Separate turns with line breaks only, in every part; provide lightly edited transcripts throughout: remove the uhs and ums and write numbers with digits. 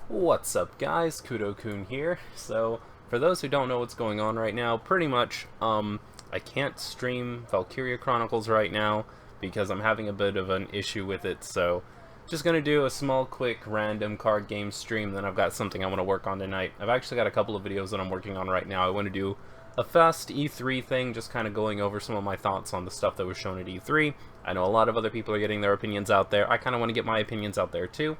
What's up, guys? Kudo-kun here. So, for those who don't know what's going on right now, pretty much, I can't stream Valkyria Chronicles right now because I'm having a bit of an issue with it, so just gonna do a small, quick, random card game stream, then I've got something I want to work on tonight. I've actually got a couple of videos that I'm working on right now. I want to do a fast E3 thing, just kind of going over some of my thoughts on the stuff that was shown at E3. I know a lot of other people are getting their opinions out there. I kind of want to get my opinions out there, too.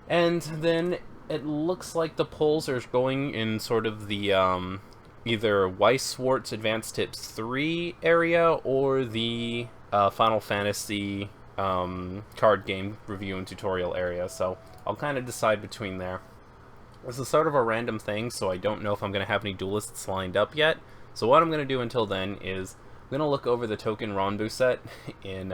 And then it looks like the polls are going in sort of the either Weiss Schwartz Advanced Tips 3 area or the Final Fantasy card game review and tutorial area. So I'll kind of decide between there. This is sort of a random thing, so I don't know if I'm going to have any duelists lined up yet. So what I'm going to do until then is I'm going to look over the Token Ranbu set in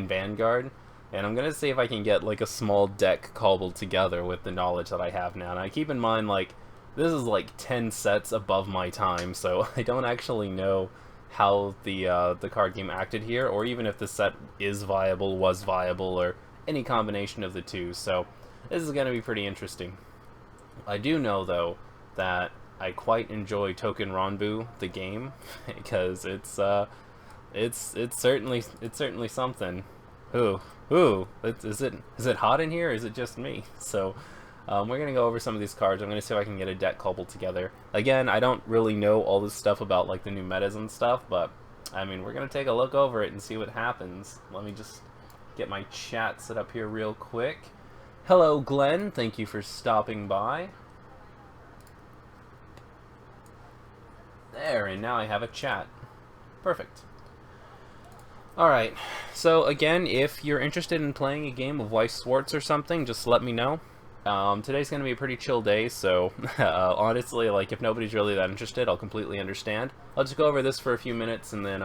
Vanguard. And I'm going to see if I can get, like, a small deck cobbled together with the knowledge that I have now. Now, keep in mind, like, this is, like, 10 sets above my time, so I don't actually know how the card game acted here, or even if the set is viable, was viable, or any combination of the two. So, this is going to be pretty interesting. I do know, though, that I quite enjoy Token Ranbu, the game, because it's certainly something. Ooh, is it hot in here, or is it just me? So, we're gonna go over some of these cards. I'm gonna see if I can get a deck cobbled together. Again, I don't really know all this stuff about, like, the new metas and stuff, but, I mean, we're gonna take a look over it and see what happens. Let me just get my chat set up here real quick. Hello, Glenn. Thank you for stopping by. There, and now I have a chat. Perfect. Alright, so again, if you're interested in playing a game of Weiss Schwartz or something, just let me know. Today's going to be a pretty chill day, so honestly, like, if nobody's really that interested, I'll completely understand. I'll just go over this for a few minutes, and then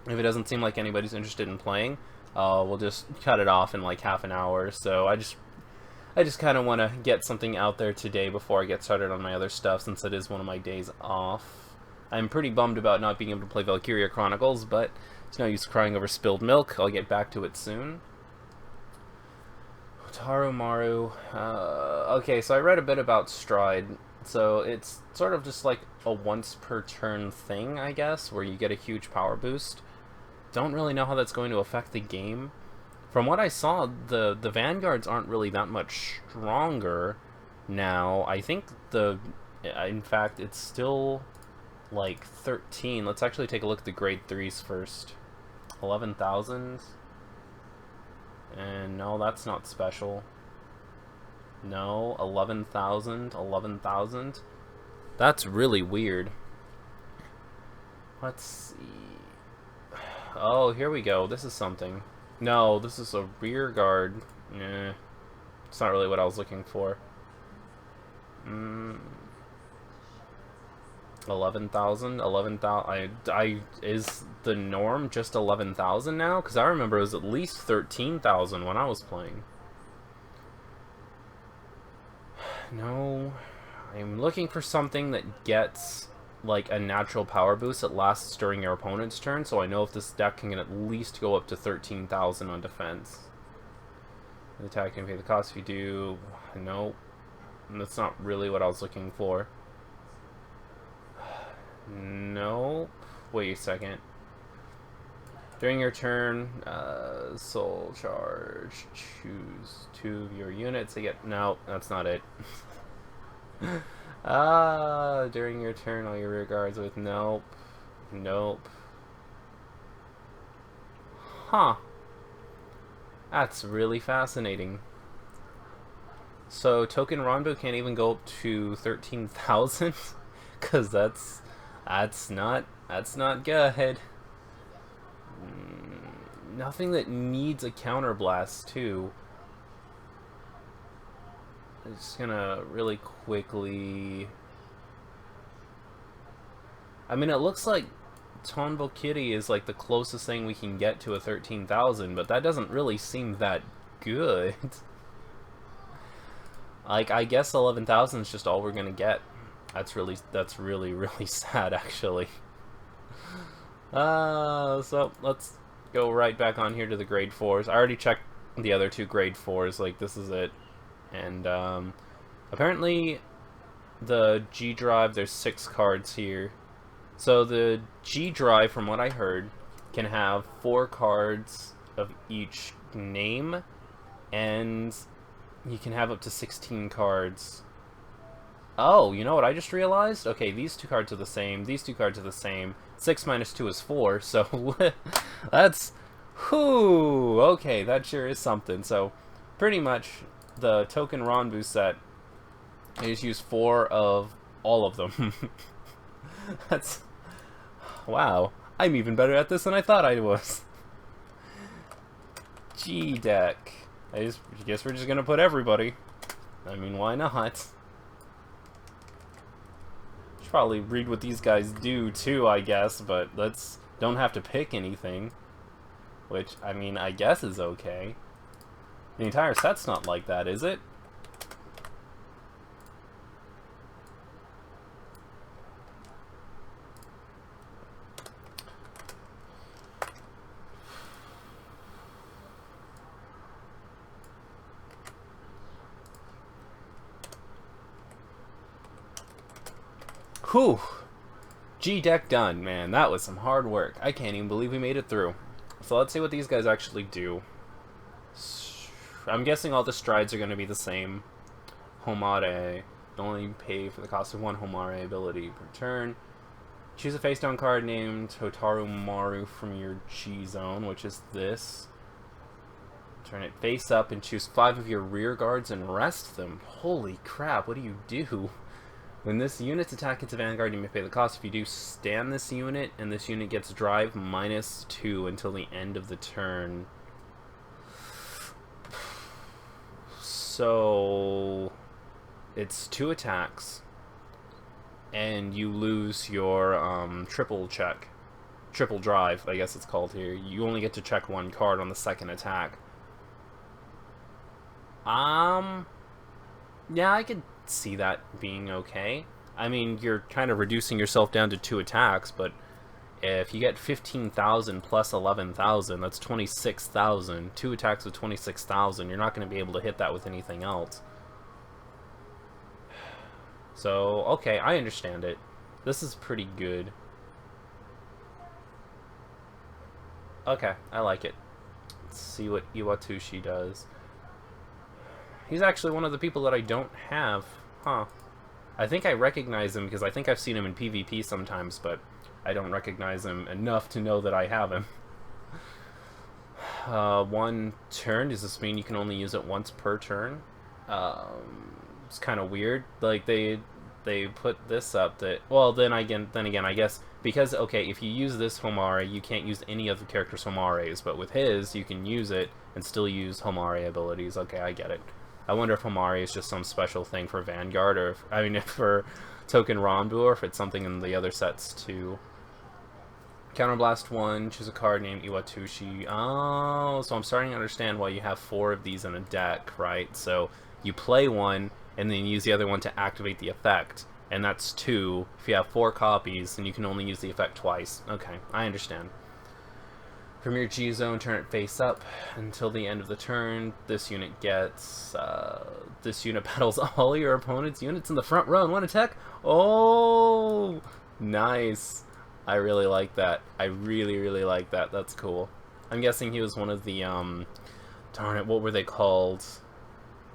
if it doesn't seem like anybody's interested in playing, we'll just cut it off in like half an hour. So I just kind of want to get something out there today before I get started on my other stuff, since it is one of my days off. I'm pretty bummed about not being able to play Valkyria Chronicles, but it's no use crying over spilled milk. I'll get back to it soon. Otaru Maru. Okay, so I read a bit about Stride. So it's sort of just like a once per turn thing, I guess, where you get a huge power boost. Don't really know how that's going to affect the game. From what I saw, the Vanguards aren't really that much stronger now. I think in fact, it's still like 13. Let's actually take a look at the grade 3s first. 11,000. And no, that's not special. No, 11,000. 11,000. That's really weird. Let's see. Oh, here we go. This is something. No, this is a rear guard. It's not really what I was looking for. 11,000? 11,000? Is the norm just 11,000 now? Because I remember it was at least 13,000 when I was playing. No. I'm looking for something that gets, like, a natural power boost that lasts during your opponent's turn, so I know if this deck can at least go up to 13,000 on defense. The attack can pay the cost if you do. Nope. That's not really what I was looking for. Nope. Wait a second. During your turn, soul charge, choose 2 of your units to get... No, that's not it. During your turn, all your rear guards with... Nope. Nope. Huh. That's really fascinating. So, Token Ranbu can't even go up to 13,000? Because that's not good. Nothing that needs a counterblast, too. I'm just gonna really quickly... I mean, it looks like Ton Valkyrie is like the closest thing we can get to a 13,000, but that doesn't really seem that good. Like, I guess 11,000 is just all we're gonna get. That's really sad, actually. So let's go right back on here to the grade 4s. I already checked the other 2 grade 4s, like, this is it. And apparently the G drive, there's 6 cards here. So the G drive, from what I heard, can have 4 cards of each name, and you can have up to 16 cards. Oh, you know what I just realized? Okay, these 2 cards are the same, these 2 cards are the same. 6 minus 2 is 4, so that's... Whew! Okay, that sure is something. So, pretty much, the Token Ranbu set, I just use 4 of all of them. That's... Wow. I'm even better at this than I thought I was. G-Deck. I guess we're just gonna put everybody. I mean, why not? Should probably read what these guys do, too, I guess, but don't have to pick anything. Which, I mean, I guess is okay. The entire set's not like that, is it? Whew! G-Deck done, man. That was some hard work. I can't even believe we made it through. So let's see what these guys actually do. I'm guessing all the strides are going to be the same. Homare. Only pay for the cost of 1 Homare ability per turn. Choose a face-down card named Hotaru Maru from your G-Zone, which is this. Turn it face up and choose 5 of your rear guards and rest them. Holy crap, what do you do? When this unit's attack hits a vanguard, you may pay the cost. If you do, stand this unit, and this unit gets drive -2 until the end of the turn. So it's 2 attacks, and you lose your triple drive, I guess it's called here. You only get to check 1 card on the 2nd attack. Yeah, I could see that being okay. I mean, you're kind of reducing yourself down to 2 attacks, but if you get 15,000 plus 11,000, that's 26,000. 2 attacks with 26,000, you're not going to be able to hit that with anything else. So, okay, I understand it. This is pretty good. Okay, I like it. Let's see what Iwatushi does. He's actually one of the people that I don't have. Huh. I think I recognize him because I think I've seen him in PvP sometimes, but I don't recognize him enough to know that I have him. 1 turn, does this mean you can only use it once per turn? It's kind of weird. Like, they put this up that... Well, then again, I guess, because, okay, if you use this Homare, you can't use any other character's Homares, but with his, you can use it and still use Homare abilities. Okay, I get it. I wonder if Homare is just some special thing for Vanguard, or if, I mean, if for Token Ranbu, or if it's something in the other sets too. Counterblast 1, choose a card named Iwatushi. Oh, so I'm starting to understand why you have 4 of these in a deck, right? So you play one, and then use the other one to activate the effect, and that's 2. If you have 4 copies, then you can only use the effect twice. Okay, I understand. From your G-Zone, turn it face up until the end of the turn. This unit gets... this unit battles all your opponent's units in the front row in 1 attack. Oh! Nice. I really like that. I really, really like that. That's cool. I'm guessing he was one of the, darn it, what were they called?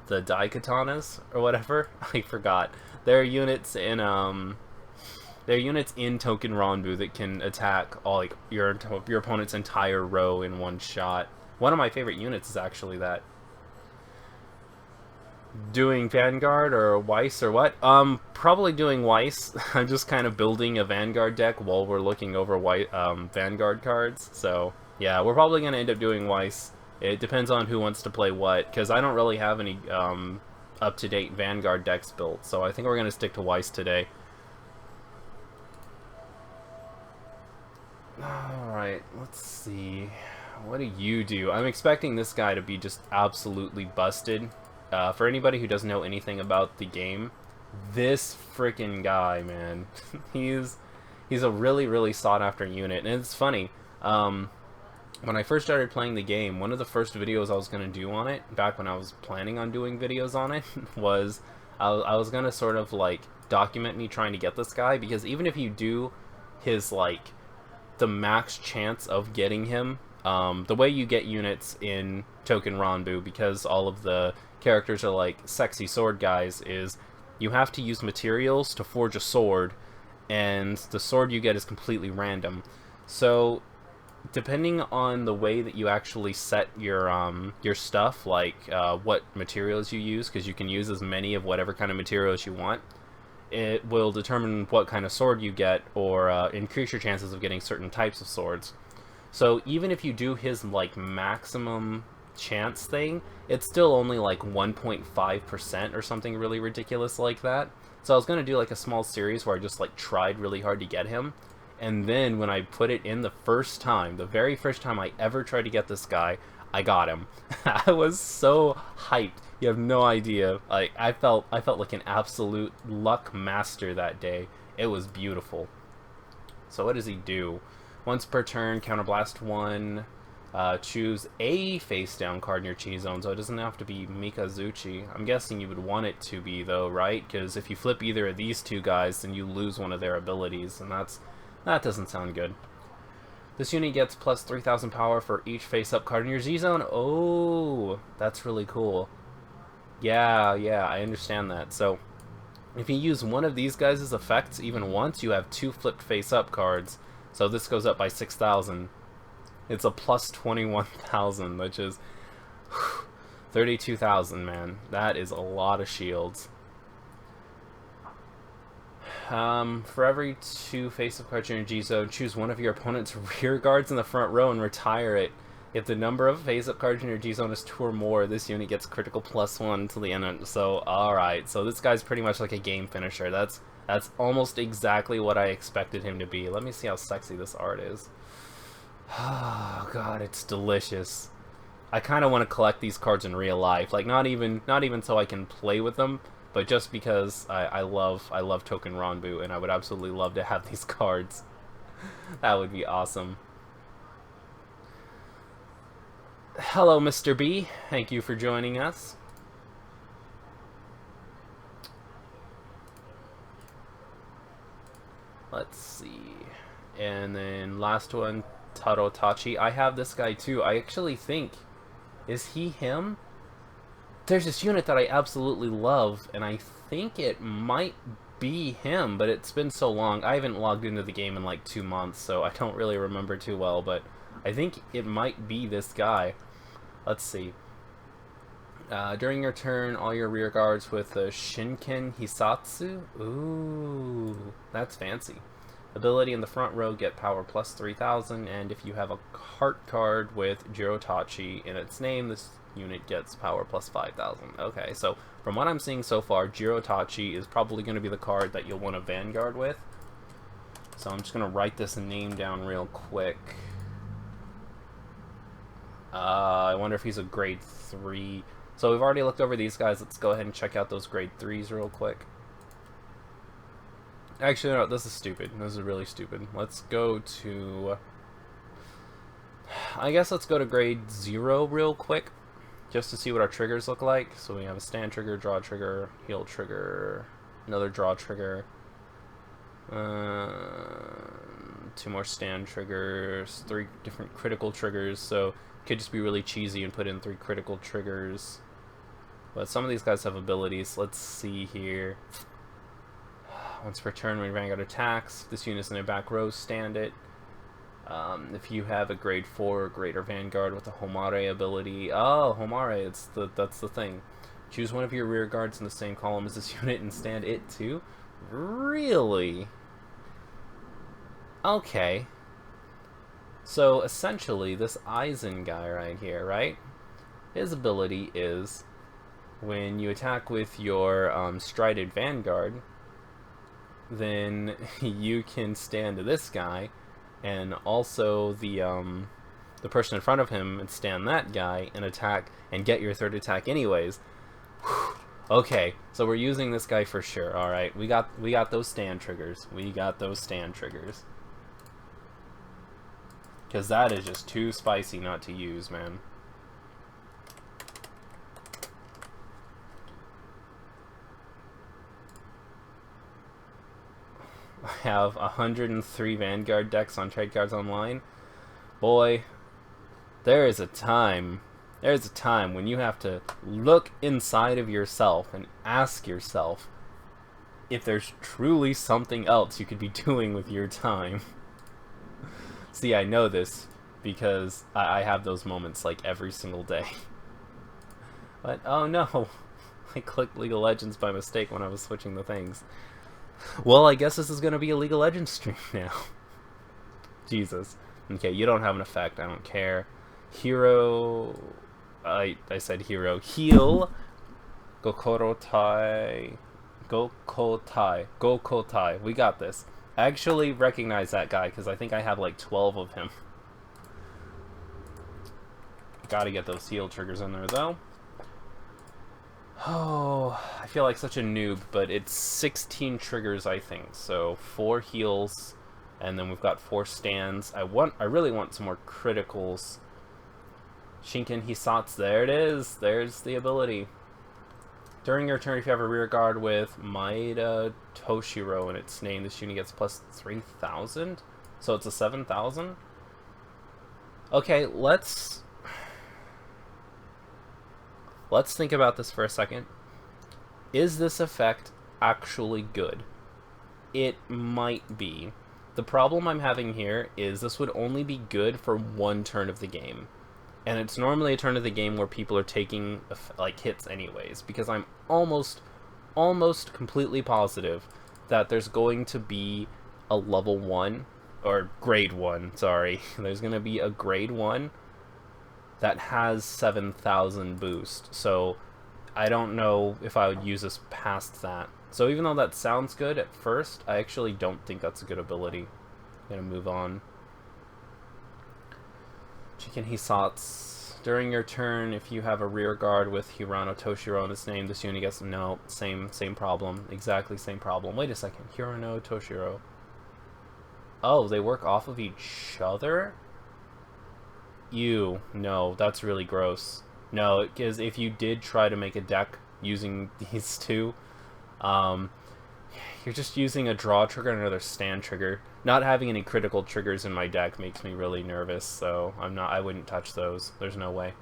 The Daikatanas? Or whatever? I forgot. They're units in, they're units in Token Ranbu that can attack all, like, your opponent's entire row in 1 shot. One of my favorite units is actually that. Doing Vanguard or Weiss or what? Probably doing Weiss. I'm just kind of building a Vanguard deck while we're looking over Vanguard cards. So, yeah, we're probably going to end up doing Weiss. It depends on who wants to play what, because I don't really have any up-to-date Vanguard decks built. So I think we're going to stick to Weiss today. Alright, let's see. What do you do? I'm expecting this guy to be just absolutely busted. For anybody who doesn't know anything about the game, this freaking guy, man, he's a really, really sought-after unit. And it's funny, when I first started playing the game, one of the first videos I was going to do on it, back when I was planning on doing videos on it, was I was going to sort of like document me trying to get this guy, because even if you do his like the max chance of getting him, the way you get units in Token Ranbu, because all of the characters are like sexy sword guys, is you have to use materials to forge a sword, and the sword you get is completely random. So depending on the way that you actually set your stuff, like what materials you use, because you can use as many of whatever kind of materials you want, it will determine what kind of sword you get, or increase your chances of getting certain types of swords. So even if you do his like maximum chance thing, it's still only like 1.5% or something really ridiculous like that. So I was going to do like a small series where I just like tried really hard to get him, and then when I put it in the first time, the very first time I ever tried to get this guy, I got him. I was so hyped. You have no idea. Like I felt like an absolute luck master that day. It was beautiful. So what does he do? Once per turn, counterblast 1. Choose a face down card in your chi zone, so it doesn't have to be Mikazuchi. I'm guessing you would want it to be though, right? Because if you flip either of these two guys, then you lose one of their abilities, and that doesn't sound good. This unit gets plus 3,000 power for each face-up card in your Z-Zone. Oh, that's really cool. Yeah, I understand that. So, if you use one of these guys' effects even once, you have 2 flipped face-up cards. So this goes up by 6,000. It's a plus 21,000, which is 32,000, man. That is a lot of shields. For every 2 face-up cards in your G-Zone, choose one of your opponent's rear guards in the front row and retire it. If the number of face-up cards in your G-Zone is 2 or more, this unit gets critical +1 until the end. So, alright. So this guy's pretty much like a game finisher. That's almost exactly what I expected him to be. Let me see how sexy this art is. Oh god, it's delicious. I kind of want to collect these cards in real life. Like not even so I can play with them, but just because I love Token Ranbu, and I would absolutely love to have these cards. That would be awesome. Hello, Mr. B. Thank you for joining us. Let's see. And then last one, Tarotachi. I have this guy too. I actually think... Is he him? There's this unit that I absolutely love, and I think it might be him, but it's been so long. I haven't logged into the game in like 2 months, so I don't really remember too well, but I think it might be this guy. Let's see. During your turn, all your rear guards with the Shinken Hisatsu. Ooh, that's fancy. Ability in the front row, get power plus 3,000, and if you have a heart card with Jirotachi in its name, this unit gets power plus 5,000. Okay, so from what I'm seeing so far, Jirotachi is probably going to be the card that you'll want to Vanguard with. So I'm just going to write this name down real quick. I wonder if he's a grade 3. So we've already looked over these guys. Let's go ahead and check out those grade 3s real quick. Actually, no, this is stupid. This is really stupid. Let's go to... I guess let's go to grade 0 real quick, just to see what our triggers look like. So we have a stand trigger, draw trigger, heal trigger, another draw trigger, 2 more stand triggers, 3 different critical triggers. So it could just be really cheesy and put in 3 critical triggers. But some of these guys have abilities. Let's see here. Once per turn, when Vanguard attacks, this unit's in the back row, stand it. If you have a grade 4 or greater Vanguard with a Homare ability, oh, Homare, that's the thing. Choose one of your rear guards in the same column as this unit and stand it too. Really? Okay. So essentially, this Aizen guy right here, right? His ability is when you attack with your strided Vanguard, then you can stand this guy, and also the person in front of him, and stand that guy and attack and get your 3rd attack anyways. Whew. Okay, so we're using this guy for sure. All right, we got those stand triggers. We got those stand triggers. Because that is just too spicy not to use, man. I have 103 Vanguard decks on Trade Cards Online. Boy, there's a time when you have to look inside of yourself and ask yourself if there's truly something else you could be doing with your time. See, I know this because I have those moments like every single day. But, oh no, I clicked League of Legends by mistake when I was switching the things. Well, I guess this is going to be a League of Legends stream now. Jesus. Okay, you don't have an effect, I don't care. Hero... I said hero. Heal. Gokorotai. Gokotai. We got this. I actually recognize that guy because I think I have like 12 of him. Gotta get those heal triggers in there though. Oh, I feel like such a noob, but it's 16 triggers I think. So 4 heals, and then we've got 4 stands. I really want some more criticals. Shinken Hisatsu, there it is. There's the ability. During your turn, if you have a rear guard with Maeda Toshiro in its name, this unit gets plus 3,000. So it's a 7,000. Okay, let's think about this for a second. Is this effect actually good? It might be. The problem I'm having here is this would only be good for 1 turn of the game. And it's normally a turn of the game where people are taking like hits anyways, because I'm almost completely positive that there's going to be a level 1 or grade 1, sorry. There's going to be a grade 1 that has 7,000 boost. So I don't know if I would use this past that. So even though that sounds good at first, I actually don't think that's a good ability. I'm going to move on. Chicken Hisatsu. During your turn, if you have a rear guard with Hirano Toshiro in its name, this unit gets... No, same problem. Exactly same problem. Wait a second. Hirano Toshiro. Oh, they work off of each other? Ew. No, that's really gross. No, because if you did try to make a deck using these two, you're just using a draw trigger and another stand trigger. Not having any critical triggers in my deck makes me really nervous, so I wouldn't touch those. There's no way.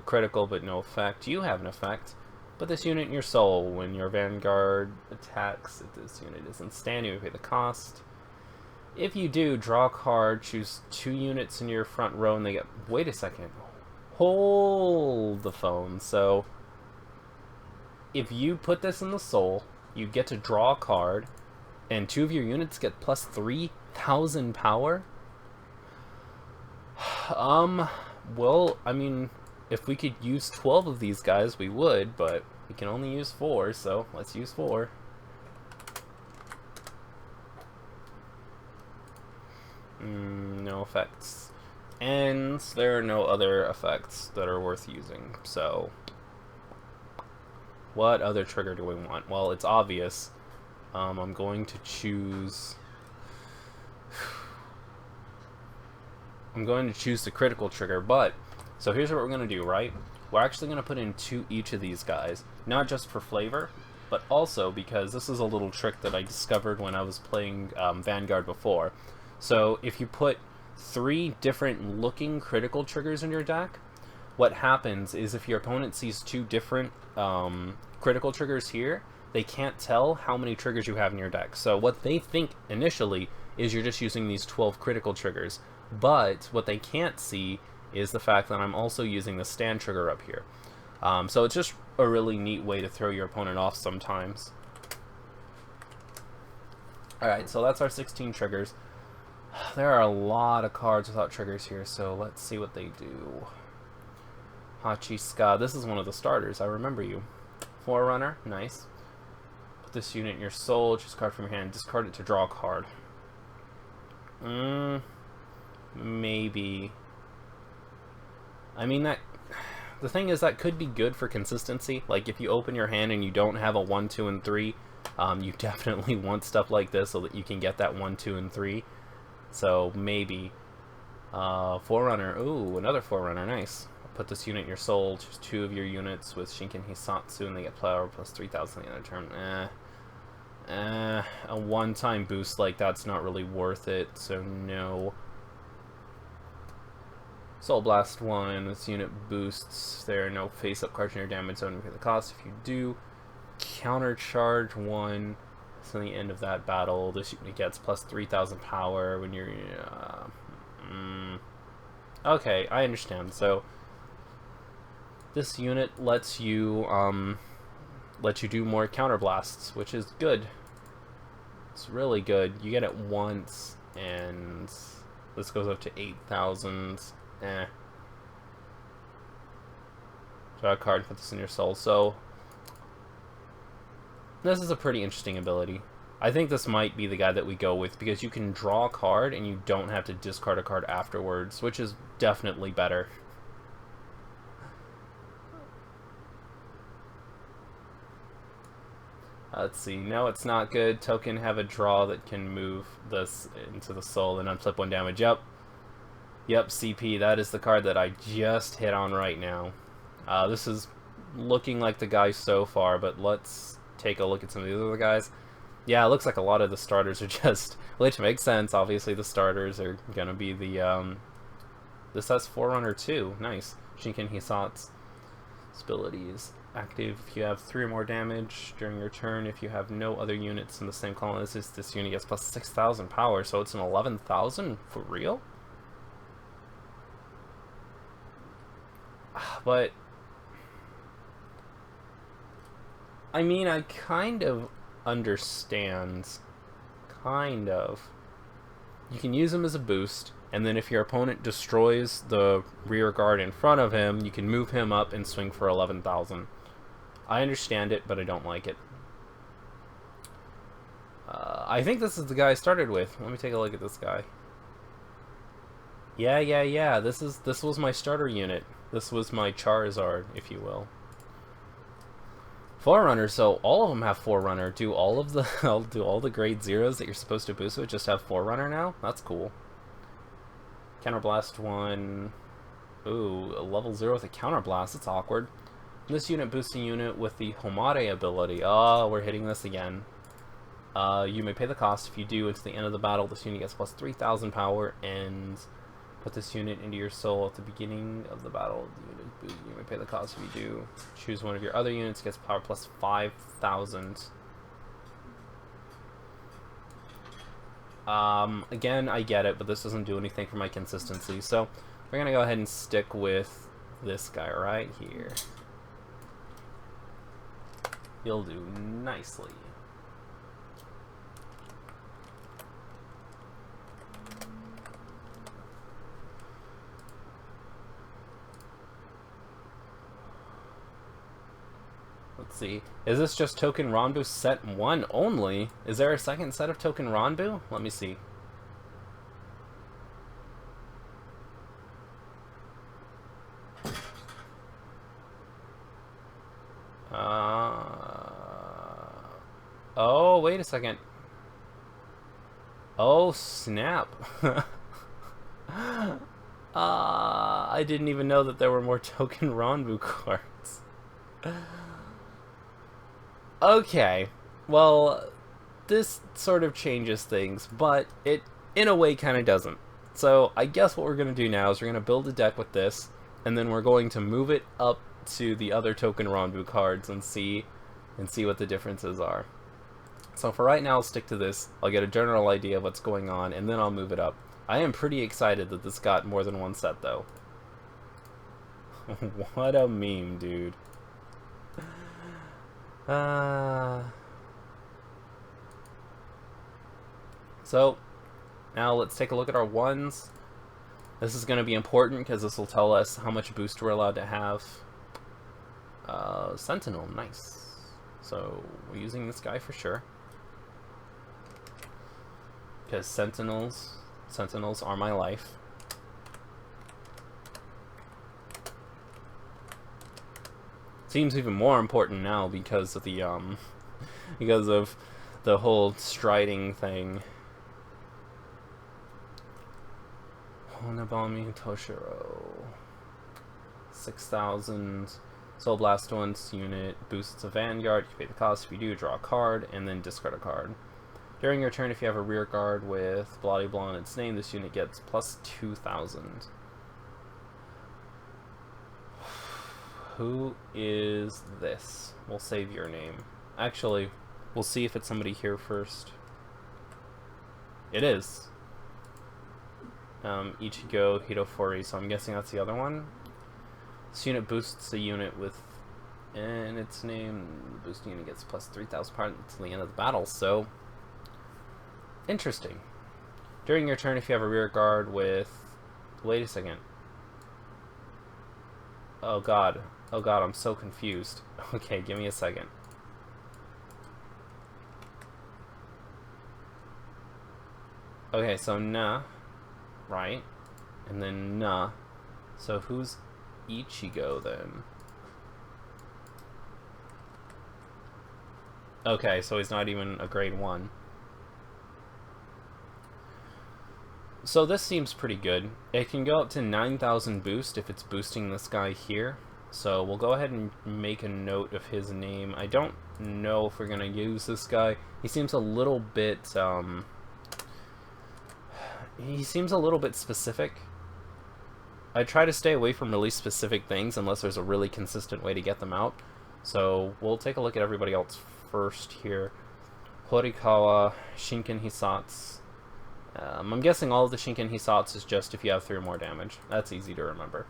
Critical but no effect. You have an effect. Put this unit in your soul. When your Vanguard attacks, if this unit isn't standing, you pay the cost. If you do, draw a card, choose 2 units in your front row, and they get... Wait a second. Hold the phone. So, if you put this in the soul, you get to draw a card, and 2 of your units get plus 3,000 power? Well, I mean, if we could use 12 of these guys, we would, but we can only use 4, so let's use 4. No effects. And there are no other effects that are worth using, so... What other trigger do we want? Well, it's obvious. I'm going to choose... I'm going to choose the critical trigger, but... So here's what we're going to do, right? We're actually going to put into each of these guys. Not just for flavor, but also because this is a little trick that I discovered when I was playing Vanguard before. So if you put 3 different looking critical triggers in your deck, what happens is if your opponent sees 2 different critical triggers here, they can't tell how many triggers you have in your deck. So what they think initially is you're just using these 12 critical triggers. But what they can't see is the fact that I'm also using the stand trigger up here. So it's just a really neat way to throw your opponent off sometimes. Alright, so that's our 16 triggers. There are a lot of cards without triggers here, so let's see what they do. Hachiska, this is one of the starters, I remember you. Forerunner, nice. Put this unit in your soul, choose a card from your hand, discard it to draw a card. Maybe. I mean, the thing is, that could be good for consistency. Like, if you open your hand and you don't have a 1, 2, and 3, you definitely want stuff like this so that you can get that 1, 2, and 3. So maybe. Forerunner. Ooh, another Forerunner. Nice. Put this unit in your soul. Choose 2 of your units with Shinken Hisatsu, and they get power plus 3,000 the other turn. A one-time boost like that's not really worth it, so no. Soul Blast 1. This unit boosts. There are no face-up cards in your damage zone. You pay the cost. If you do, Counter Charge 1. So the end of that battle, this unit gets plus 3,000 power when you're. Okay, I understand. So this unit lets you do more counter blasts, which is good. It's really good. You get it once, and this goes up to 8,000. Draw a card, put this in your soul. So this is a pretty interesting ability. I think this might be the guy that we go with, because you can draw a card and you don't have to discard a card afterwards, which is definitely better. Let's see. No, it's not good. Token have a draw that can move this into the soul and unflip 1 damage. Yep, CP. That is the card that I just hit on right now. This is looking like the guy so far, but let's take a look at some of the other guys. Yeah, it looks like a lot of the starters are just, which makes sense. Obviously, the starters are gonna be the this has Forerunner too. Nice. Shinken Hisatsu abilities active if you have 3 or more damage during your turn. If you have no other units in the same column as this unit gets plus 6,000 power, so it's an 11,000 for real. But I mean, I kind of understand. Kind of. You can use him as a boost, and then if your opponent destroys the rear guard in front of him, you can move him up and swing for 11,000. I understand it, but I don't like it. I think this is the guy I started with. Let me take a look at this guy. Yeah. This was my starter unit. This was my Charizard, if you will. Forerunner, so all of them have Forerunner. Do all of the do all the grade 0s that you're supposed to boost with just have Forerunner now? That's cool. Counterblast 1. Ooh, a level 0 with a Counterblast. That's awkward. This unit boosting unit with the Homare ability. Oh, we're hitting this again. You may pay the cost. If you do, it's the end of the battle. This unit gets plus 3,000 power, and put this unit into your soul at the beginning of the battle. You may pay the cost if you do. Choose one of your other units, gets power plus 5,000. Again, I get it, but this doesn't do anything for my consistency. So we're gonna go ahead and stick with this guy right here. You'll do nicely. Let's see. Is this just Token Ranbu set 1 only? Is there a second set of Token Ranbu? Let me see. Oh, wait a second. Oh, snap. I didn't even know that there were more Token Ranbu cards. Okay, well, this sort of changes things, but it, in a way, kind of doesn't. So I guess what we're going to do now is we're going to build a deck with this, and then we're going to move it up to the other Token Ranbu cards and see what the differences are. So for right now, I'll stick to this. I'll get a general idea of what's going on, and then I'll move it up. I am pretty excited that this got more than one set, though. What a meme, dude. So, now let's take a look at our ones. This is going to be important because this will tell us how much boost we're allowed to have. Sentinel, nice. So, we're using this guy for sure. Because Sentinels are my life. Seems even more important now because of the whole striding thing. Nabami Toshiro. 6,000. Soul Blast once unit boosts a Vanguard. You pay the cost. If you do, draw a card and then discard a card. During your turn, if you have a rear guard with Bloody Blah in its name, this unit gets plus 2,000. Who is this? We'll save your name. Actually, we'll see if it's somebody here first. It is. Ichigo Hitofori, so I'm guessing that's the other one. This unit boosts a unit with in its name. The boost unit gets plus 3,000 power until the end of the battle, so interesting. During your turn, if you have a rear guard with... Wait a second. Oh god. Oh god, I'm so confused. Okay, give me a second. Okay, so Na, right? And then Na. So who's Ichigo then? Okay, so he's not even a grade 1. So this seems pretty good. It can go up to 9,000 boost if it's boosting this guy here. So we'll go ahead and make a note of his name. I don't know if we're going to use this guy. He seems a little bit, he seems a little bit specific. I try to stay away from really specific things unless there's a really consistent way to get them out. So we'll take a look at everybody else first here. Horikawa, Shinken Hisatsu. I'm guessing all of the Shinken Hisatsu is just if you have 3 or more damage. That's easy to remember.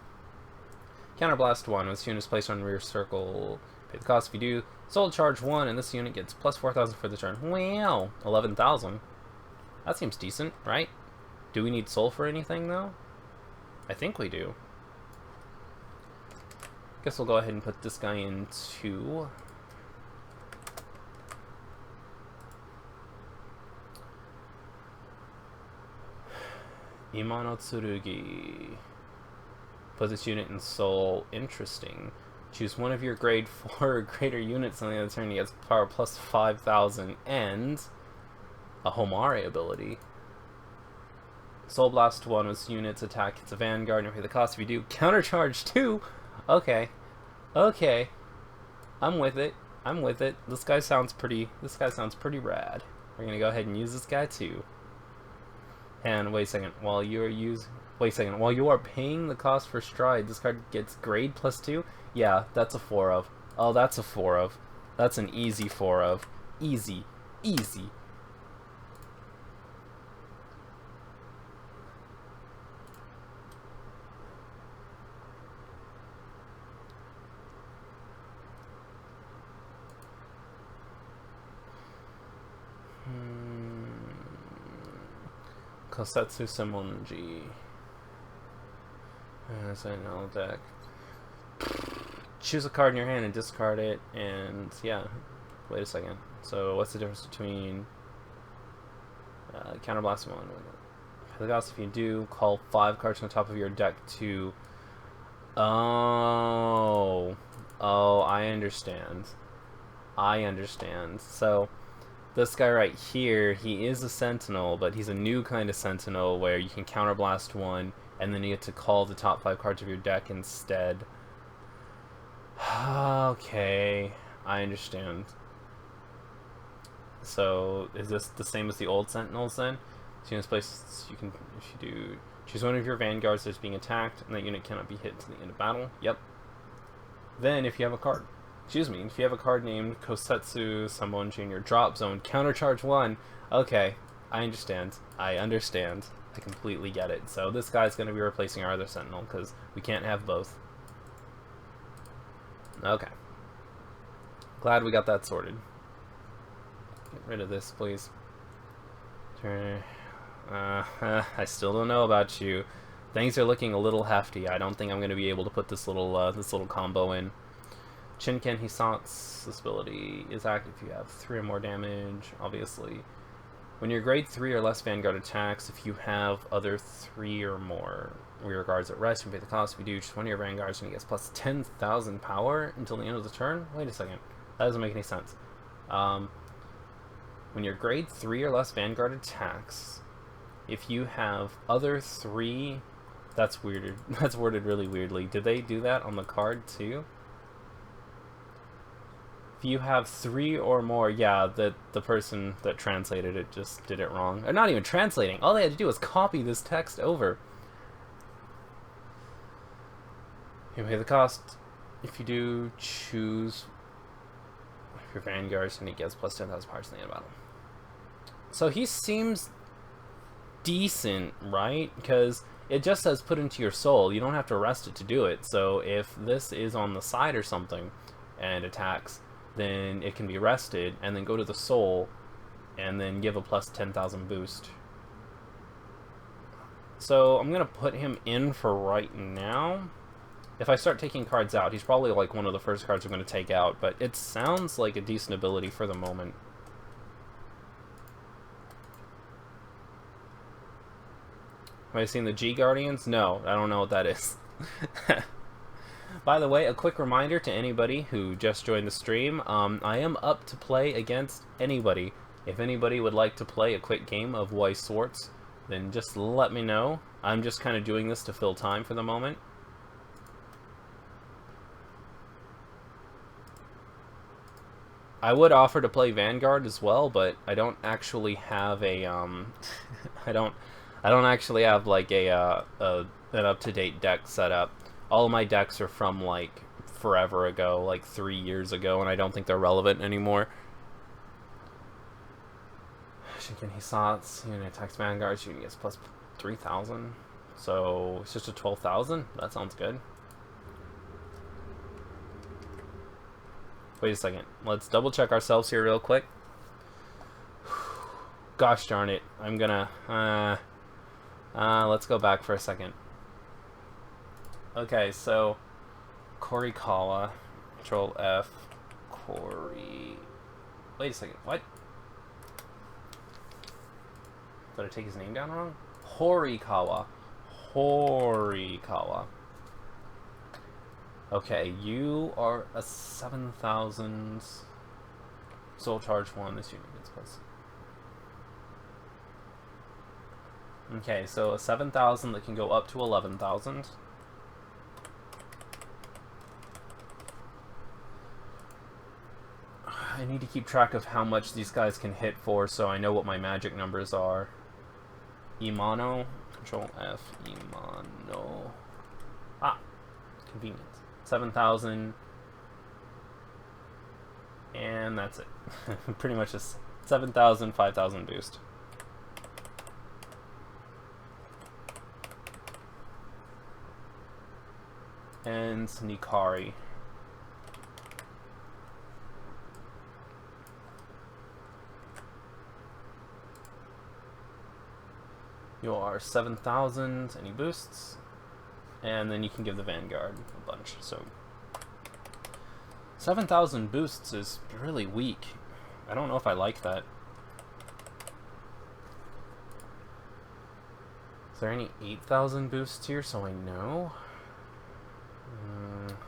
Counterblast 1. When this unit is placed on rear circle, pay the cost if you do. Soul Charge 1, and this unit gets plus 4,000 for the turn. Wow! 11,000. That seems decent, right? Do we need soul for anything, though? I think we do. Guess we'll go ahead and put this guy in 2. Imano Tsurugi. Put this unit in soul. Interesting. Choose one of your grade 4 or greater units on the other turn. He gets power plus 5,000 and a Homare ability. Soul Blast 1 with units attack. It's a Vanguard and you pay the cost if you do. Countercharge 2? Okay. Okay. I'm with it. I'm with it. This guy sounds pretty rad. We're gonna go ahead and use this guy too. And wait a second, while you are paying the cost for Stride, this card gets grade plus 2? Yeah, that's a 4 of. Oh, that's a 4 of. That's an easy 4 of. Easy. Easy. Kosetsu Semonji. As I know, deck. Choose a card in your hand and discard it, and yeah. Wait a second. So, what's the difference between Counterblast 1? For the cost, if you do, call 5 cards from the top of your deck to. Oh. Oh, I understand. I understand. So. This guy right here, he is a Sentinel, but he's a new kind of Sentinel where you can counterblast 1, and then you get to call the top 5 cards of your deck instead. Okay, I understand. So, is this the same as the old Sentinels then? So in this place, you can, if you do, choose one of your Vanguards that's being attacked, and that unit cannot be hit until the end of battle. Yep. Then, if you have a card. Excuse me, if you have a card named Kosetsu Samonji in your drop zone, countercharge 1. Okay, I understand. I understand. I completely get it. So this guy's going to be replacing our other Sentinel, because we can't have both. Okay. Glad we got that sorted. Get rid of this, please. Turn. I still don't know about you. Things are looking a little hefty. I don't think I'm going to be able to put this little combo in. Shinken Hisatsu's this ability is active if you have 3 or more damage, obviously. When your grade 3 or less Vanguard attacks, if you have other 3 or more rear guards at rest, you pay the cost. If you do, just one of your Vanguards and he gets plus 10,000 power until the end of the turn? Wait a second. That doesn't make any sense. When your grade 3 or less Vanguard attacks, if you have other 3 That's weird. That's worded really weirdly. Did they do that on the card too? If you have 3 or more, yeah, the person that translated it just did it wrong. Or not even translating. All they had to do was copy this text over. You pay the cost. If you do, choose your Vanguard, and he gets plus 10,000 powers in the end of battle. So he seems decent, right? Because it just says put into your soul. You don't have to rest it to do it. So if this is on the side or something and attacks, then it can be rested and then go to the soul and then give a plus 10,000 boost. So I'm going to put him in for right now. If I start taking cards out, he's probably like one of the first cards I'm going to take out, but it sounds like a decent ability for the moment. Have I seen the G Guardians? No, I don't know what that is. By the way, a quick reminder to anybody who just joined the stream, I am up to play against anybody. If anybody would like to play a quick game of Weiss Swords, then just let me know. I'm just kind of doing this to fill time for the moment. I would offer to play Vanguard as well, but I don't actually have a I don't actually have like an up-to-date deck set up. All of my decks are from like forever ago, like 3 years ago, and I don't think they're relevant anymore. Shinken Hisatsu, unit attacks Vanguard, shooting gets plus 3,000. So it's just a 12,000? That sounds good. Wait a second. Let's double check ourselves here real quick. Gosh darn it. I'm gonna... let's go back for a second. Okay, so... Korikawa. Control F. Wait a second. What? Did I take his name down wrong? Horikawa. Horikawa. Okay, you are a 7,000 soul charge 1. This unit gets plus. Okay, so a 7,000 that can go up to 11,000. I need to keep track of how much these guys can hit for, so I know what my magic numbers are. Imano. Control F. Imano. Ah, convenient. 7,000, and that's it. Pretty much just 7,000, 5,000 boost. And Nikari. You are 7,000, any boosts? And then you can give the Vanguard a bunch. So 7,000 boosts is really weak. I don't know if I like that. Is there any 8,000 boosts here so I know?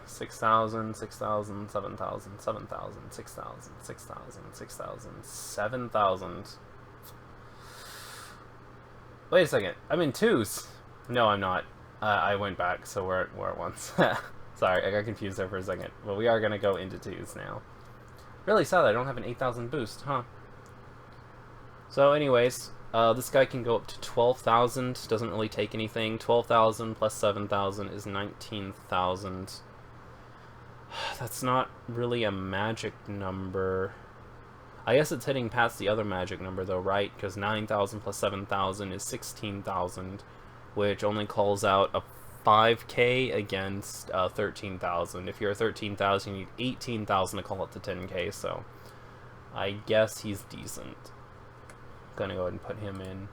6,000, 6,000, 7,000, 7,000, 6,000, 6,000, 6,000, 7,000. Wait a second. I'm in twos. No, I'm not. I went back, so we're at ones. Sorry, I got confused there for a second. But we are going to go into twos now. Really sad I don't have an 8,000 boost, huh? So anyways, this guy can go up to 12,000. Doesn't really take anything. 12,000 plus 7,000 is 19,000. That's not really a magic number. I guess it's hitting past the other magic number though, right? Because 9,000 plus 7,000 is 16,000. Which only calls out a 5k against 13,000. If you're 13,000, you need 18,000 to call it to 10k, so I guess he's decent. Gonna go ahead and put him in.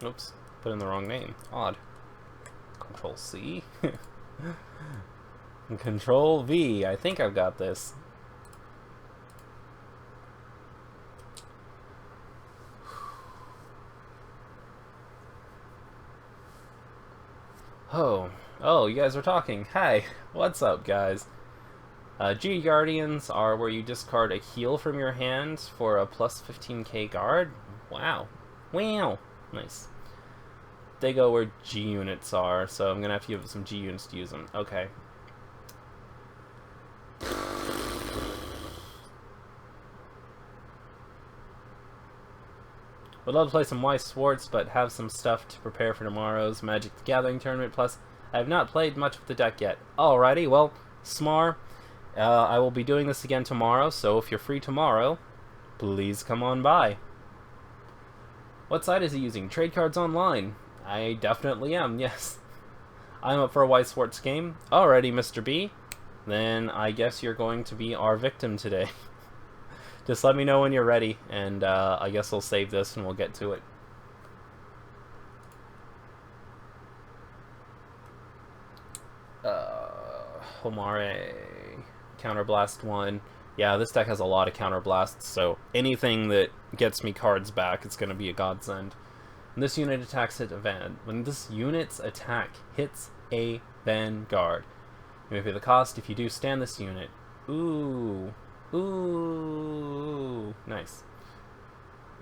Oops, put in the wrong name. Odd. Control C. Control V. I think I've got this. Oh, you guys are talking. Hi, what's up, guys? G Guardians are where you discard a heal from your hand for a plus 15k guard. Wow. Wow. Nice. They go where G units are, so I'm going to have to give some G units to use them. Okay. Would love to play some Weiss Schwartz, but have some stuff to prepare for tomorrow's Magic the Gathering tournament. Plus, I have not played much with the deck yet. Alrighty, well, Smar, I will be doing this again tomorrow, so if you're free tomorrow, please come on by. What site is he using? Trade Cards Online. I definitely am, yes. I'm up for a Weiss Schwartz game. Alrighty, Mr. B. Then I guess you're going to be our victim today. Just let me know when you're ready, and I guess we'll save this and we'll get to it. Homare. Counterblast 1. Yeah, this deck has a lot of counterblasts, so anything that gets me cards back, it's going to be a godsend. When this unit attacks hit a when this unit's attack hits a vanguard, you may pay the cost. If you do, stand this unit. Ooh. Ooh, nice.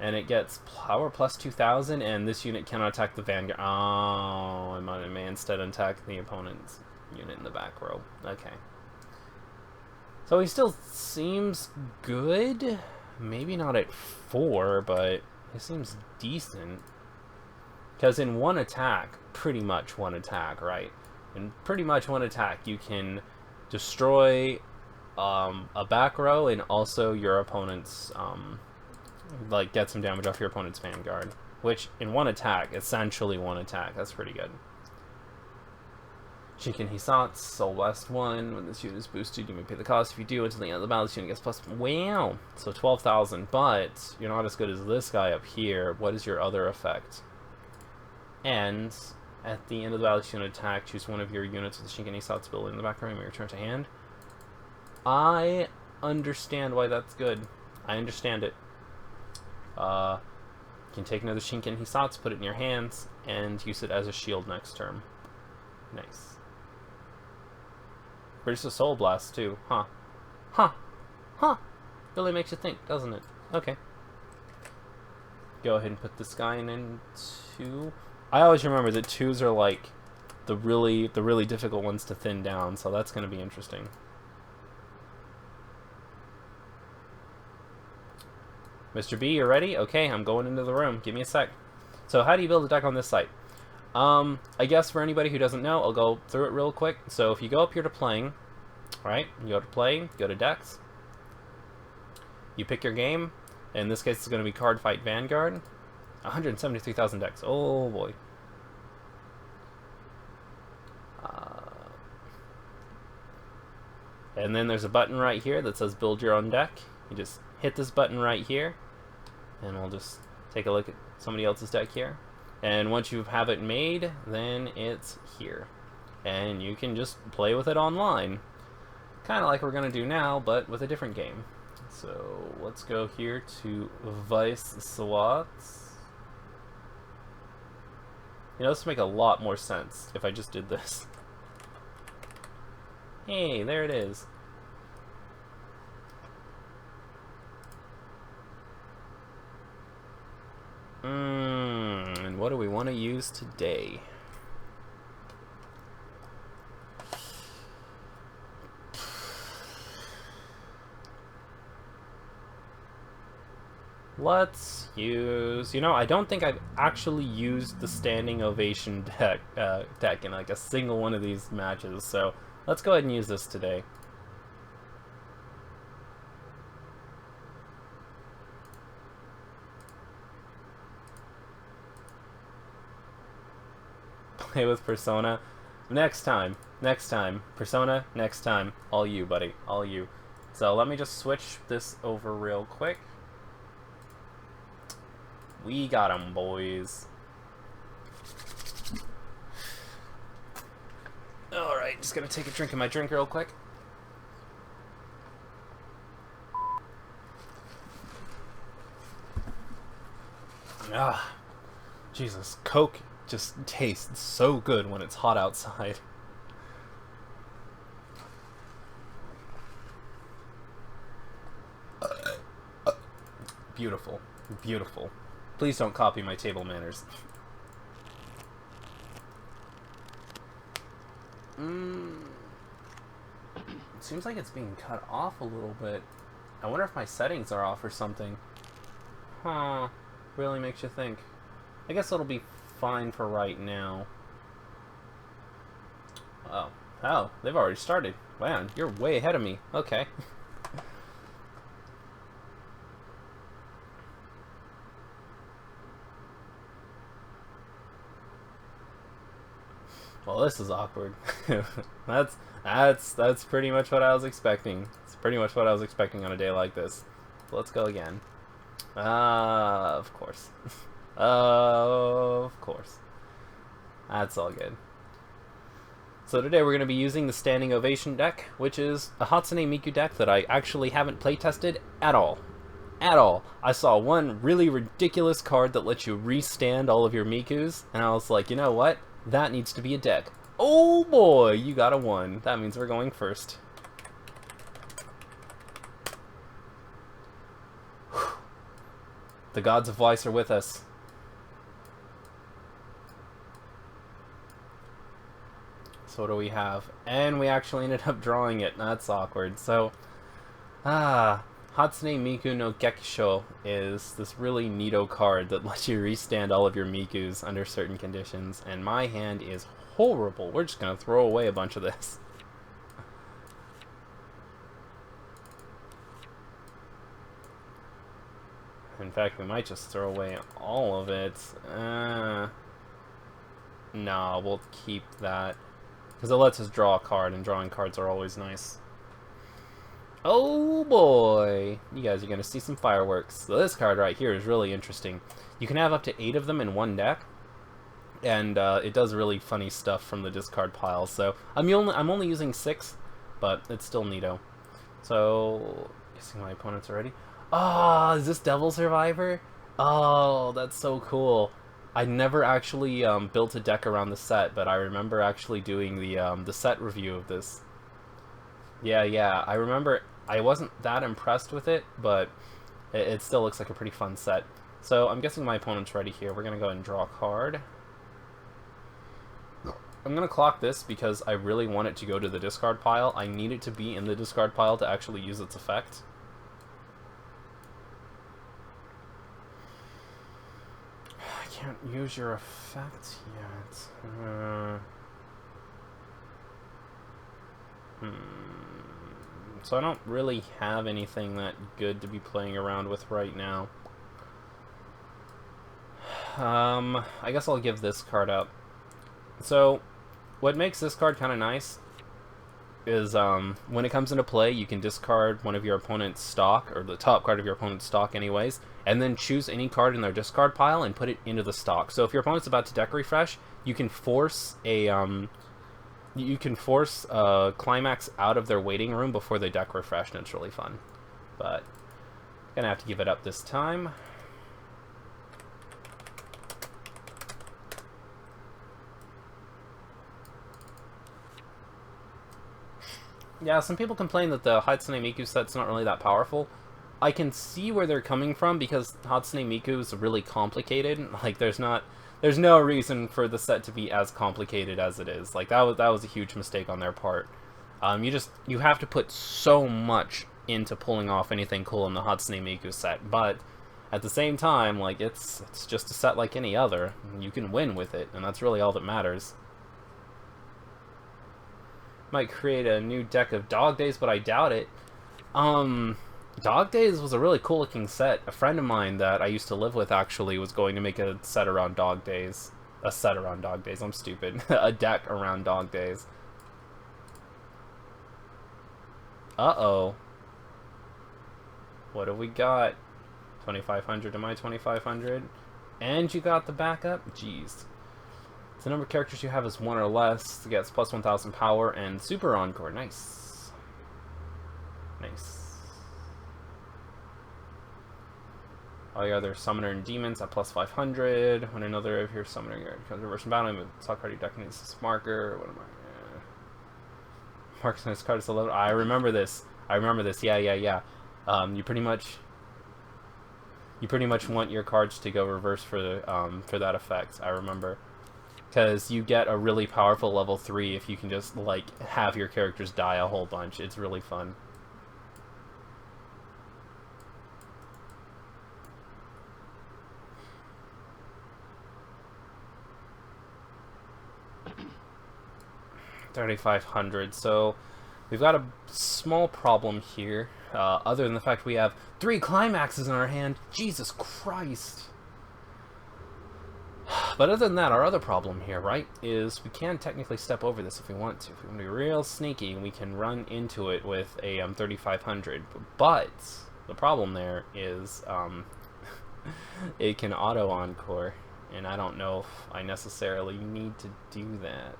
And it gets power plus 2000, and this unit cannot attack the vanguard. Oh, I may instead attack the opponent's unit in the back row. Okay. So he still seems good. Maybe not at 4, but he seems decent. Because in one attack, pretty much one attack, right? In pretty much one attack, you can destroy a back row and also your opponent's, like, get some damage off your opponent's vanguard. Which, in one attack, essentially one attack. That's pretty good. Shinken Hisatsu, Soul Blast 1. When this unit is boosted, you may pay the cost. If you do, until the end of the battle, this unit gets plus... Wow! So 12,000, but you're not as good as this guy up here. What is your other effect? And at the end of the battle, this unit attack, choose one of your units with the Shinken Hisatsu ability in the background and return to hand. I understand why that's good. I understand it. You can take another Shinken Hisatsu, put it in your hands, and use it as a shield next turn. Nice. Produce a Soul Blast, too. Huh. Huh. Huh. Really makes you think, doesn't it? Okay. Go ahead and put this guy in 2. I always remember that 2s are like the really difficult ones to thin down, so that's going to be interesting. Mr. B, you ready? Okay, I'm going into the room. Give me a sec. So how do you build a deck on this site? I guess for anybody who doesn't know, I'll go through it real quick. So if you go up here to playing, right? You go to play, go to decks. You pick your game. In this case, it's going to be Card Fight Vanguard. 173,000 decks. Oh boy. And then there's a button right here that says build your own deck. You just hit this button right here, and we'll just take a look at somebody else's deck here. And once you have it made, then it's here. And you can just play with it online. Kind of like we're going to do now, but with a different game. So let's go here to Weiss Schwartz. You know, this would make a lot more sense if I just did this. Hey, there it is. And what do we want to use today? Let's use... You know, I don't think I've actually used the Standing Ovation deck in like a single one of these matches, so let's go ahead and use this today. Play with Persona. Next time. Persona, next time. All you, buddy. All you. So let me just switch this over real quick. We got 'em, boys. Alright, just gonna take a drink of my drink real quick. Ah, Jesus, Coke just tastes so good when it's hot outside. Beautiful. Beautiful. Please don't copy my table manners. It seems like it's being cut off a little bit. I wonder if my settings are off or something. Huh. Really makes you think. I guess it'll be fine for right now. Oh. Oh, they've already started. Man, you're way ahead of me. Okay. Well, this is awkward. That's pretty much what I was expecting. It's pretty much what I was expecting on a day like this. Let's go again. Of course. Of course. That's all good. So today we're going to be using the Standing Ovation deck, which is a Hatsune Miku deck that I actually haven't playtested at all. At all. I saw one really ridiculous card that lets you restand all of your Mikus, and I was like, you know what? That needs to be a deck. Oh boy, you got a 1. That means we're going first. The gods of Weiss are with us. So what do we have? And we actually ended up drawing it. That's awkward. So, Hatsune Miku no Gekisho is this really neato card that lets you restand all of your Mikus under certain conditions, and my hand is horrible. We're just going to throw away a bunch of this. In fact, we might just throw away all of it. No, we'll keep that, because it lets us draw a card, and drawing cards are always nice. Oh boy! You guys are going to see some fireworks. So this card right here is really interesting. You can have up to 8 of them in one deck, and it does really funny stuff from the discard pile. So I'm only using 6, but it's still neato. So, guessing my opponent's are ready. Oh, is this Devil Survivor? Oh, that's so cool. I never actually built a deck around the set, but I remember actually doing the set review of this. Yeah, I remember. I wasn't that impressed with it, but it still looks like a pretty fun set. So I'm guessing my opponent's ready here. We're going to go ahead and draw a card. I'm going to clock this because I really want it to go to the discard pile. I need it to be in the discard pile to actually use its effect. I can't use your effect yet. So I don't really have anything that good to be playing around with right now. I guess I'll give this card up. So, what makes this card kind of nice is when it comes into play, you can discard one of your opponent's stock, or the top card of your opponent's stock anyways, and then choose any card in their discard pile and put it into the stock. So if your opponent's about to deck refresh, you can force a Climax out of their waiting room before they deck refresh, and it's really fun. But gonna have to give it up this time. Yeah, some people complain that the Hatsune Miku set's not really that powerful. I can see where they're coming from, because Hatsune Miku is really complicated. Like, there's no reason for the set to be as complicated as it is. Like, that was a huge mistake on their part. You have to put so much into pulling off anything cool in the Hatsune Miku set, but at the same time, like, it's just a set like any other. You can win with it, and that's really all that matters. Might create a new deck of Dog Days, but I doubt it. Dog Days was a really cool looking set. A friend of mine that I used to live with actually was going to make a set around Dog Days. A set around Dog Days, I'm stupid. A deck around Dog Days. Uh-oh. What have we got? 2,500 to my 2,500. And you got the backup? Jeez. So the number of characters you have is 1 or less. It gets plus 1,000 power and Super Encore. Nice. Nice. All your other summoner and demons at plus 500. When another of your summoner becomes reverse in battle, move the top card you deck needs this marker. What am I? Marks on this card is 11. I remember this. Yeah. You pretty much. You pretty much want your cards to go reverse for that effect, I remember. Because you get a really powerful level 3 if you can just, like, have your characters die a whole bunch. It's really fun. $3,500. So we've got a small problem here. Other than the fact we have 3 climaxes in our hand. Jesus Christ. But other than that, our other problem here, right, is we can technically step over this if we want to. If we want to be real sneaky, we can run into it with a 3,500. But the problem there is it can auto-encore, and I don't know if I necessarily need to do that.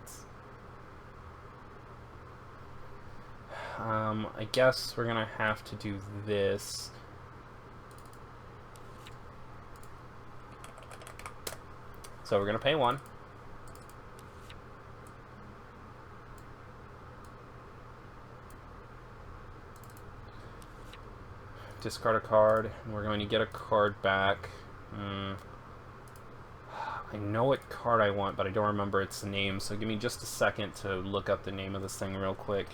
I guess we're gonna have to do this. So we're gonna pay 1. Discard a card, and we're going to get a card back. I know what card I want, but I don't remember its name, so give me just a second to look up the name of this thing real quick.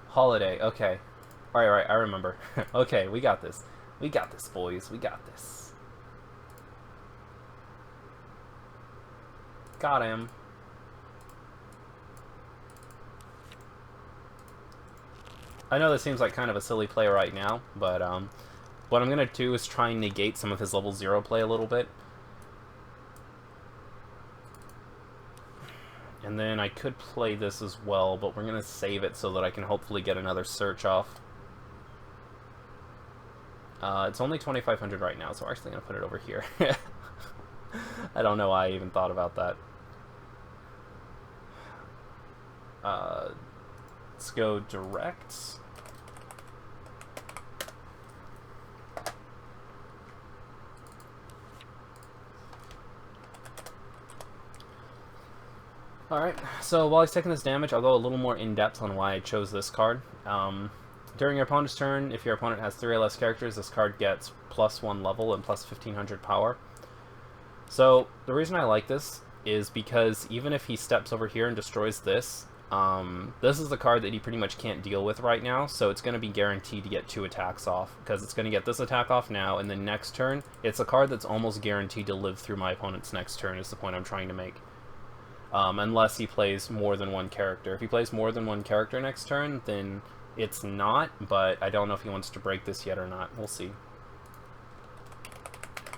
Holiday, okay. Alright, I remember. Okay, we got this. We got this, boys. We got this. Got him. I know this seems like kind of a silly play right now, but what I'm going to do is try and negate some of his level 0 play a little bit. And then I could play this as well, but we're going to save it so that I can hopefully get another search off. It's only 2,500 right now, so we're actually going to put it over here. I don't know why I even thought about that. Let's go direct. Alright, so while he's taking this damage, I'll go a little more in-depth on why I chose this card. During your opponent's turn, if your opponent has 3 or less characters, this card gets +1 level and plus 1,500 power. So, the reason I like this is because even if he steps over here and destroys this, this is the card that he pretty much can't deal with right now, so it's going to be guaranteed to get 2 attacks off, because it's going to get this attack off now, and then next turn, it's a card that's almost guaranteed to live through my opponent's next turn, is the point I'm trying to make. Unless he plays more than 1 character. If he plays more than 1 character next turn, then it's not, but I don't know if he wants to break this yet or not. We'll see.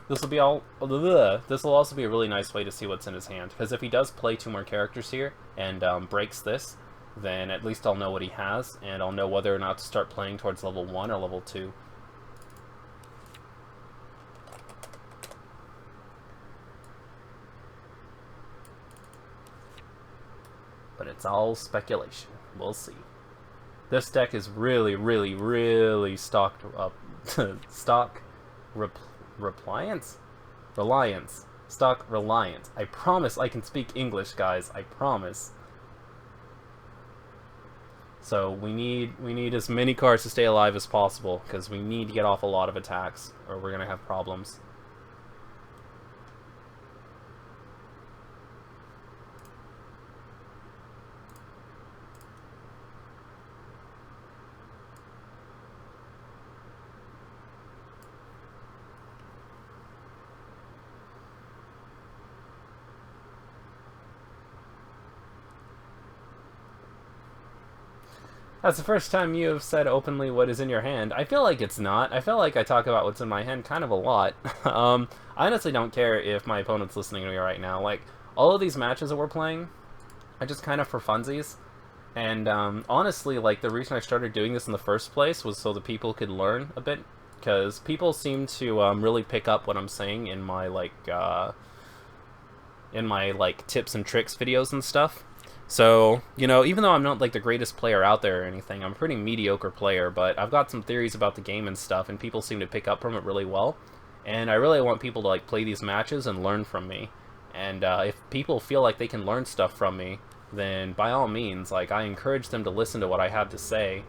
This will also be a really nice way to see what's in his hand, because if he does play 2 more characters here and breaks this, then at least I'll know what he has, and I'll know whether or not to start playing towards level 1 or level 2. But it's all speculation. We'll see. This deck is really, really, really stocked up. Reliance? Stock reliance. I promise I can speak English, guys. I promise. So we need as many cards to stay alive as possible, because we need to get off a lot of attacks, or we're gonna have problems. That's the first time you have said openly what is in your hand. I feel like it's not. I feel like I talk about what's in my hand kind of a lot. I honestly don't care if my opponent's listening to me right now. Like, all of these matches that we're playing are just kind of for funsies. And honestly, like, the reason I started doing this in the first place was so that people could learn a bit. Because people seem to really pick up what I'm saying in my, like, tips and tricks videos and stuff. So, you know, even though I'm not like the greatest player out there or anything, I'm a pretty mediocre player, but I've got some theories about the game and stuff, and people seem to pick up from it really well. And I really want people to like play these matches and learn from me. And if people feel like they can learn stuff from me, then by all means, like, I encourage them to listen to what I have to say.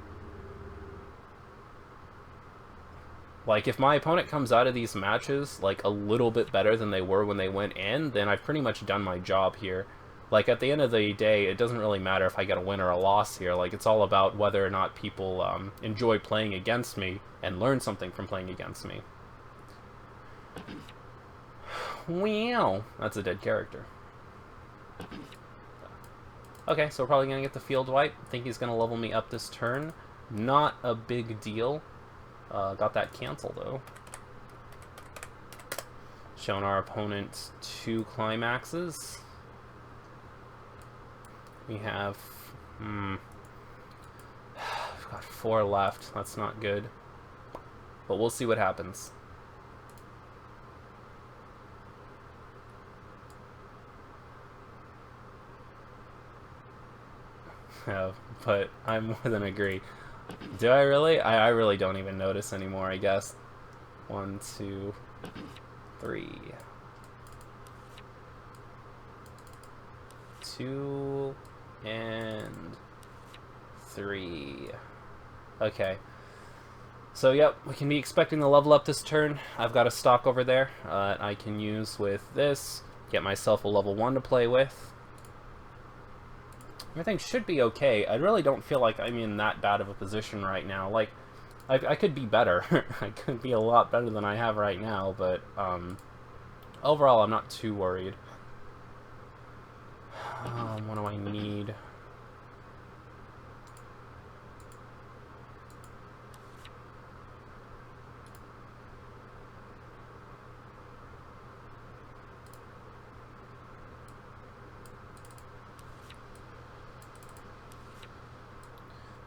Like, if my opponent comes out of these matches, like, a little bit better than they were when they went in, then I've pretty much done my job here. Like, at the end of the day, it doesn't really matter if I get a win or a loss here. Like, it's all about whether or not people enjoy playing against me and learn something from playing against me. Wow, that's a dead character. Okay, so we're probably going to get the field wipe. I think he's going to level me up this turn. Not a big deal. Got that cancel, though. Showing our opponent 2 climaxes. We have... we've got 4 left. That's not good. But we'll see what happens. Yeah, but I more than agree. Do I really? I really don't even notice anymore, I guess. 1, 2, 3. 2 and 3. Okay. So, yep, we can be expecting the level up this turn. I've got a stock over there I can use with this. Get myself a level 1 to play with. Everything should be okay. I really don't feel like I'm in that bad of a position right now. Like, I could be better. I could be a lot better than I have right now, but overall I'm not too worried. What do I need?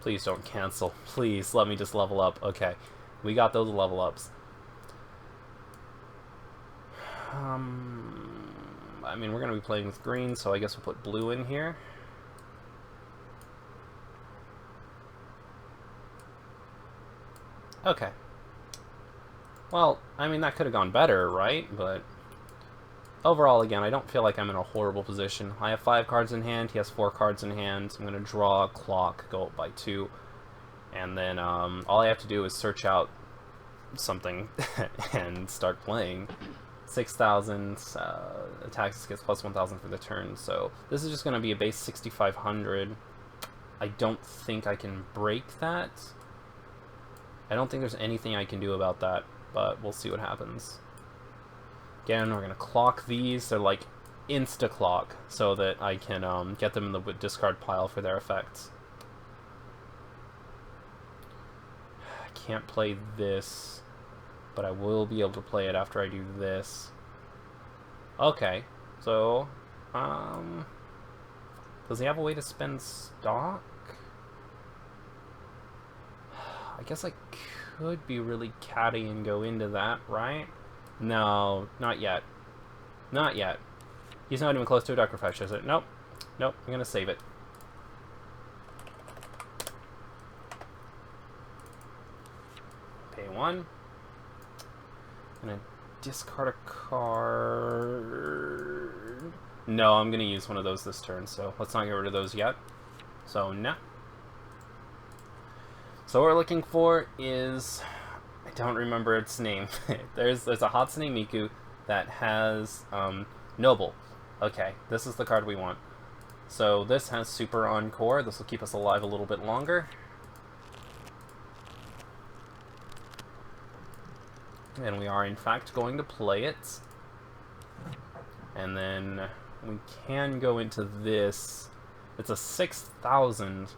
Please don't cancel. Please, let me just level up. Okay, we got those level ups. I mean, we're going to be playing with green, so I guess we'll put blue in here. Okay. Well, I mean, that could have gone better, right? But overall, again, I don't feel like I'm in a horrible position. I have 5 cards in hand. He has 4 cards in hand. I'm going to draw a clock, go up by 2. And then all I have to do is search out something and start playing. 6,000, attacks gets plus 1,000 for the turn. So this is just going to be a base 6,500. I don't think I can break that. I don't think there's anything I can do about that, but we'll see what happens. Again, we're going to clock these. They're like insta-clock, so that I can get them in the discard pile for their effects. I can't play this, but I will be able to play it after I do this. Okay, so, does he have a way to spend stock? I guess I could be really catty and go into that, right? No, not yet. Not yet. He's not even close to a Dark Refresh, is it? Nope. Nope, I'm gonna save it. Pay 1. I'm gonna discard a card. No, I'm gonna use one of those this turn, so let's not get rid of those yet. So, no. So what we're looking for is, I don't remember its name. there's a Hatsune Miku that has Noble. Okay, this is the card we want. So this has Super Encore. This will keep us alive a little bit longer. And we are in fact going to play it. And then we can go into this. It's a 6,000.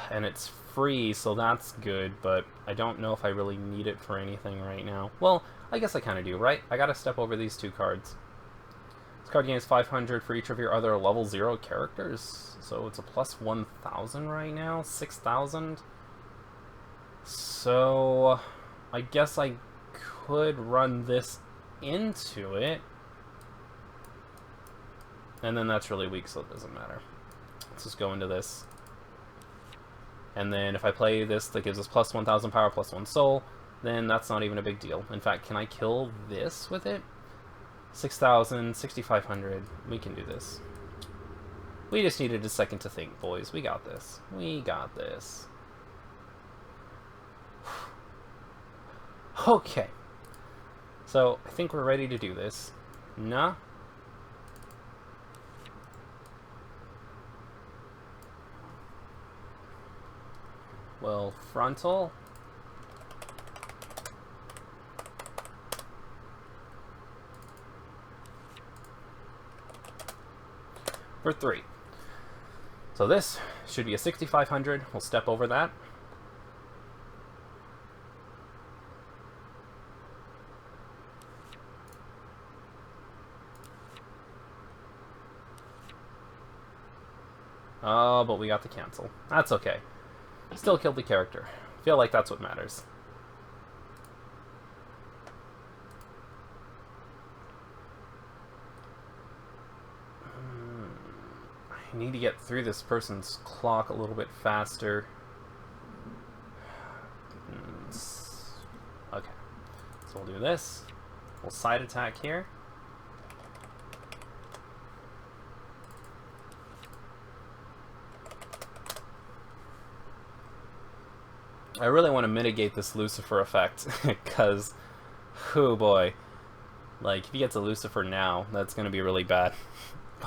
And it's free, so that's good, but I don't know if I really need it for anything right now. Well, I guess I kind of do, right? I gotta step over these 2 cards. This card gains 500 for each of your other level 0 characters, so it's a plus 1,000 right now, 6,000. So, I guess I could run this into it. And then that's really weak, so it doesn't matter. Let's just go into this. And then if I play this, that gives us plus 1,000 power, plus 1 soul. then that's not even a big deal. In fact, can I kill this with it? 6,000, 6,500. We can do this. We just needed a second to think, boys. We got this. We got this. Okay. So, I think we're ready to do this. Nah. Well, frontal. For 3. So this should be a 6,500. We'll step over that. Oh, but we got the cancel. That's okay. Still killed the character. Feel like that's what matters. I need to get through this person's clock a little bit faster. Okay. So we'll do this. We'll side attack here. I really want to mitigate this Lucifer effect, because, oh boy, like, if he gets a Lucifer now, that's going to be really bad.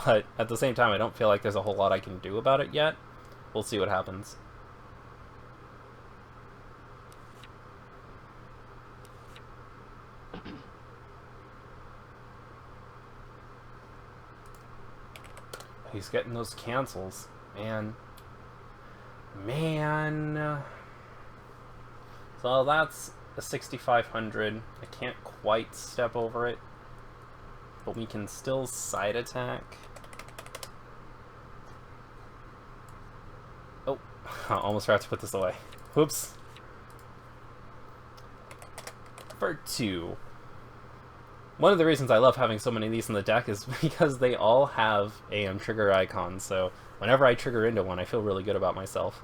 But at the same time, I don't feel like there's a whole lot I can do about it yet. We'll see what happens. He's getting those cancels, man. Man. So that's a 6,500. I can't quite step over it, but we can still side attack. Oh, I almost forgot to put this away. Whoops. For 2. One of the reasons I love having so many of these in the deck is because they all have AM trigger icons, so whenever I trigger into one, I feel really good about myself.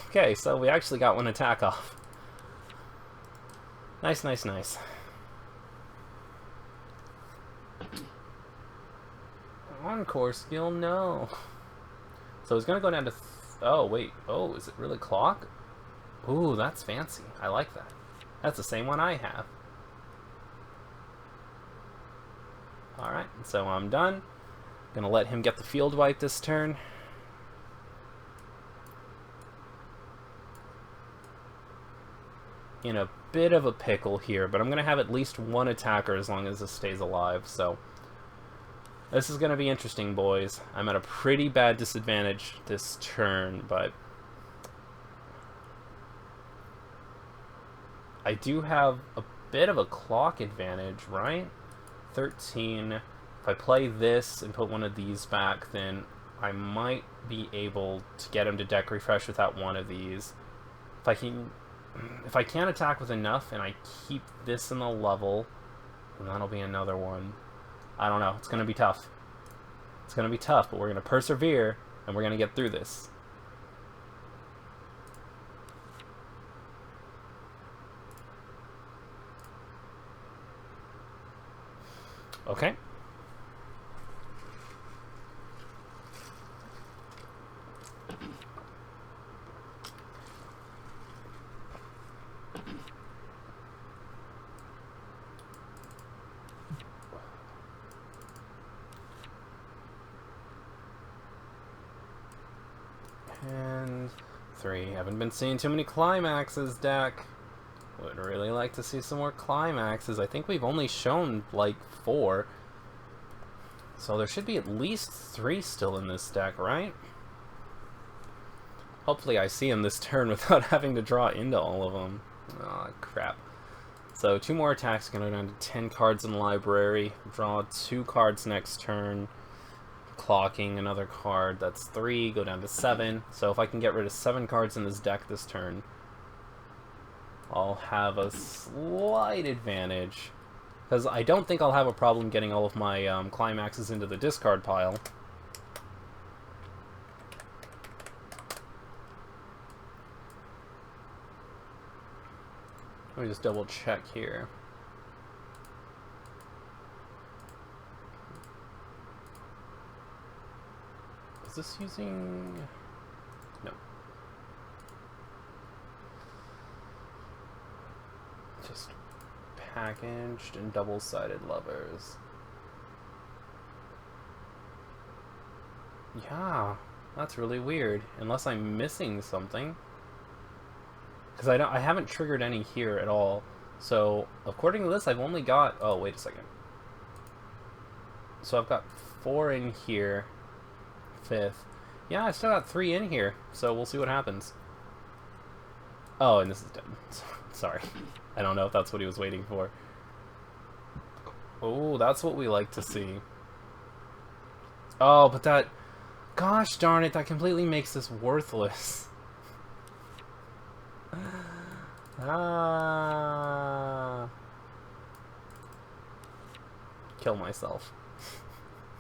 Okay, so we actually got one attack off. Nice, nice, nice. Encore skill, no. So it's gonna go down to... oh, wait. Oh, is it really clock? Ooh, that's fancy. I like that. That's the same one I have. Alright, so I'm done. Gonna let him get the field wipe this turn. In a bit of a pickle here, but I'm going to have at least one attacker as long as this stays alive, so this is going to be interesting, boys. I'm at a pretty bad disadvantage this turn, but I do have a bit of a clock advantage, right? 13. If I play this and put one of these back, then I might be able to get him to deck refresh without one of these. If I can't attack with enough and I keep this in the level, then that'll be another one. I don't know. It's going to be tough. It's going to be tough, but we're going to persevere, and we're going to get through this. Okay. And 3. Haven't been seeing too many climaxes, deck. Would really like to see some more climaxes. I think we've only shown like 4. So there should be at least 3 still in this deck, right? Hopefully I see him this turn without having to draw into all of them. Aw, crap. So 2 more attacks, gonna go down to 10 cards in library. Draw 2 cards next turn. Clocking another card, that's 3, go down to 7. So if I can get rid of 7 cards in this deck this turn, I'll have a slight advantage. Because I don't think I'll have a problem getting all of my climaxes into the discard pile. Let me just double check here. Is this using... No. Just packaged and double-sided levers. Yeah, that's really weird. Unless I'm missing something. Because I haven't triggered any here at all. So, according to this, I've only got... Oh, wait a second. So I've got 4 in here. 5th. Yeah, I still got 3 in here. So we'll see what happens. Oh, and this is dead. Sorry. I don't know if that's what he was waiting for. Oh, that's what we like to see. Oh, but that... Gosh darn it, that completely makes this worthless. Ah. Kill myself.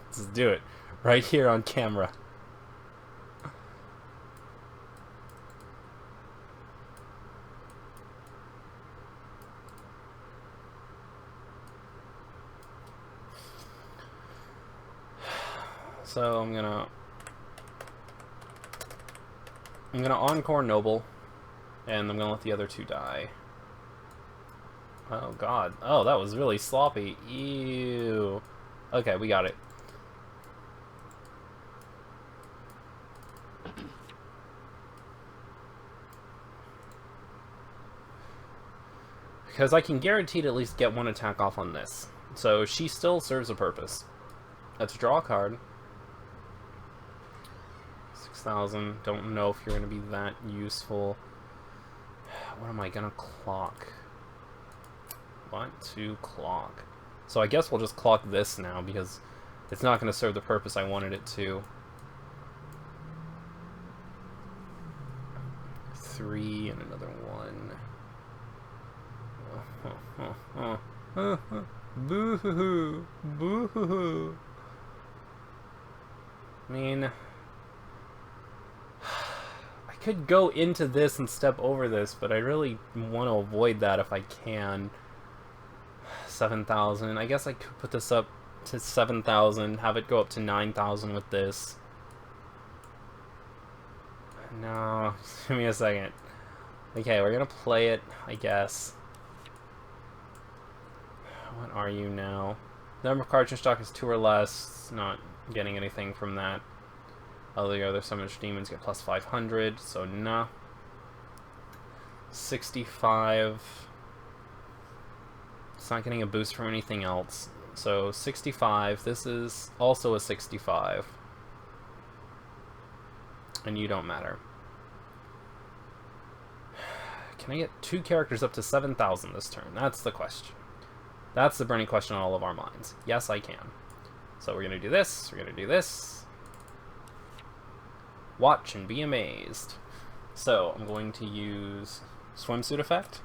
Let's do it. Right here on camera. So I'm gonna encore Noble, and I'm gonna let the other 2 die. Oh god. Oh, that was really sloppy. Ew. Okay, we got it. Because I can guarantee to at least get 1 attack off on this. So she still serves a purpose. Let's draw a card. 6,000. Don't know if you're going to be that useful. What am I going to clock? Want to clock. So I guess we'll just clock this now because it's not going to serve the purpose I wanted it to. 3 and another 1. Boo-hoo-hoo. Boo-hoo-hoo. I mean... I could go into this and step over this, but I really want to avoid that if I can. 7,000. I guess I could put this up to 7,000, have it go up to 9,000 with this. No, just give me a second. Okay, we're gonna play it, I guess. What are you now? The number of cards in stock is 2 or less. Not getting anything from that. All the other summoned demons get plus 500, so nah. 65. It's not getting a boost from anything else. So 65. This is also a 65. And you don't matter. Can I get 2 characters up to 7,000 this turn? That's the question. That's the burning question on all of our minds. Yes, I can. So we're going to do this. We're going to do this. Watch and be amazed. So I'm going to use swimsuit effect.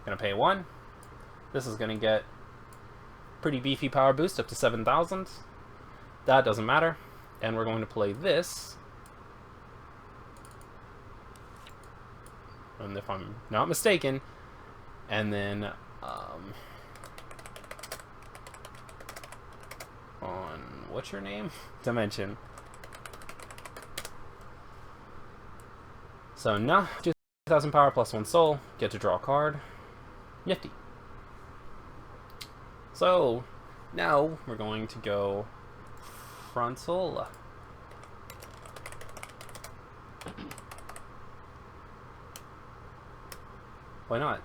Gonna pay 1. This is gonna get pretty beefy power boost up to 7,000. That doesn't matter. And we're going to play this. And if I'm not mistaken, and then on what's your name? Dimension. So nah, 2,000 power plus 1 soul. Get to draw a card. Nifty. So now we're going to go frontal. Why not?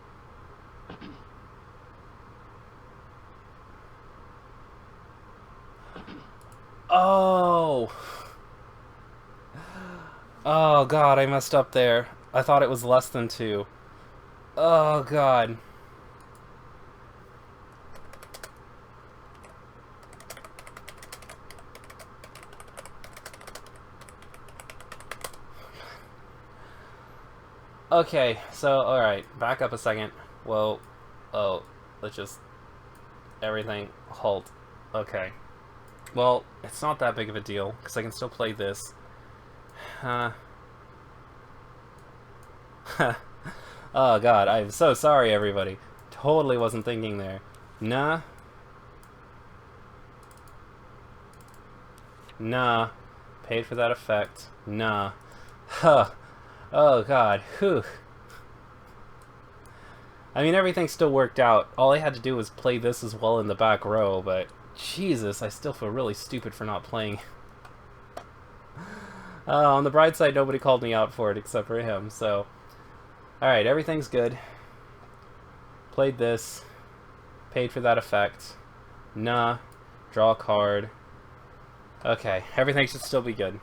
Oh! Oh god, I messed up there. I thought it was less than 2. Oh god. Okay, so, alright, back up a second. Whoa. Oh, let's just... Everything. Halt. Okay. Well, it's not that big of a deal, because I can still play this. Oh god, I'm so sorry, everybody. Totally wasn't thinking there. Nah. Nah. Paid for that effect. Nah. Huh. Oh god. Whew. I mean, everything still worked out. All I had to do was play this as well in the back row, but Jesus, I still feel really stupid for not playing. On the bright side, nobody called me out for it except for him, so... Alright, everything's good. Played this. Paid for that effect. Nah. Draw a card. Okay, everything should still be good.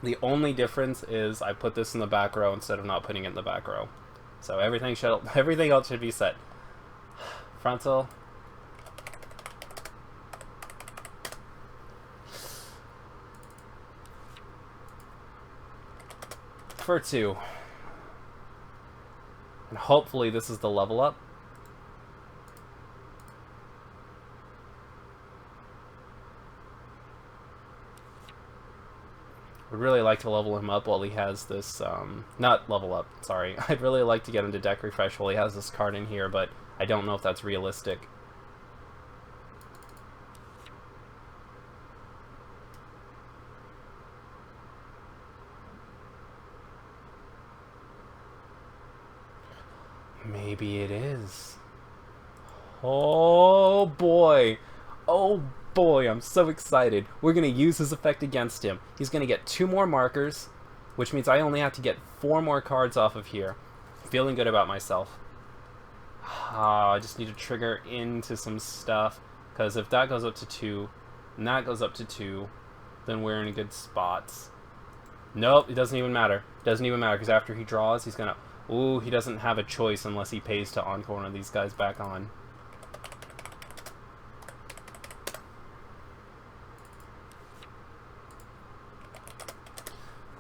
The only difference is I put this in the back row instead of not putting it in the back row. So everything else should be set. Frontal. For 2. And hopefully this is the level up. Would really like to level him up while he has this, not level up, sorry. I'd really like to get him to deck refresh while he has this card in here, but I don't know if that's realistic. Maybe it is. Oh boy. Oh boy, I'm so excited. We're going to use his effect against him. He's going to get 2 more markers, which means I only have to get 4 more cards off of here. Feeling good about myself. I just need to trigger into some stuff, because if that goes up to 2, and that goes up to 2, then we're in a good spot. Nope, it doesn't even matter. Doesn't even matter, because after he draws, he's going to... Ooh, he doesn't have a choice unless he pays to encore one of these guys back on.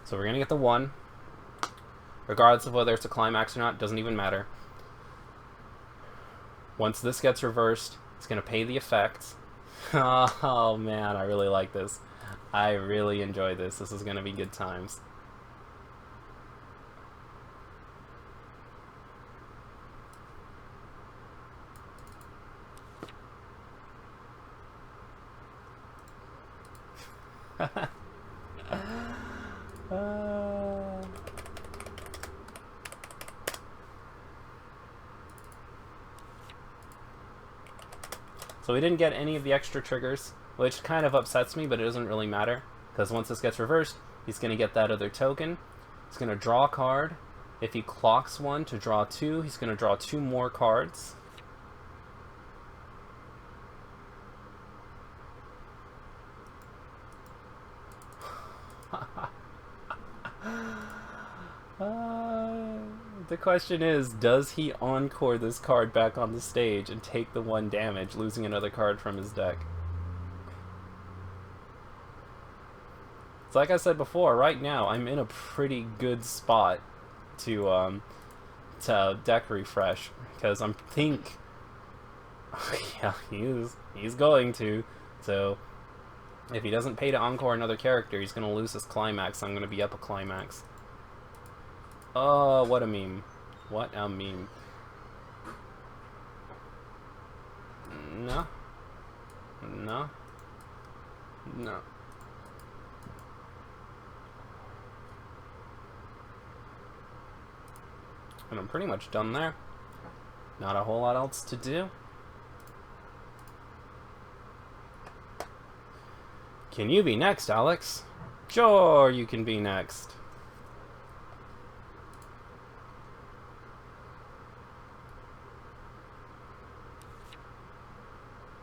So we're going to get the 1. Regardless of whether it's a climax or not, doesn't even matter. Once this gets reversed, it's going to pay the effect. Oh man, I really like this. I really enjoy this. This is going to be good times. So we didn't get any of the extra triggers, which kind of upsets me, but it doesn't really matter, because once this gets reversed, he's going to get that other token. He's going to draw a card. If he clocks 1 to draw 2, he's going to draw 2 more cards. The question is, does he encore this card back on the stage and take the 1 damage, losing another card from his deck? So like I said before, right now I'm in a pretty good spot to deck refresh, because I think yeah, he's going to. So if he doesn't pay to encore another character, he's gonna lose his climax. I'm gonna be up a climax. Oh, what a meme. What a meme. No. No. No. And I'm pretty much done there. Not a whole lot else to do. Can you be next, Alex? Sure, you can be next.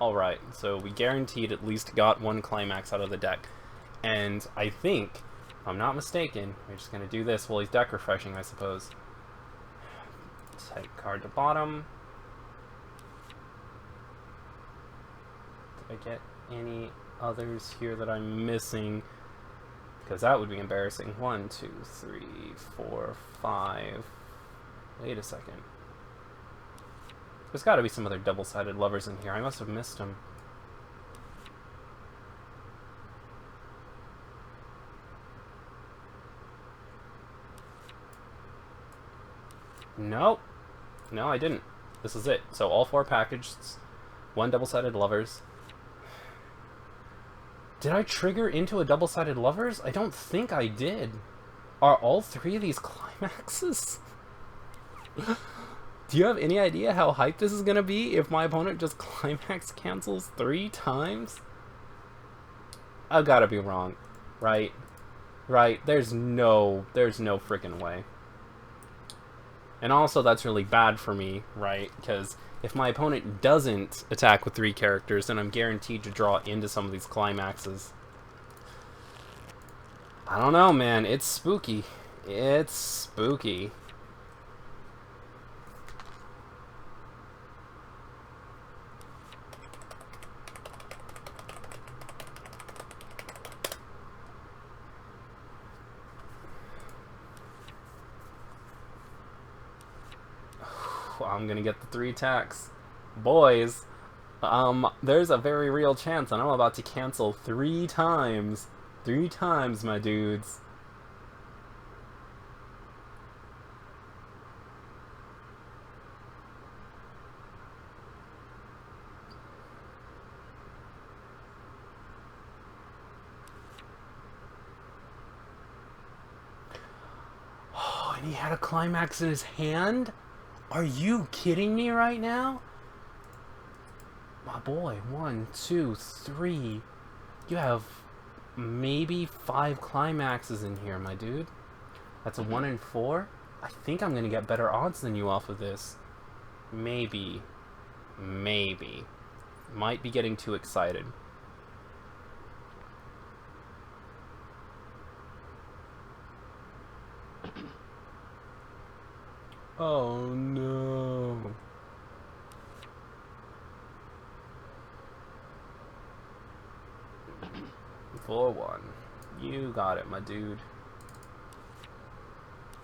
Alright, so we guaranteed at least got 1 climax out of the deck. And I think, if I'm not mistaken, we're just going to do this while he's deck refreshing, I suppose. Type card to bottom. Did I get any others here that I'm missing? Because that would be embarrassing. 1, 2, 3, 4, 5. Wait a second. There's got to be some other double-sided lovers in here. I must have missed them. Nope. No, I didn't. This is it. So all 4 packages, 1 double-sided lovers. Did I trigger into a double-sided lovers? I don't think I did. Are all 3 of these climaxes? Do you have any idea how hyped this is gonna be if my opponent just climax cancels 3 times? I've gotta be wrong. Right? Right? There's no freaking way. And also that's really bad for me, right? Because if my opponent doesn't attack with 3 characters, then I'm guaranteed to draw into some of these climaxes. I don't know, man. It's spooky. It's spooky. I'm gonna get the 3 attacks. Boys, there's a very real chance that I'm about to cancel 3 times. 3 times, my dudes. Oh, and he had a climax in his hand? Are you kidding me right now? My boy, 1, 2, 3. You have maybe 5 climaxes in here, my dude. That's a 1 in 4. I think I'm gonna get better odds than you off of this. Maybe. Maybe. Might be getting too excited. Oh no. For 1. You got it, my dude.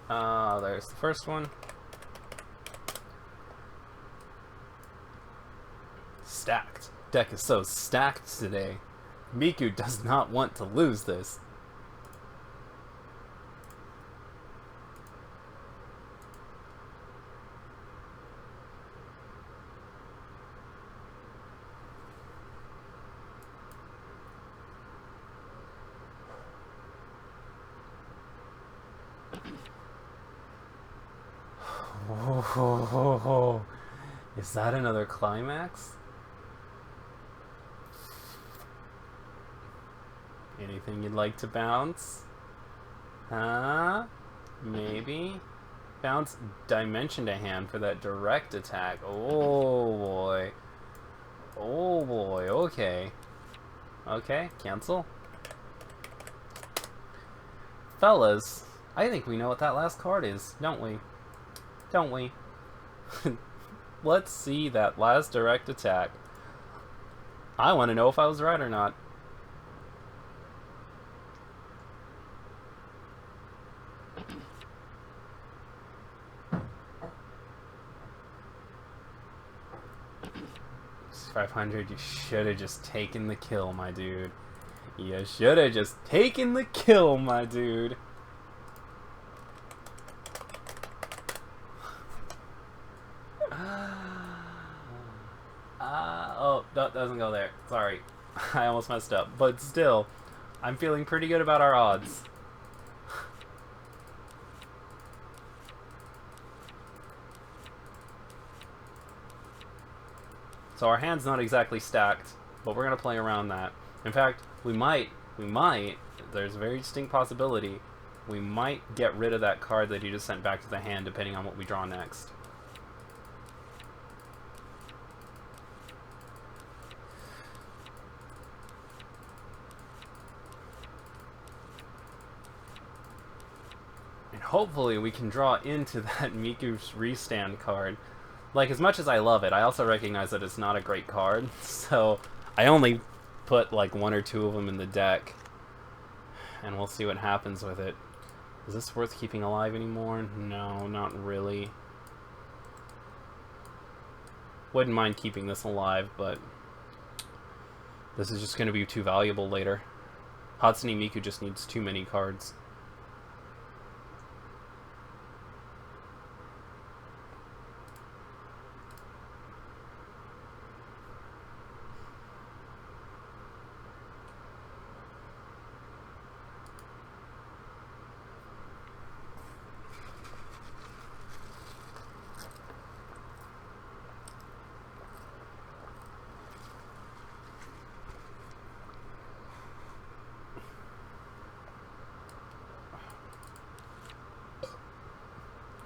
There's the first one. Stacked. Deck is so stacked today. Miku does not want to lose this. Oh, is that another climax? Anything you'd like to bounce? Huh? Maybe? Bounce Dimension to hand for that direct attack. Oh boy. Oh boy, okay. Okay, cancel. Fellas, I think we know what that last card is, don't we? Don't we? Let's see that last direct attack. I want to know if I was right or not. $500, you should have just taken the kill, my dude. You should have just taken the kill, my dude. Oh, that doesn't go there. Sorry. I almost messed up. But still, I'm feeling pretty good about our odds. So our hand's not exactly stacked, but we're going to play around that. In fact, we might, there's a very distinct possibility, we might get rid of that card that he just sent back to the hand depending on what we draw next. And hopefully we can draw into that Miku's Restand card. Like, as much as I love it, I also recognize that it's not a great card, so I only put like 1 or 2 of them in the deck, and we'll see what happens with it. Is this worth keeping alive anymore? No, not really. Wouldn't mind keeping this alive, but this is just going to be too valuable later. Hatsune Miku just needs too many cards.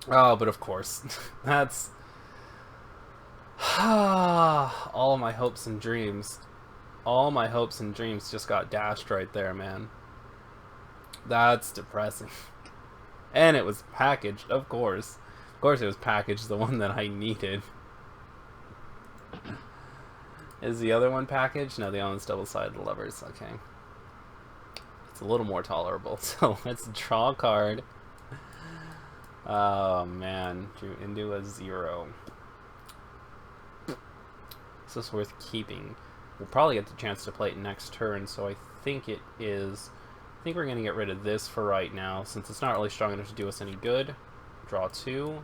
Oh, but of course, that's all my hopes and dreams. All my hopes and dreams just got dashed right there, man. That's depressing. And it was packaged, of course. Of course it was packaged, the one that I needed. Is the other one packaged? No, the other one's double-sided levers. Okay. It's a little more tolerable. So let's draw a card. Oh, man. Drew into a 0. Is this worth keeping? We'll probably get the chance to play it next turn, so I think it is... I think we're going to get rid of this for right now, since it's not really strong enough to do us any good. Draw 2.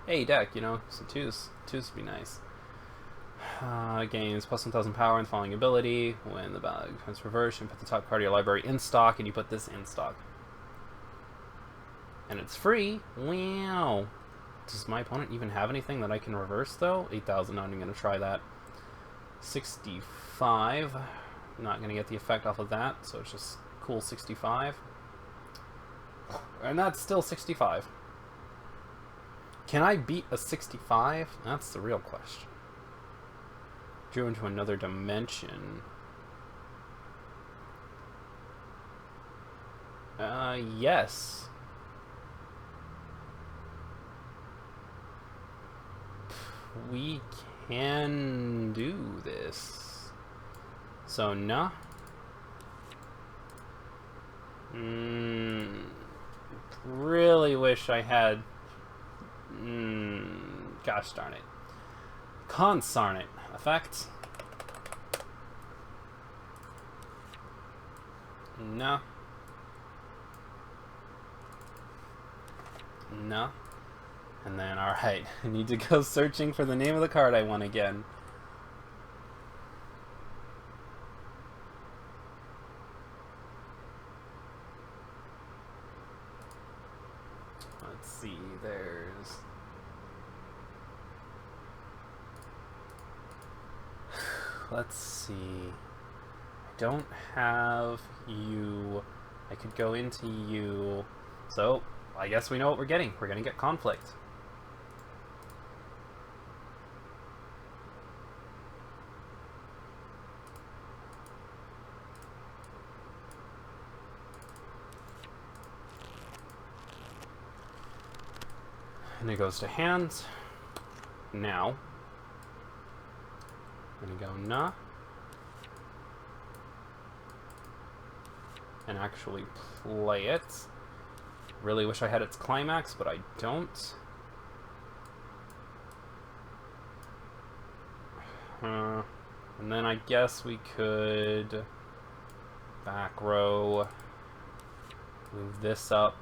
Hey, deck, you know, some 2s. 2s would be nice. Gains plus 1,000 power and the following ability. When the bag becomes reversed, you put the top card of your library in stock, and you put this in stock. And it's free. Wow. Does my opponent even have anything that I can reverse, though? 8,000, I'm going to try that. 65. Not going to get the effect off of that, so it's just cool 65. And that's still 65. Can I beat a 65? That's the real question. Drew into another dimension. Yes. We can do this. So, nah. Really wish I had... gosh darn it. Consarn it. Effect. No. No. And then, alright, I need to go searching for the name of the card I want again. Let's see, there's... Let's see. I don't have you. I could go into you. So, I guess we know what we're getting. We're gonna get conflict. And it goes to hand. Now. I'm gonna go nah. And actually play it. Really wish I had its climax, but I don't. And then I guess we could back row, move this up.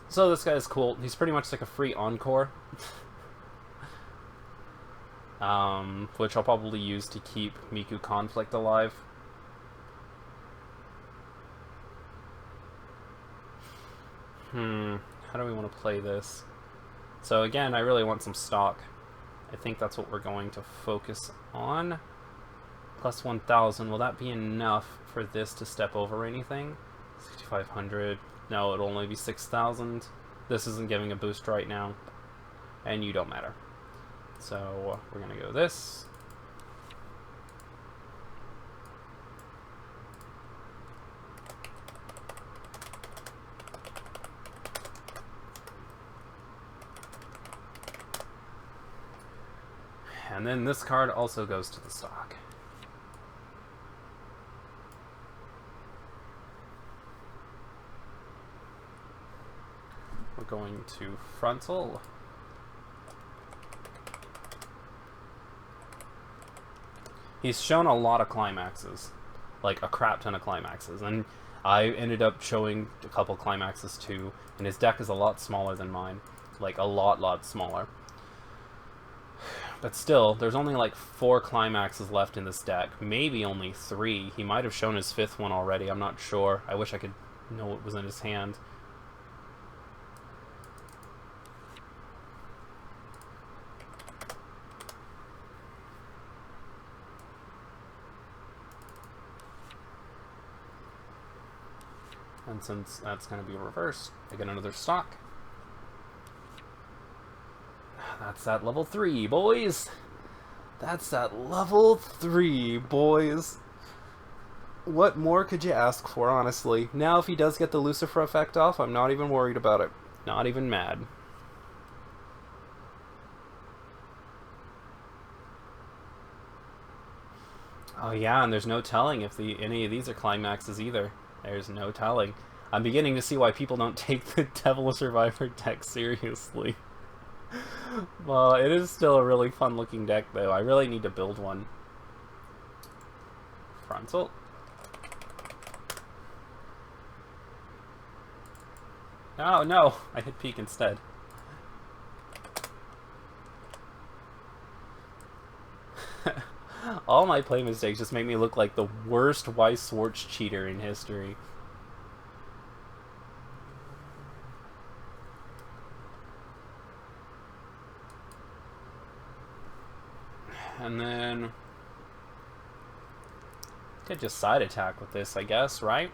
So this guy's cool. He's pretty much like a free encore. Which I'll probably use to keep Miku Conflict alive. How do we want to play this? So again, I really want some stock. I think that's what we're going to focus on. Plus 1,000. Will that be enough for this to step over anything? 6,500. No, it'll only be 6,000. This isn't giving a boost right now. And you don't matter. So we're going to go this. And then this card also goes to the stock. We're going to frontal. He's shown a lot of climaxes, like a crap ton of climaxes, and I ended up showing a couple climaxes too, and his deck is a lot smaller than mine, like a lot smaller. But still, there's only like 4 climaxes left in this deck, maybe only 3. He might have shown his 5th one already, I'm not sure. I wish I could know what was in his hand. And since that's going to be reversed, I get another stock. That's at level 3, boys! That's at level 3, boys! What more could you ask for, honestly? Now, if he does get the Lucifer effect off, I'm not even worried about it. Not even mad. Oh yeah, and there's no telling if any of these are climaxes either. There's no telling. I'm beginning to see why people don't take the Devil Survivor deck seriously. Well, it is still a really fun looking deck though. I really need to build one. Frontal. Oh no, I hit peak instead. All my play mistakes just make me look like the worst Weiss Schwartz cheater in history. And then could just side attack with this, I guess, right?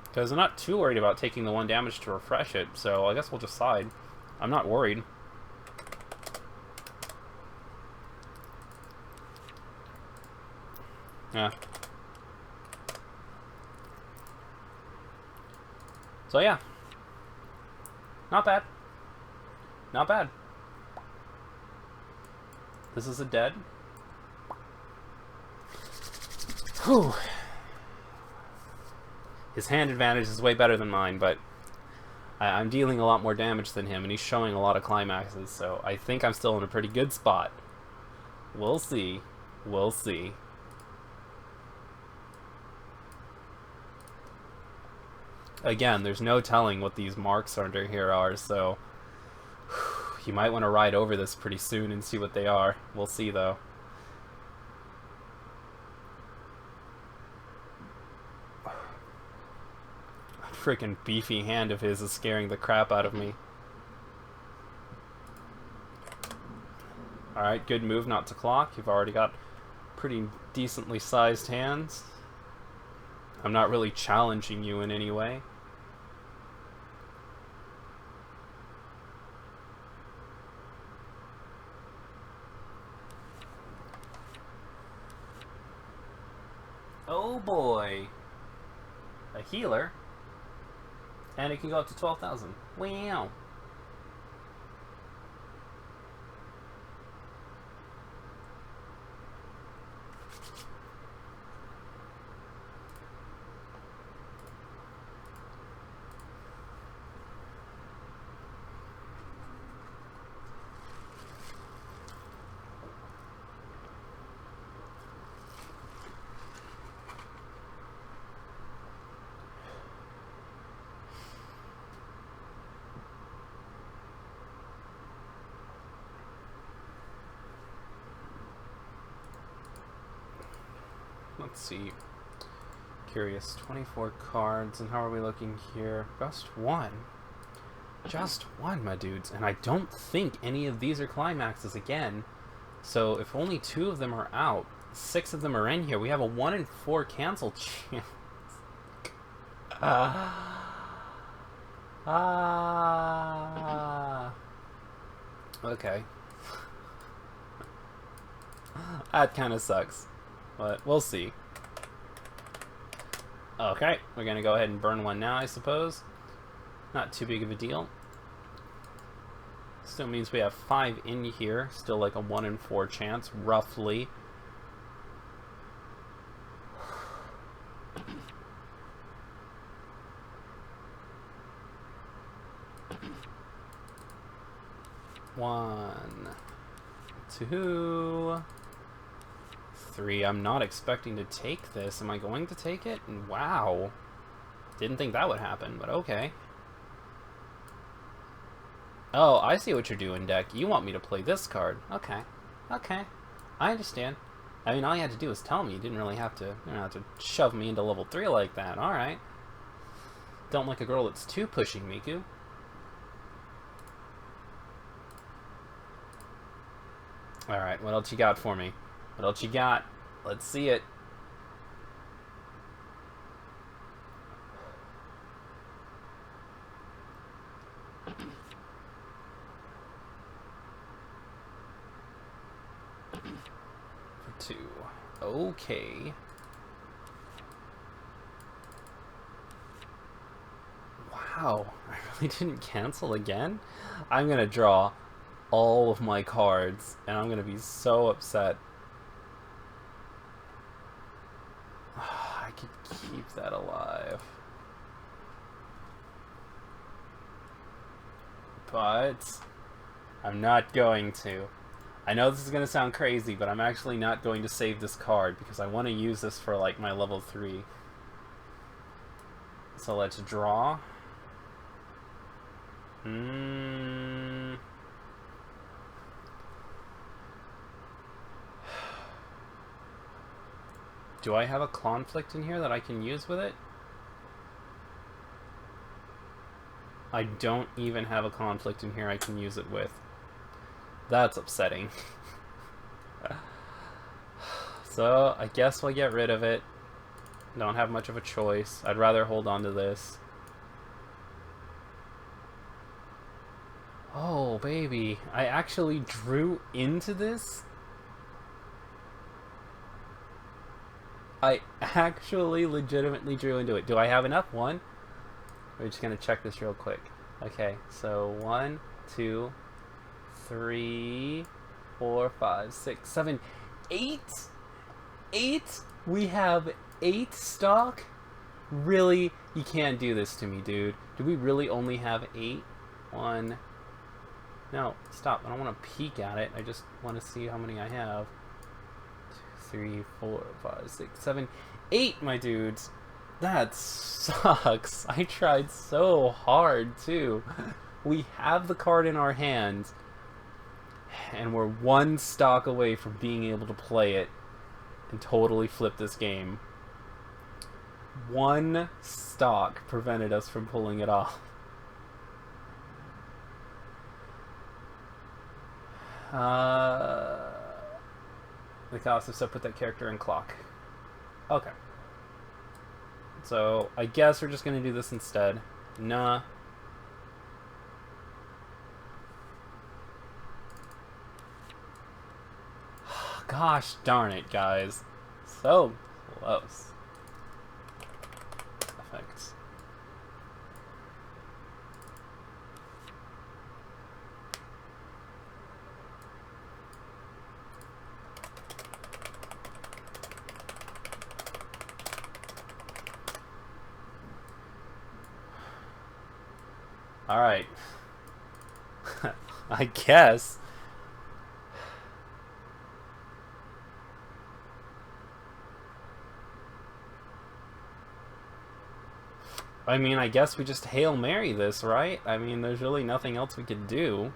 Because I'm not too worried about taking the 1 damage to refresh it, so I guess we'll just side. I'm not worried. Yeah. So yeah. Not bad. Not bad. This is a dead. Whew. His hand advantage is way better than mine, but I'm dealing a lot more damage than him, and he's showing a lot of climaxes, so I think I'm still in a pretty good spot. We'll see. We'll see. Again, there's no telling what these marks under here are, so you might want to ride over this pretty soon and see what they are. We'll see, though. Freaking beefy hand of his is scaring the crap out of me. Alright, good move not to clock. You've already got pretty decently sized hands. I'm not really challenging you in any way. Oh boy. A healer. And it can go up to 12,000. Wow. Let's see. Curious. 24 cards, and how are we looking here? Just one. Just one, my dudes. And I don't think any of these are climaxes again. So if only 2 of them are out, 6 of them are in here, we have a 1 in 4 cancel chance. Okay. That kind of sucks. But we'll see. Okay, we're gonna go ahead and burn one now, I suppose. Not too big of a deal. Still means we have 5 in here. Still like a 1 in 4 chance, roughly. One, 2, 3. I'm not expecting to take this. Am I going to take it? Wow. Didn't think that would happen, but okay. Oh, I see what you're doing, deck. You want me to play this card. Okay. Okay. I understand. I mean, all you had to do was tell me. You didn't really have to, shove me into level 3 like that. Alright. Don't like a girl that's too pushing, Miku. Alright, what else you got for me? What else you got? Let's see it. Okay. Wow, I really didn't cancel again? I'm gonna draw all of my cards, and I'm gonna be so upset. I could keep that alive. But I'm not going to. I know this is going to sound crazy, but I'm actually not going to save this card because I want to use this for like my level 3. So let's draw. Do I have a conflict in here that I can use with it? I don't even have a conflict in here I can use it with. That's upsetting. So, I guess we'll get rid of it. Don't have much of a choice. I'd rather hold on to this. Oh, baby. I actually drew into this? I actually legitimately drew into it. Do I have enough? One? We're just going to check this real quick. Okay, so 1, 2, 3, 4, 5, 6, 7, 8? 8? We have 8 stock? Really? You can't do this to me, dude. Do we really only have 8? 1. No, stop. I don't want to peek at it. I just want to see how many I have. 2, 3, 4, 5, 6, 7, 8, my dudes. That sucks. I tried so hard, too. We have the card in our hands, and we're 1 stock away from being able to play it and totally flip this game. 1 stock prevented us from pulling it off. The cost of so put that character in clock. Okay. So, I guess we're just going to do this instead. Nah. Gosh darn it, guys. So close. Effects. Alright. I guess. I mean, I guess we just Hail Mary this, right? I mean, there's really nothing else we could do.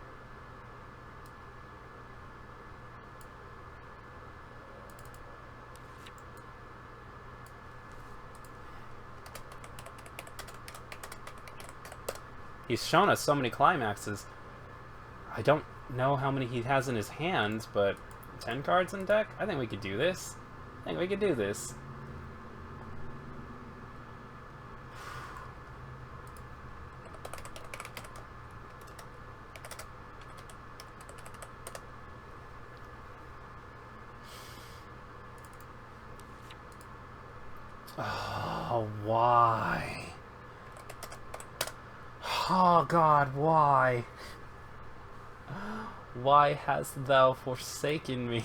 He's shown us so many climaxes. I don't know how many he has in his hands, but 10 cards in deck? I think we could do this. I think we could do this. Oh, why? Oh God, why? Why hast thou forsaken me?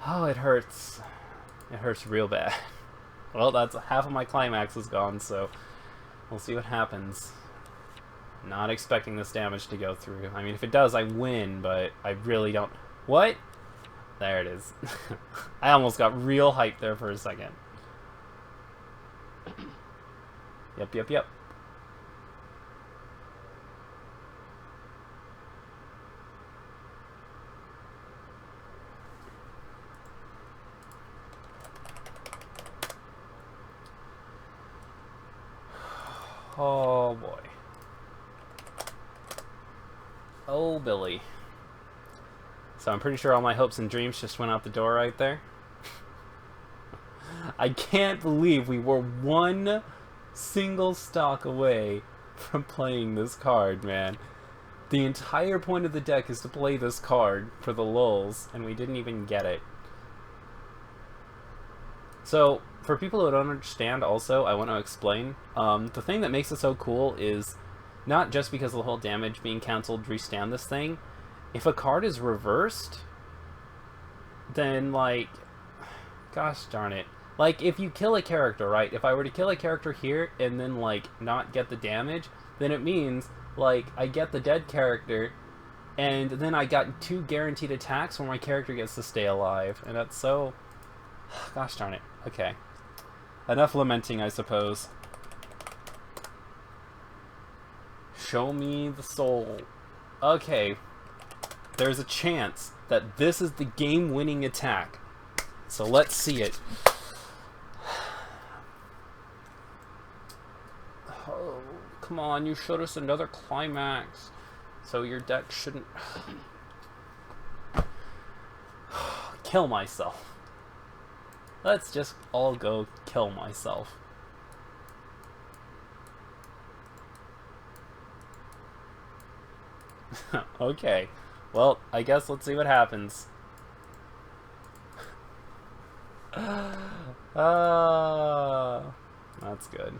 Oh, it hurts. It hurts real bad. Well, that's half of my climax is gone, so we'll see what happens. Not expecting this damage to go through. I mean, if it does, I win, but I really don't... What? There it is. I almost got real hyped there for a second. Yep, yep, yep. Oh boy. Oh Billy. So I'm pretty sure all my hopes and dreams just went out the door right there. I can't believe we were 1 single stock away from playing this card, man. The entire point of the deck is to play this card for the lulz, and we didn't even get it. So, for people who don't understand also, I want to explain. The thing that makes it so cool is not just because of the whole damage being cancelled, restand this thing. If a card is reversed, then, like, gosh darn it. Like, if you kill a character, right? If I were to kill a character here and then, like, not get the damage, then it means, like, I get the dead character, and then I got 2 guaranteed attacks where my character gets to stay alive. And that's so... Gosh darn it. Okay. Enough lamenting, I suppose. Show me the soul. Okay. There's a chance that this is the game-winning attack. So let's see it. Oh, come on, you showed us another climax. So your deck shouldn't... Kill myself. Let's just all go kill myself. Okay. Well, I guess let's see what happens. That's good.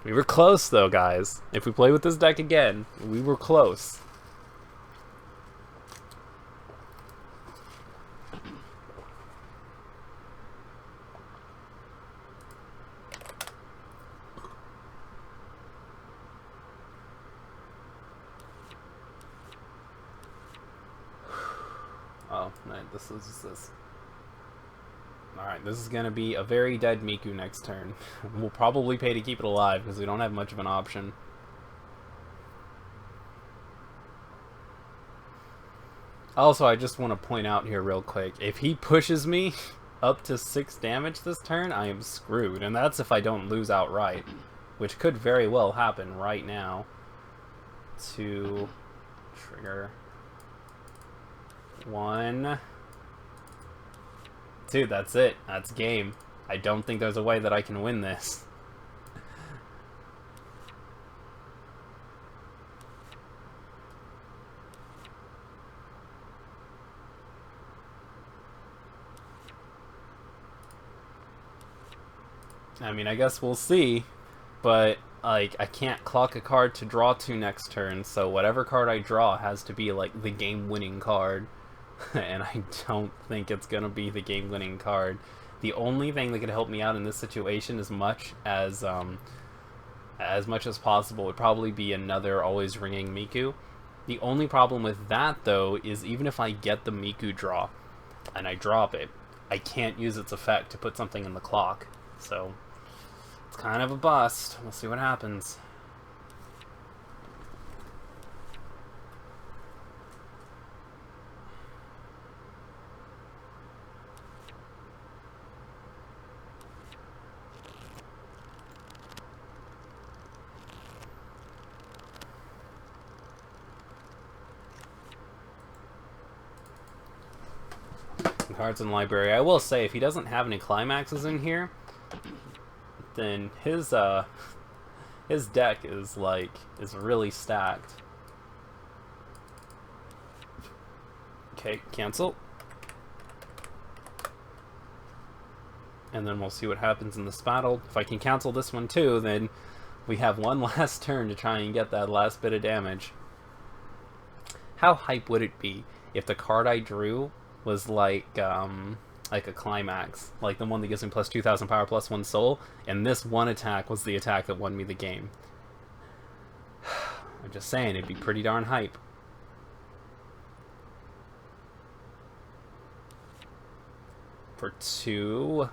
We were close, though, guys. If we play with this deck again, we were close. Oh, right, this is this. Alright, this is going to be a very dead Miku next turn. We'll probably pay to keep it alive because we don't have much of an option. Also, I just want to point out here real quick, if he pushes me up to 6 damage this turn, I am screwed. And that's if I don't lose outright, which could very well happen right now. To trigger 1... Dude, that's it. That's game. I don't think there's a way that I can win this. I mean, I guess we'll see, but, like, I can't clock a card to draw 2 next turn, so whatever card I draw has to be, like, the game-winning card. And I don't think it's going to be the game-winning card. The only thing that could help me out in this situation as much as possible would probably be another always ringing Miku. The only problem with that, though, is even if I get the Miku draw and I drop it, I can't use its effect to put something in the clock. So it's kind of a bust. We'll see what happens. Cards in the library. I will say, if he doesn't have any climaxes in here, then his deck is really stacked. Okay, cancel. And then we'll see what happens in this battle. If I can cancel this one too, then we have one last turn to try and get that last bit of damage. How hype would it be if the card I drew was like a climax, like the one that gives me plus 2,000 power, plus 1 soul, and this one attack was the attack that won me the game? I'm just saying, it'd be pretty darn hype. For 2.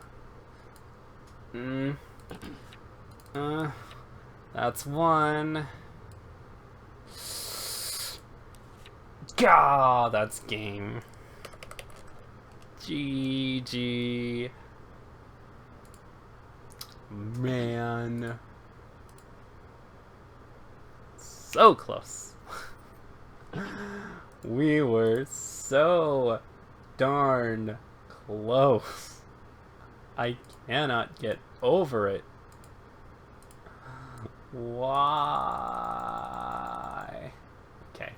That's 1. Gah, that's game. GG. Man. So close. We were so darn close. I cannot get over it. Why? Okay.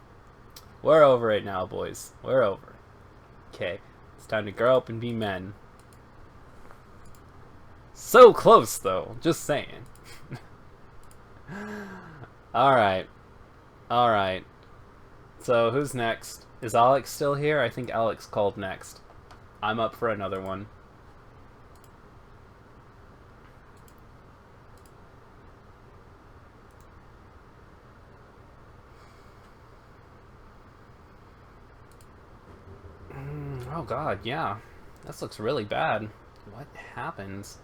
We're over it now, boys. We're over it. Okay. It's time to grow up and be men. So close, though. Just saying. Alright. Alright. So, who's next? Is Alex still here? I think Alex called next. I'm up for another one. Oh god, yeah. This looks really bad. What happens?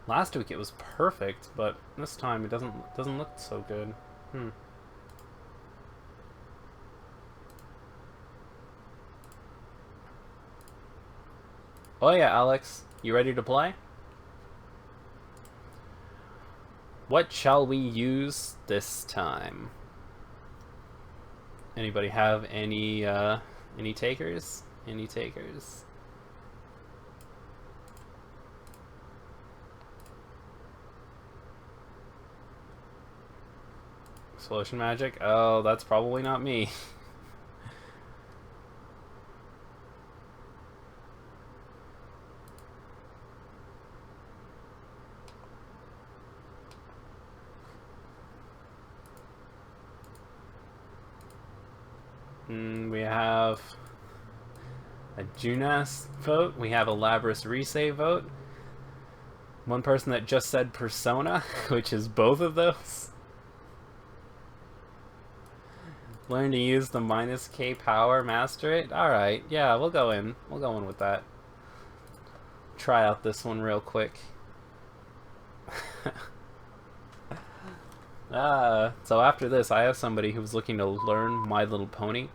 Last week it was perfect, but this time it doesn't look so good. Oh yeah, Alex. You ready to play? What shall we use this time? Anybody have any takers? Any takers? Explosion magic? Oh, that's probably not me. We have a Junas vote. We have a Labris Resay vote. One person that just said Persona, which is both of those. Learn to use the -K power, master it. Alright, yeah, we'll go in. We'll go in with that. Try out this one real quick. So after this, I have somebody who's looking to learn My Little Pony.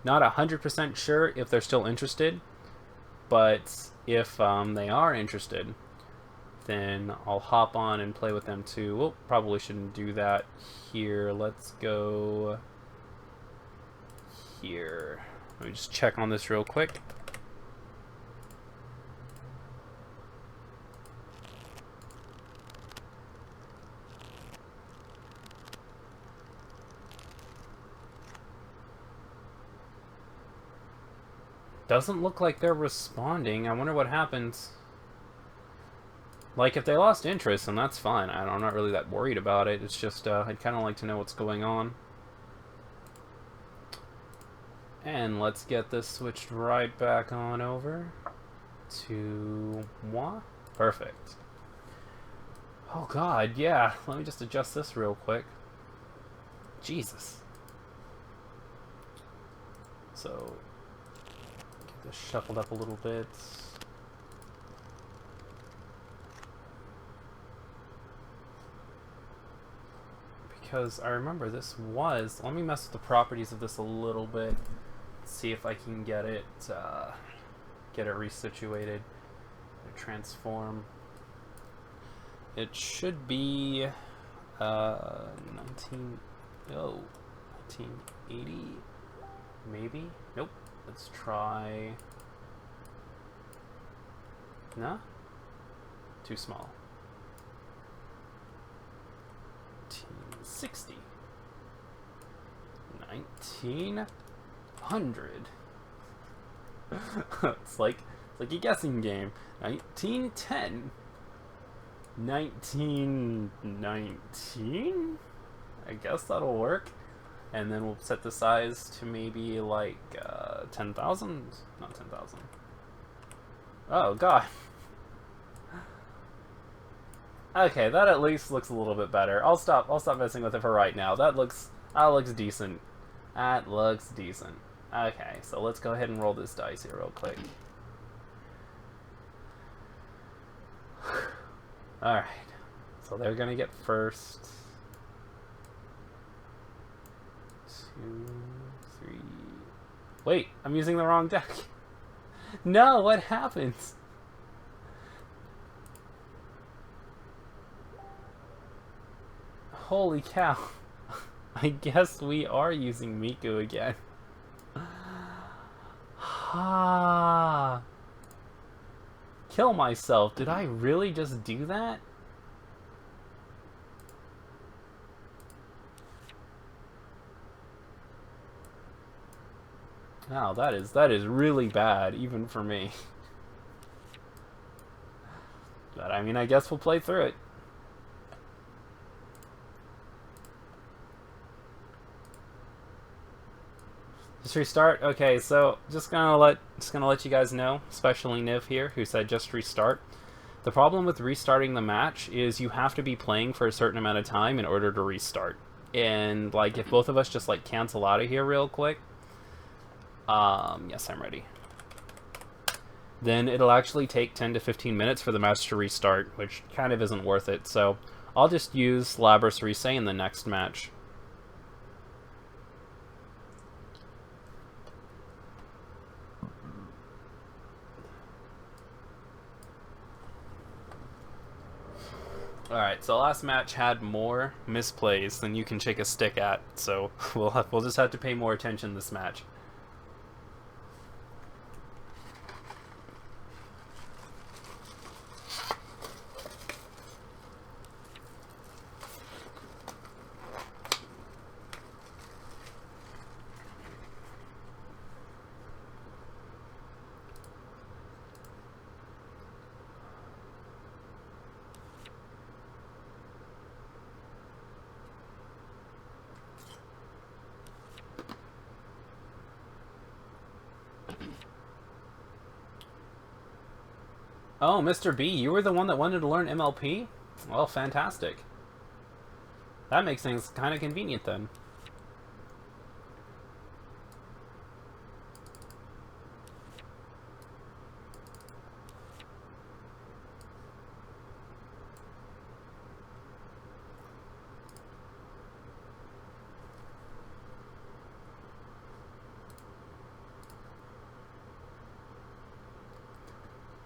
Not 100% sure if they're still interested, but if they are interested, then I'll hop on and play with them too. Well, probably shouldn't do that here. Let's go here. Let me just check on this real quick. Doesn't look like they're responding. I wonder what happens. Like, if they lost interest, then that's fine. I'm not really that worried about it. It's just, I'd kind of like to know what's going on. And let's get this switched right back on over to moi. Perfect. Oh god, yeah. Let me just adjust this real quick. Jesus. So, get this shuffled up a little bit. Because I remember this was... Let me mess with the properties of this a little bit. See if I can get it resituated. Transform. It should be 1980 maybe. Nope. Let's try. No? Too small. 1960. 1900. It's like a guessing game. 1910. 1919. I guess that'll work. And then we'll set the size to maybe like 10,000. Not 10,000. Oh god. Okay, that at least looks a little bit better. I'll stop messing with it for right now. That looks decent. That looks decent. Okay, so let's go ahead and roll this dice here real quick. Alright. So they're gonna get first. 2, 3. Wait, I'm using the wrong deck. No, what happens? Holy cow. I guess we are using Miku again. Ha! Kill myself. Did I really just do that? Wow, that is really bad, even for me. But I mean, I guess we'll play through it. Just restart. Okay, so just gonna let you guys know, especially Niv here, who said just restart. The problem with restarting the match is you have to be playing for a certain amount of time in order to restart. And like, if both of us just like cancel out of here real quick. Yes, I'm ready. Then it'll actually take 10 to 15 minutes for the match to restart, which kind of isn't worth it. So I'll just use Labras Resay in the next match. Alright, so last match had more misplays than you can shake a stick at, so we'll just have to pay more attention this match. Oh, Mr. B, you were the one that wanted to learn MLP? Well, fantastic. That makes things kind of convenient then.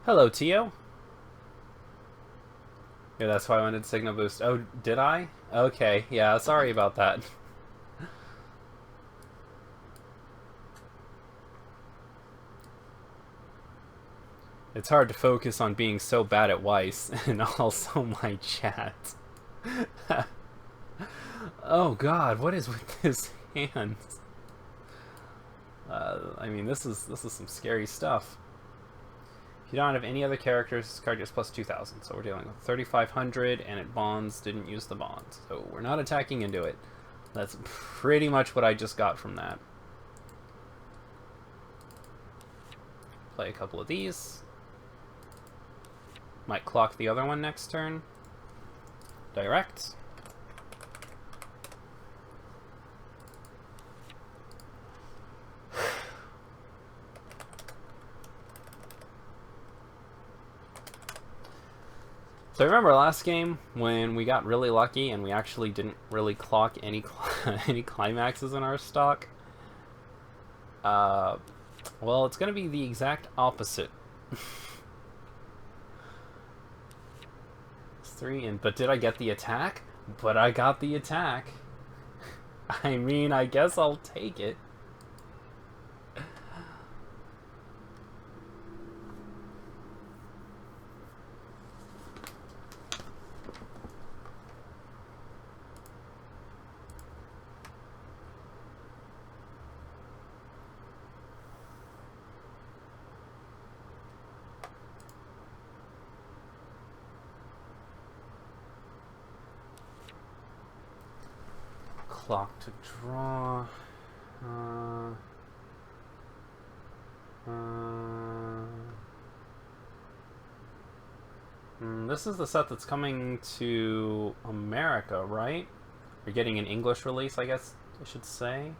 Hello, Tio. Yeah, that's why I wanted Signal Boost. Oh, did I? Okay, yeah, sorry about that. It's hard to focus on being so bad at Weiss, and also my chat. Oh god, what is with his hands? I mean, this is some scary stuff. If you don't have any other characters, this card gets plus 2,000. So we're dealing with 3,500, and it bonds, didn't use the bonds. So we're not attacking into it. That's pretty much what I just got from that. Play a couple of these. Might clock the other one next turn. Direct. So I remember last game when we got really lucky and we actually didn't really clock any any climaxes in our stock. Well, it's going to be the exact opposite. It's 3 in, but did I get the attack? But I got the attack. I mean, I guess I'll take it. Clock to draw. This is the set that's coming to America, right? We're getting an English release, I guess I should say.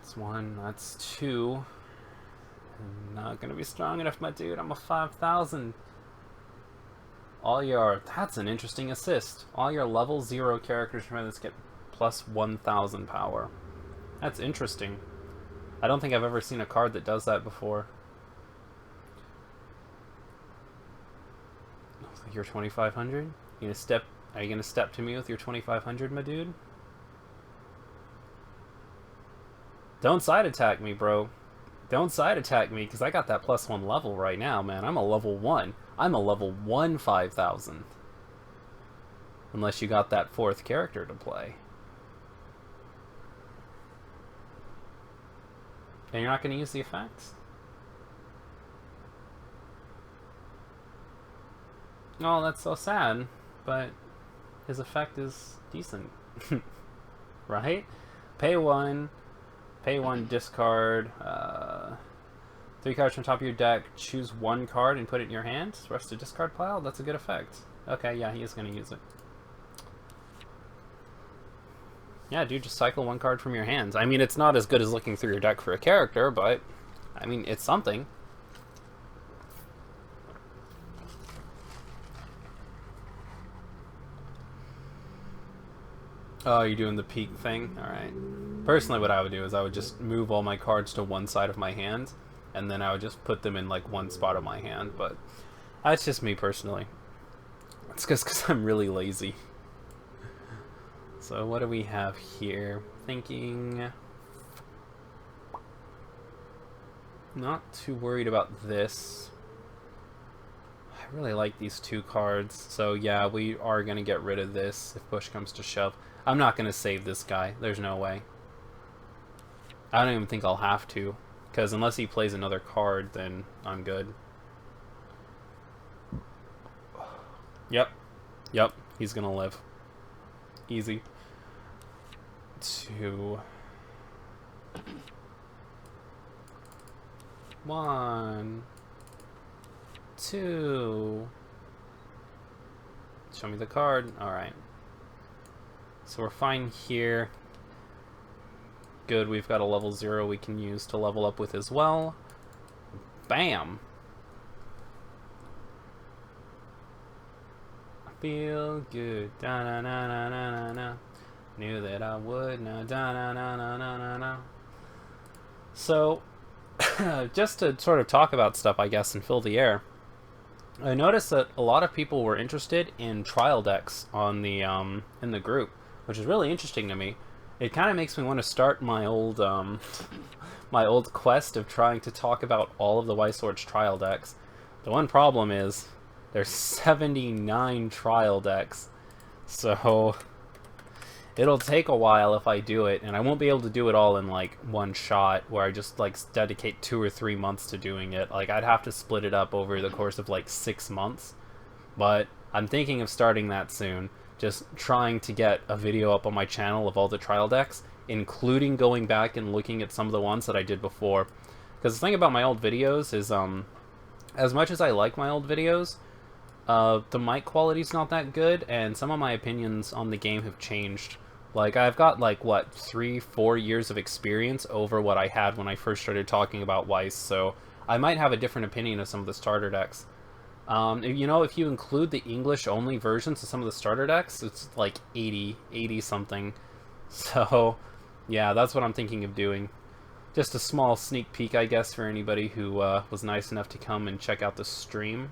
That's 1, that's 2. I'm not gonna be strong enough, my dude. I'm a 5,000. All your... That's an interesting assist. All your level 0 characters from this get plus 1,000 power. That's interesting. I don't think I've ever seen a card that does that before. You're 2,500? Are you gonna step to me with your 2,500, my dude? Don't side attack me, bro. Don't side attack me, because I got that plus 1 level right now, man. I'm a level 1. I'm a level 1 5,000. Unless you got that fourth character to play. And you're not going to use the effects? Oh, that's so sad. But his effect is decent. Right? Pay one, discard 3 cards from top of your deck, choose 1 card and put it in your hand. Rest to discard pile. That's a good effect. Okay, yeah, he is going to use it. Yeah, dude, just cycle 1 card from your hands. I mean, it's not as good as looking through your deck for a character, but I mean, it's something. Oh, you're doing the peak thing? Alright. Personally, what I would do is I would just move all my cards to one side of my hand, and then I would just put them in, like, one spot of my hand, but that's just me personally. It's just because I'm really lazy. So what do we have here? Thinking... Not too worried about this. I really like these 2 cards, so yeah, we are going to get rid of this if push comes to shove. I'm not going to save this guy. There's no way. I don't even think I'll have to, because unless he plays another card, then I'm good. Yep. Yep, he's going to live. Easy. 2... 1... 2... Show me the card. Alright. So we're fine here. Good, we've got a level 0 we can use to level up with as well. Bam! Feel good. Da na na na na na na. Knew that I would. Na da na na na na na na. So, just to sort of talk about stuff, I guess, and fill the air. I noticed that a lot of people were interested in trial decks on the in the group, which is really interesting to me. It kind of makes me want to start my old my old quest of trying to talk about all of the White Sword's trial decks. The one problem is there's 79 trial decks, so it'll take a while if I do it, and I won't be able to do it all in like one shot where I just like dedicate 2 or 3 months to doing it. Like I'd have to split it up over the course of like 6 months, but I'm thinking of starting that soon. Just trying to get a video up on my channel of all the trial decks, including going back and looking at some of the ones that I did before. Because the thing about my old videos is, as much as I like my old videos, the mic quality's not that good, and some of my opinions on the game have changed. Like, I've got, like, what, 3-4 years of experience over what I had when I first started talking about Weiss, so I might have a different opinion of some of the starter decks. You know, if you include the English-only versions of some of the starter decks, it's like 80 something. So, yeah, that's what I'm thinking of doing. Just a small sneak peek, I guess, for anybody who was nice enough to come and check out the stream.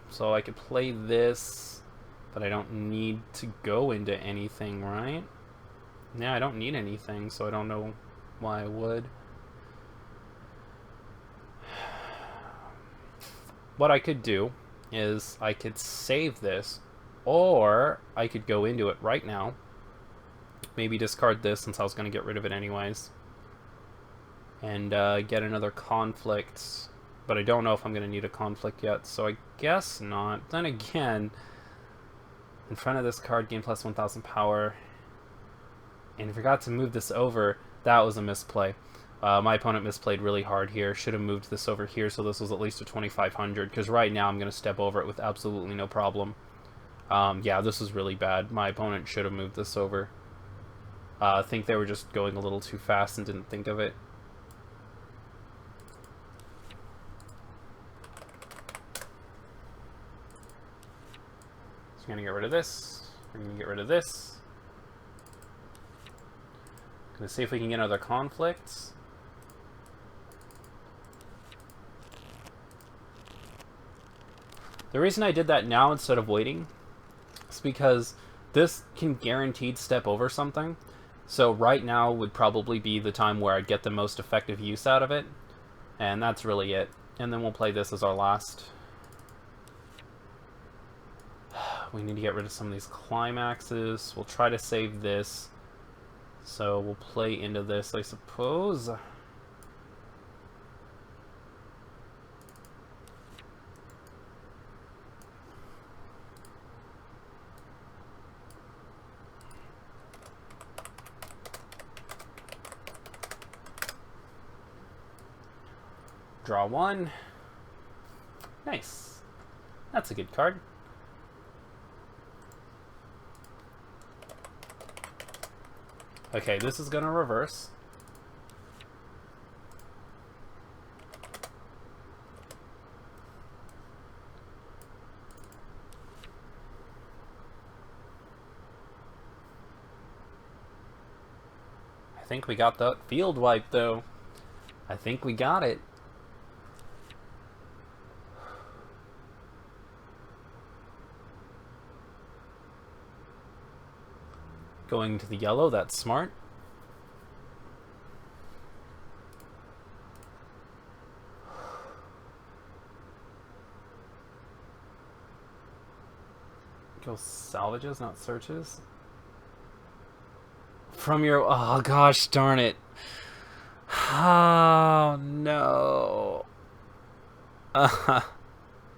So I could play this, but I don't need to go into anything, right? Yeah, I don't need anything, so I don't know why I would. What I could do is I could save this, or I could go into it right now. Maybe discard this since I was going to get rid of it anyways. And get another conflict. But I don't know if I'm going to need a conflict yet, so I guess not. Then again, in front of this card, gain plus 1000 power. And I forgot to move this over. That was a misplay. My opponent misplayed really hard here. Should have moved this over here so this was at least a 2500, because right now I'm going to step over it with absolutely no problem. Yeah, this is really bad. My opponent should have moved this over. I think they were just going a little too fast and didn't think of it. So I'm going to get rid of this. We're going to get rid of this. Going to see if we can get other conflicts. The reason I did that now instead of waiting is because this can guaranteed step over something. So right now would probably be the time where I'd get the most effective use out of it. And that's really it. And then we'll play this as our last. We need to get rid of some of these climaxes. We'll try to save this. So we'll play into this, I suppose. Draw one. Nice. That's a good card. Okay, this is gonna reverse. I think we got the field wipe though. I think we got it. Going to the yellow, that's smart. Go salvages, not searches. From your... Oh gosh, darn it. Oh no. I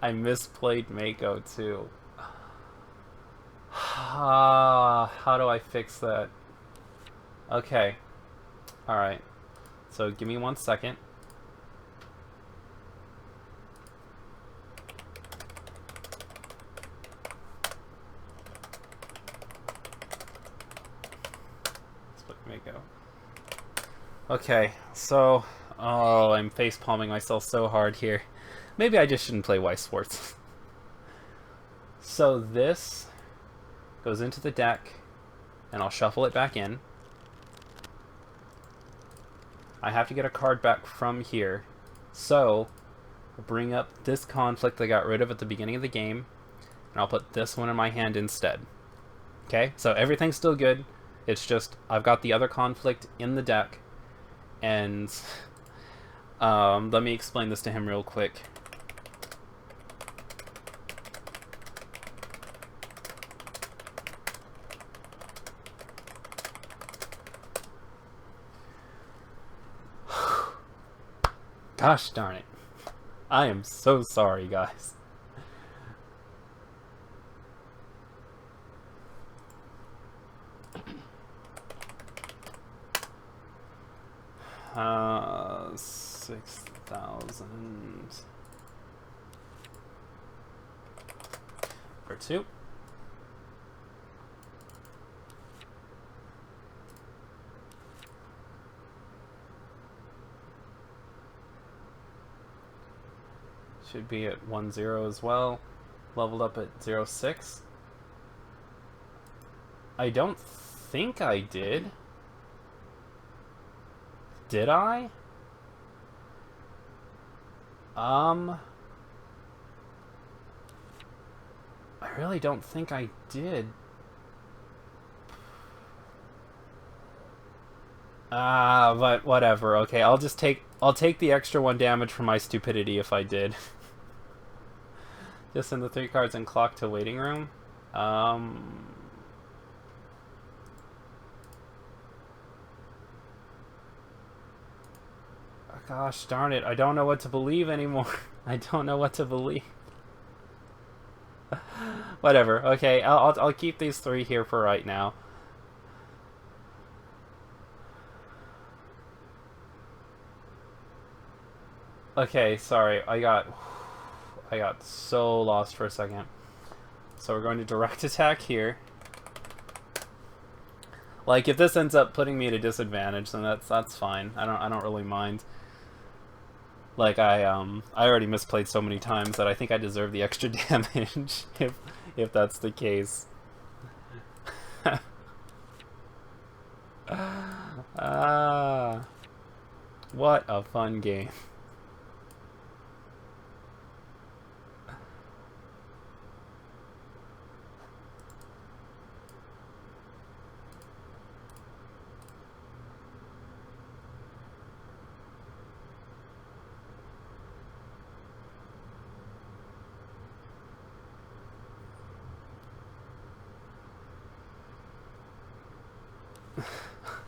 misplayed Mako too. How do I fix that? Okay. Alright. So give me 1 second. Let's put Mako. Okay, so... Oh, I'm face palming myself so hard here. Maybe I just shouldn't play Weiss Sports. So this goes into the deck, and I'll shuffle it back in. I have to get a card back from here, so I'll bring up this conflict I got rid of at the beginning of the game, and I'll put this one in my hand instead. Okay, so everything's still good, it's just I've got the other conflict in the deck, and let me explain this to him real quick. Gosh darn it. I am so sorry, guys. Uh, 6,000 for 2. Should be at 1-0 as well. Leveled up at 0-6. I don't think I did. Did I? I really don't think I did. But whatever. Okay, I'll take the extra 1 damage for my stupidity if I did. Just send the 3 cards and clock to waiting room. Gosh darn it, I don't know what to believe anymore. I don't know what to believe. Whatever, okay, I'll keep these 3 here for right now. Okay, sorry, I got so lost for a second. So we're going to direct attack here. Like, if this ends up putting me at a disadvantage, then that's fine. I don't really mind. Like, I already misplayed so many times that I think I deserve the extra damage if that's the case. What a fun game.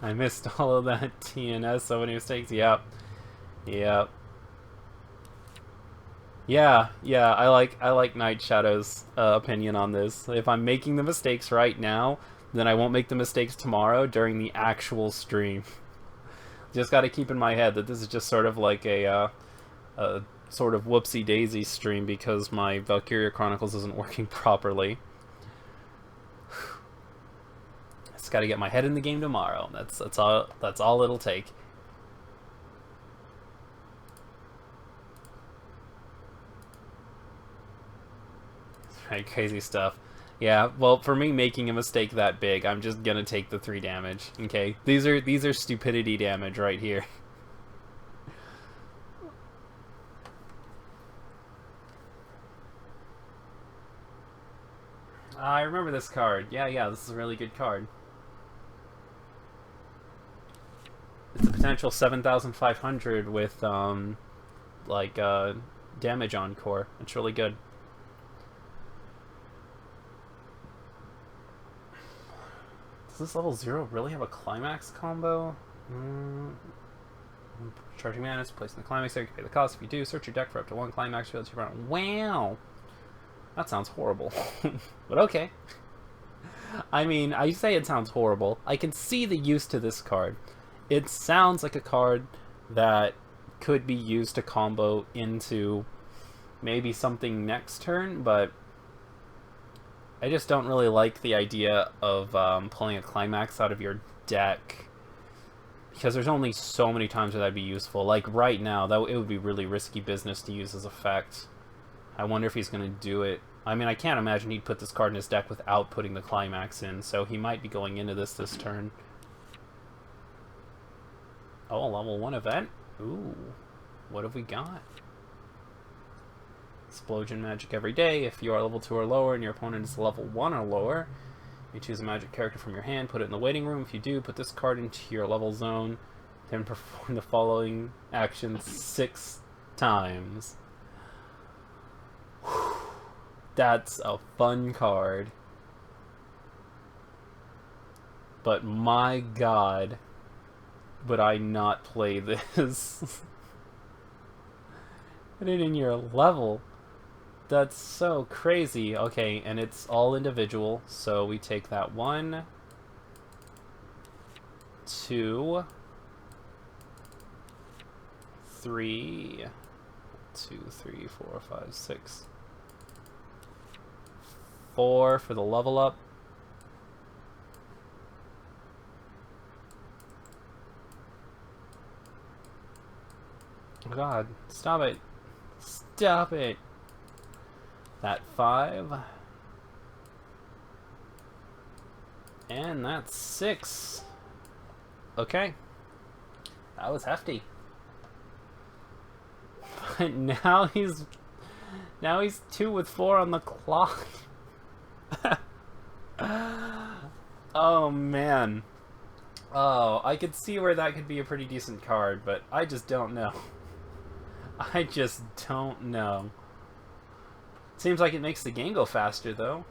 I missed all of that TNS, so many mistakes. Yep. Yep. Yeah, yeah, I like Night Shadow's opinion on this. If I'm making the mistakes right now, then I won't make the mistakes tomorrow during the actual stream. Just got to keep in my head that this is just sort of like a sort of whoopsie daisy stream because my Valkyria Chronicles isn't working properly. Just got to get my head in the game tomorrow. That's all it'll take. Right, crazy stuff. Yeah, well, for me making a mistake that big, I'm just gonna take the 3 damage. Okay, these are stupidity damage right here. I remember this card. Yeah, this is a really good card. It's a potential 7,500 with like damage encore. It's really good. Does this level 0 really have a climax combo? Charging mana, placing the climax there, you can pay the cost. If you do, search your deck for up to 1 climax field to run. Wow! That sounds horrible. But okay. I mean, I say it sounds horrible. I can see the use to this card. It sounds like a card that could be used to combo into maybe something next turn, but I just don't really like the idea of pulling a climax out of your deck because there's only so many times where that'd be useful. Like right now, it would be really risky business to use as effect. I wonder if he's going to do it. I mean, I can't imagine he'd put this card in his deck without putting the climax in, so he might be going into this turn. Oh, a level 1 event? Ooh, what have we got? Explosion magic every day. If you are level 2 or lower and your opponent is level 1 or lower, you choose a magic character from your hand, put it in the waiting room. If you do, put this card into your level zone, then perform the following actions 6 times. Whew. That's a fun card. But my god, would I not play this? Put it in your level. That's so crazy. Okay, and it's all individual, so we take that 1, 2, 3, 2, 3, 4, 5, 6, 4 for the level up. Oh god, stop it. Stop it. That 5. And that's 6. Okay. That was hefty. But now he's 2 with 4 on the clock. Oh man. Oh, I could see where that could be a pretty decent card, but I just don't know. I just don't know. Seems like it makes the game go faster, though.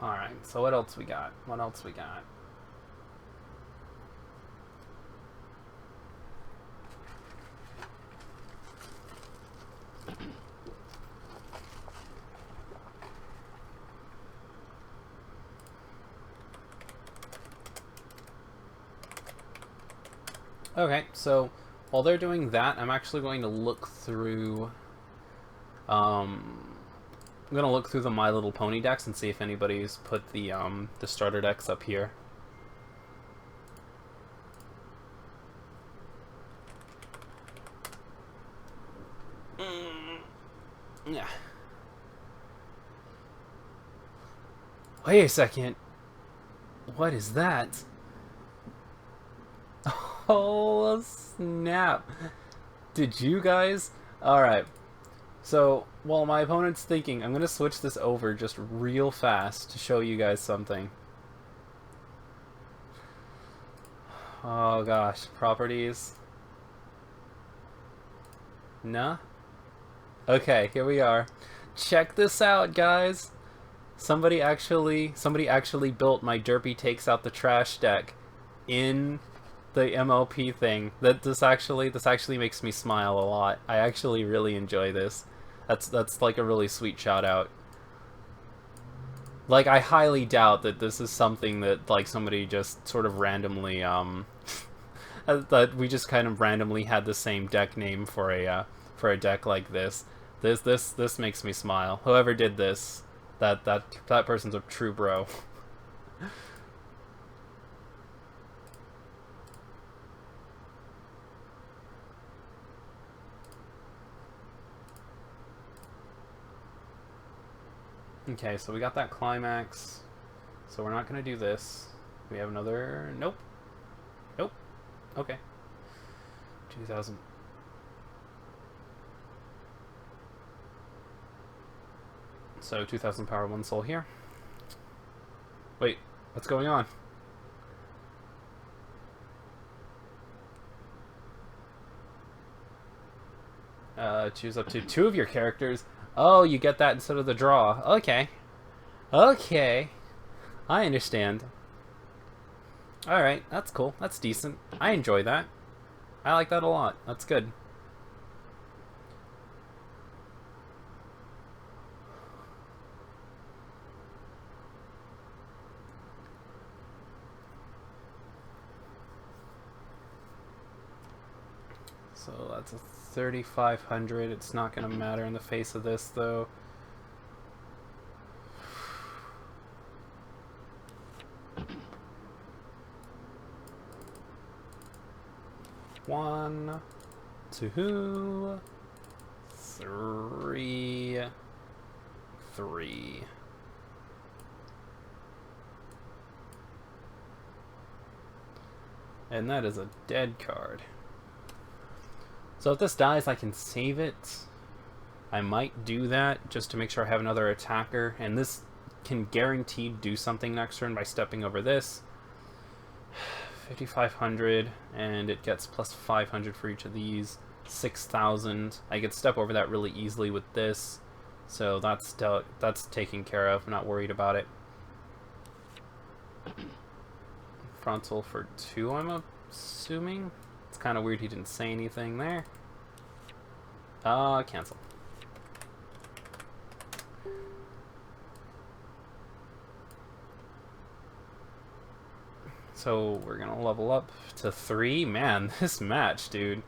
Alright, so what else we got? What else we got? Okay, so while they're doing that, I'm actually going to look through I'm gonna look through the My Little Pony decks and see if anybody's put the starter decks up here. Yeah. Wait a second. What is that? Oh snap! Did you guys? All right. So while my opponent's thinking, I'm gonna switch this over just real fast to show you guys something. Oh gosh, properties. Nah? Okay, here we are. Check this out, guys. Somebody actually built my Derpy Takes Out the Trash deck in the MLP thing. This actually makes me smile a lot. I actually really enjoy this. That's like a really sweet shout out. Like, I highly doubt that this is something that like somebody just sort of randomly that we just kind of randomly had the same deck name for a deck like this. This makes me smile. Whoever did this, that person's a true bro. Okay, so we got that climax. So we're not gonna do this. We have another. Nope. Nope. Okay. 2000. So 2000 power, 1 soul here. Wait, what's going on? Choose up to 2 of your characters. Oh, you get that instead of the draw. Okay. Okay. I understand. Alright, that's cool. That's decent. I enjoy that. I like that a lot. That's good. So that's a 3,500. It's not going to matter in the face of this, though. One, 2, 3, 3. And that is a dead card. So if this dies, I can save it. I might do that just to make sure I have another attacker. And this can guaranteed do something next turn by stepping over this. 5,500, and it gets plus 500 for each of these. 6,000. I could step over that really easily with this. So that's taken care of. I'm not worried about it. Frontal for 2, I'm assuming. It's kind of weird he didn't say anything there. Cancel. So we're gonna level up to 3. Man, this match, dude.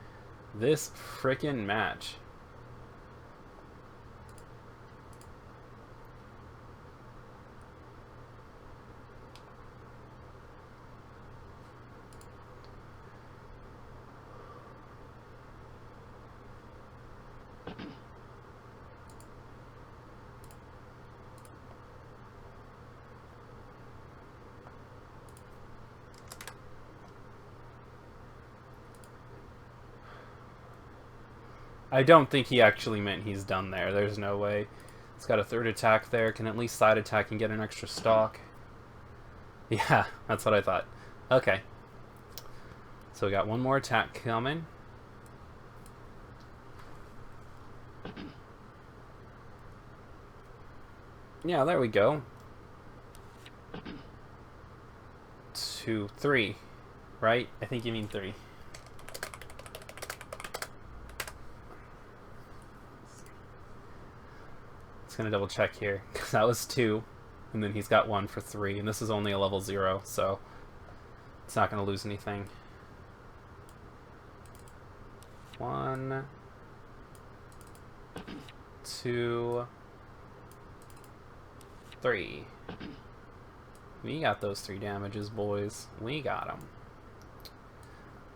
This frickin' match. I don't think he actually meant he's done there. There's no way. It's got a 3rd attack there. Can at least side attack and get an extra stock. Yeah, that's what I thought. Okay. So we got one more attack coming. Yeah, there we go. 2, 3. Right? I think you mean 3. Gonna double check here because that was 2, and then he's got 1 for 3, and this is only a level 0, so it's not gonna lose anything. 1, 2, 3. We got those 3 damages, boys. We got them.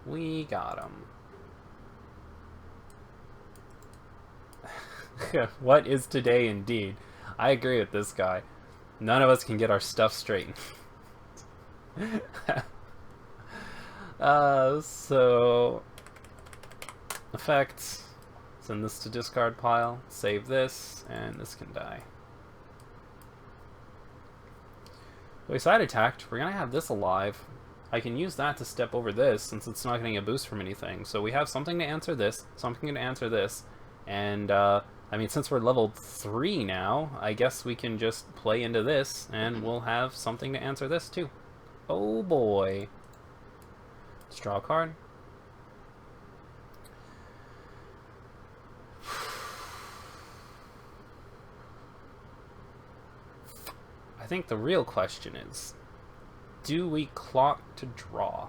We got them. What is today indeed? I agree with this guy. None of us can get our stuff straight. So effects. Send this to discard pile, save this, and this can die. So we side attacked. We're going to have this alive. I can use that to step over this since it's not getting a boost from anything. So we have something to answer this, something to answer this, and I mean, since we're level 3 now, I guess we can just play into this and we'll have something to answer this too. Oh boy. Let's draw a card. I think the real question is, do we clock to draw?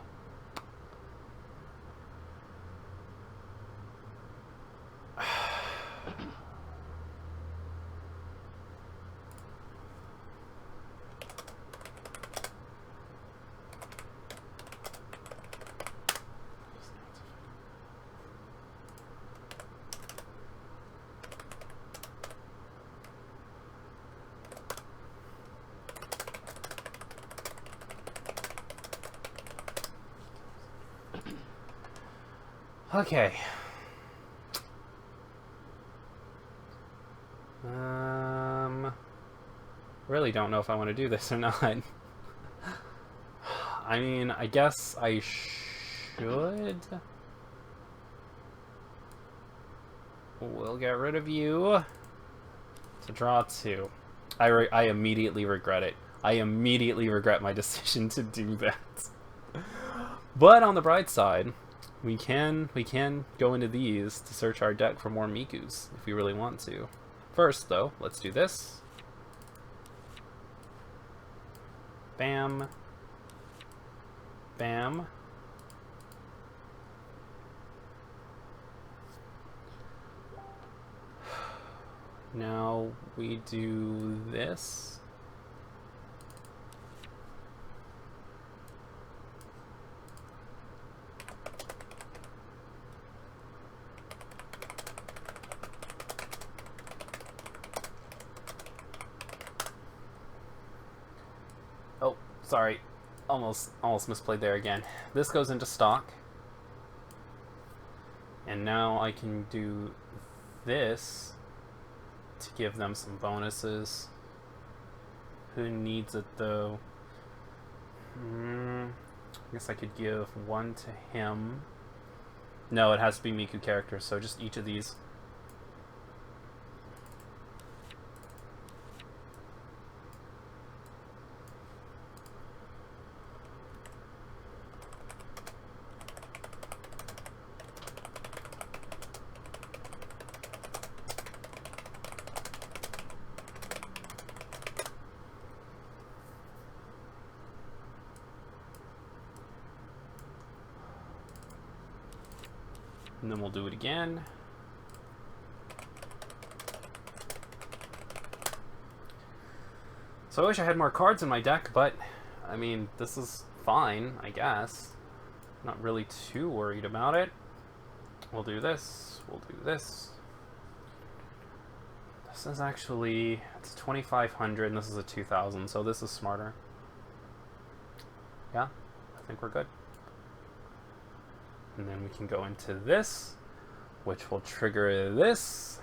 Okay. Really don't know if I want to do this or not. I mean, I guess I should. We'll get rid of you to draw 2. I immediately regret it. I immediately regret my decision to do that. But on the bright side, we can go into these to search our deck for more Mikus if we really want to. First, though, let's do this. Bam. Bam. Now we do this. Oh, sorry. Almost misplayed there again. This goes into stock. And now I can do this to give them some bonuses. Who needs it though? I guess I could give one to him. No, it has to be Miku characters, so just each of these. And then we'll do it again. So I wish I had more cards in my deck, but I mean, this is fine, I guess. Not really too worried about it. We'll do this. We'll do this. This is actually, it's 2,500 and this is a 2,000, so this is smarter. Yeah, I think we're good. And then we can go into this, which will trigger this.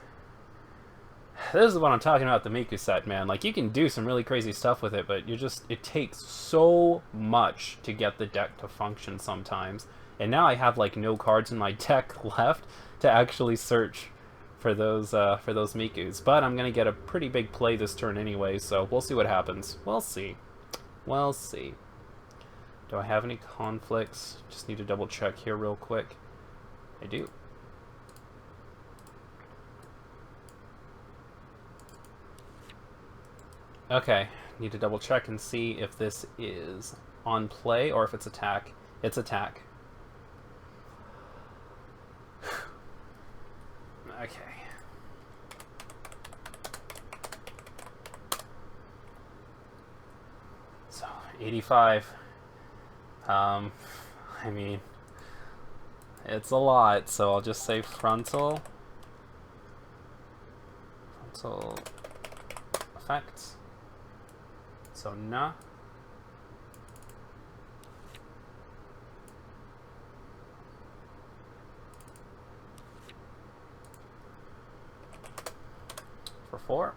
This is what I'm talking about, the Miku set, man. Like, you can do some really crazy stuff with it, but it takes so much to get the deck to function sometimes. And now I have, like, no cards in my deck left to actually search for those Mikus. But I'm going to get a pretty big play this turn anyway, so we'll see what happens. We'll see. We'll see. Do I have any conflicts? Just need to double check here real quick. I do. Okay, need to double check and see if this is on play or if it's attack. It's attack. Okay. So, 85. I mean, it's a lot, so I'll just say frontal effects. So nah. 4.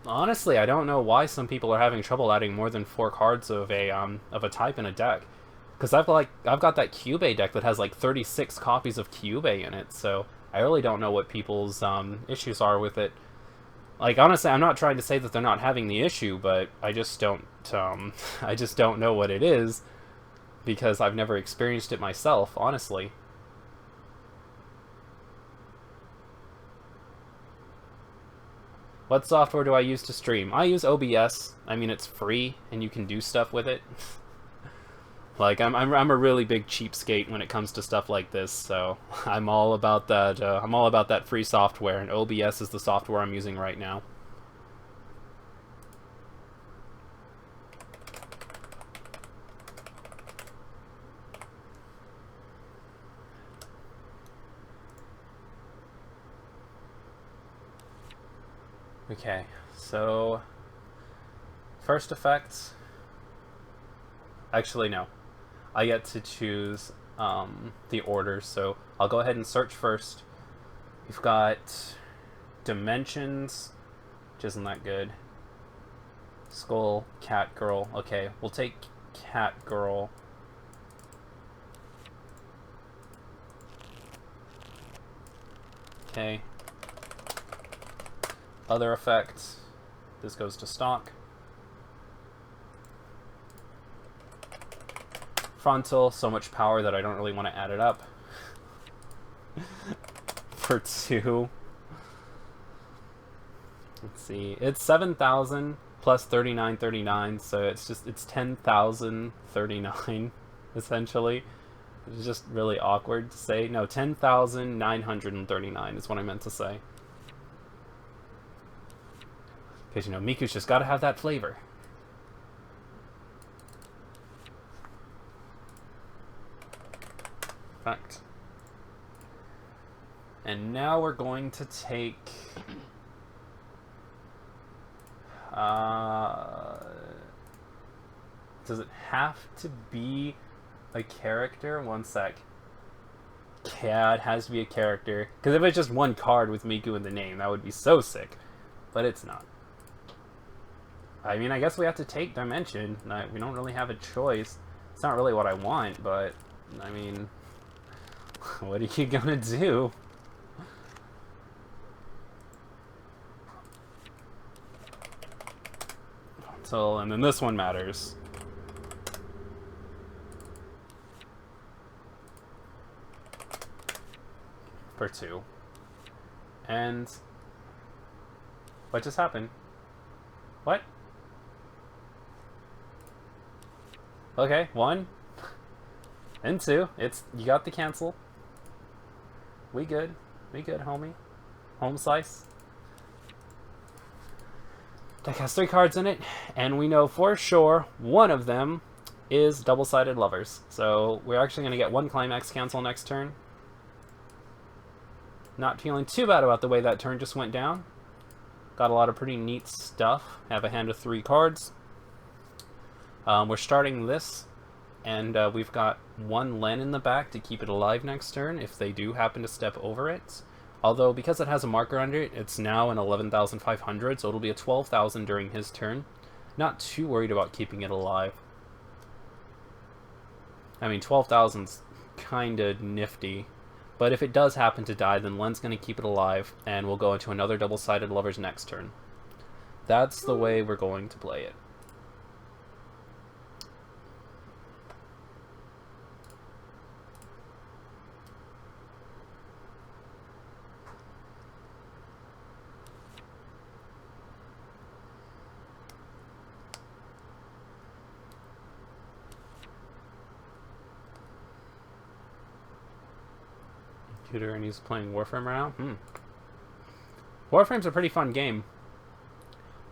Honestly, I don't know why some people are having trouble adding more than 4 cards of a type in a deck. Because I've got that Kyubey deck that has like 36 copies of Kyubey in it, so I really don't know what people's issues are with it. Like, honestly, I'm not trying to say that they're not having the issue, but I just don't I just don't know what it is because I've never experienced it myself, honestly. What software do I use to stream? I use OBS. I mean, it's free and you can do stuff with it. Like, I'm a really big cheapskate when it comes to stuff like this, so I'm all about that. I'm all about that free software, and OBS is the software I'm using right now. Okay, so first effects. Actually, no. I get to choose the order, so I'll go ahead and search first. We've got Dimensions, which isn't that good. Skull, Cat Girl. Okay, we'll take Cat Girl. Okay. Other effects. This goes to stock. Frontal, so much power that I don't really want to add it up. For 2. Let's see. It's 7,000 plus 3939, so it's 10,039 essentially. It's just really awkward to say. No, 10,939 is what I meant to say. Because, you know, Miku's just got to have that flavor. Fact. And now we're going to take... does it have to be a character? One sec. Yeah, it has to be a character. Because if it's just one card with Miku in the name, that would be so sick. But it's not. I mean, I guess we have to take Dimension. We don't really have a choice. It's not really what I want, but... I mean... What are you gonna do? So, and then this one matters. For 2. And... What just happened? What? Okay, 1. And 2. You got the cancel. We good. We good, homie. Home slice. Deck has 3 cards in it, and we know for sure one of them is double-sided lovers. So we're actually going to get 1 climax cancel next turn. Not feeling too bad about the way that turn just went down. Got a lot of pretty neat stuff. Have a hand of 3 cards. We're starting this, and we've got 1 Len in the back to keep it alive next turn if they do happen to step over it. Although, because it has a marker under it, it's now an 11,500, so it'll be a 12,000 during his turn. Not too worried about keeping it alive. I mean, 12,000's kinda nifty. But if it does happen to die, then Len's going to keep it alive, and we'll go into another double-sided lovers next turn. That's the way we're going to play it. And he's playing Warframe right now. Warframe's a pretty fun game.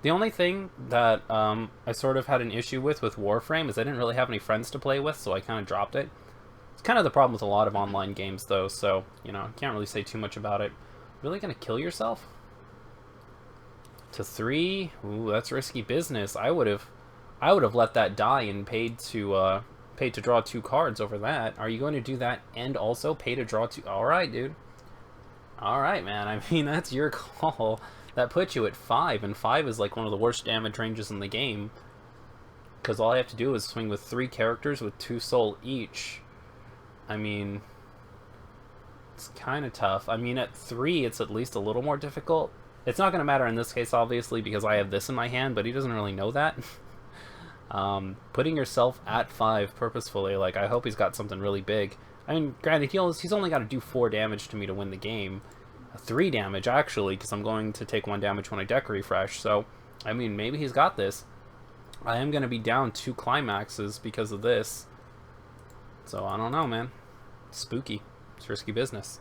The only thing that I sort of had an issue with Warframe is I didn't really have any friends to play with, so I kind of dropped it. It's kind of the problem with a lot of online games, though, so, you know, I can't really say too much about it. Really gonna kill yourself? To 3? Ooh, that's risky business. I would have let that die and paid to draw 2 cards over that. Are you going to do that and also pay to draw 2? Alright, dude. Alright, man. I mean, that's your call. That puts you at 5, and 5 is like one of the worst damage ranges in the game. Because all I have to do is swing with 3 characters with 2 soul each. I mean, it's kind of tough. I mean, at 3, it's at least a little more difficult. It's not going to matter in this case, obviously, because I have this in my hand, but he doesn't really know that. Putting yourself at 5 purposefully, like, I hope he's got something really big. I mean, granted, he's only got to do 4 damage to me to win the game. 3 damage, actually, because I'm going to take 1 damage when I deck refresh, so, I mean, maybe he's got this. I am going to be down 2 climaxes because of this. So, I don't know, man. Spooky. It's risky business.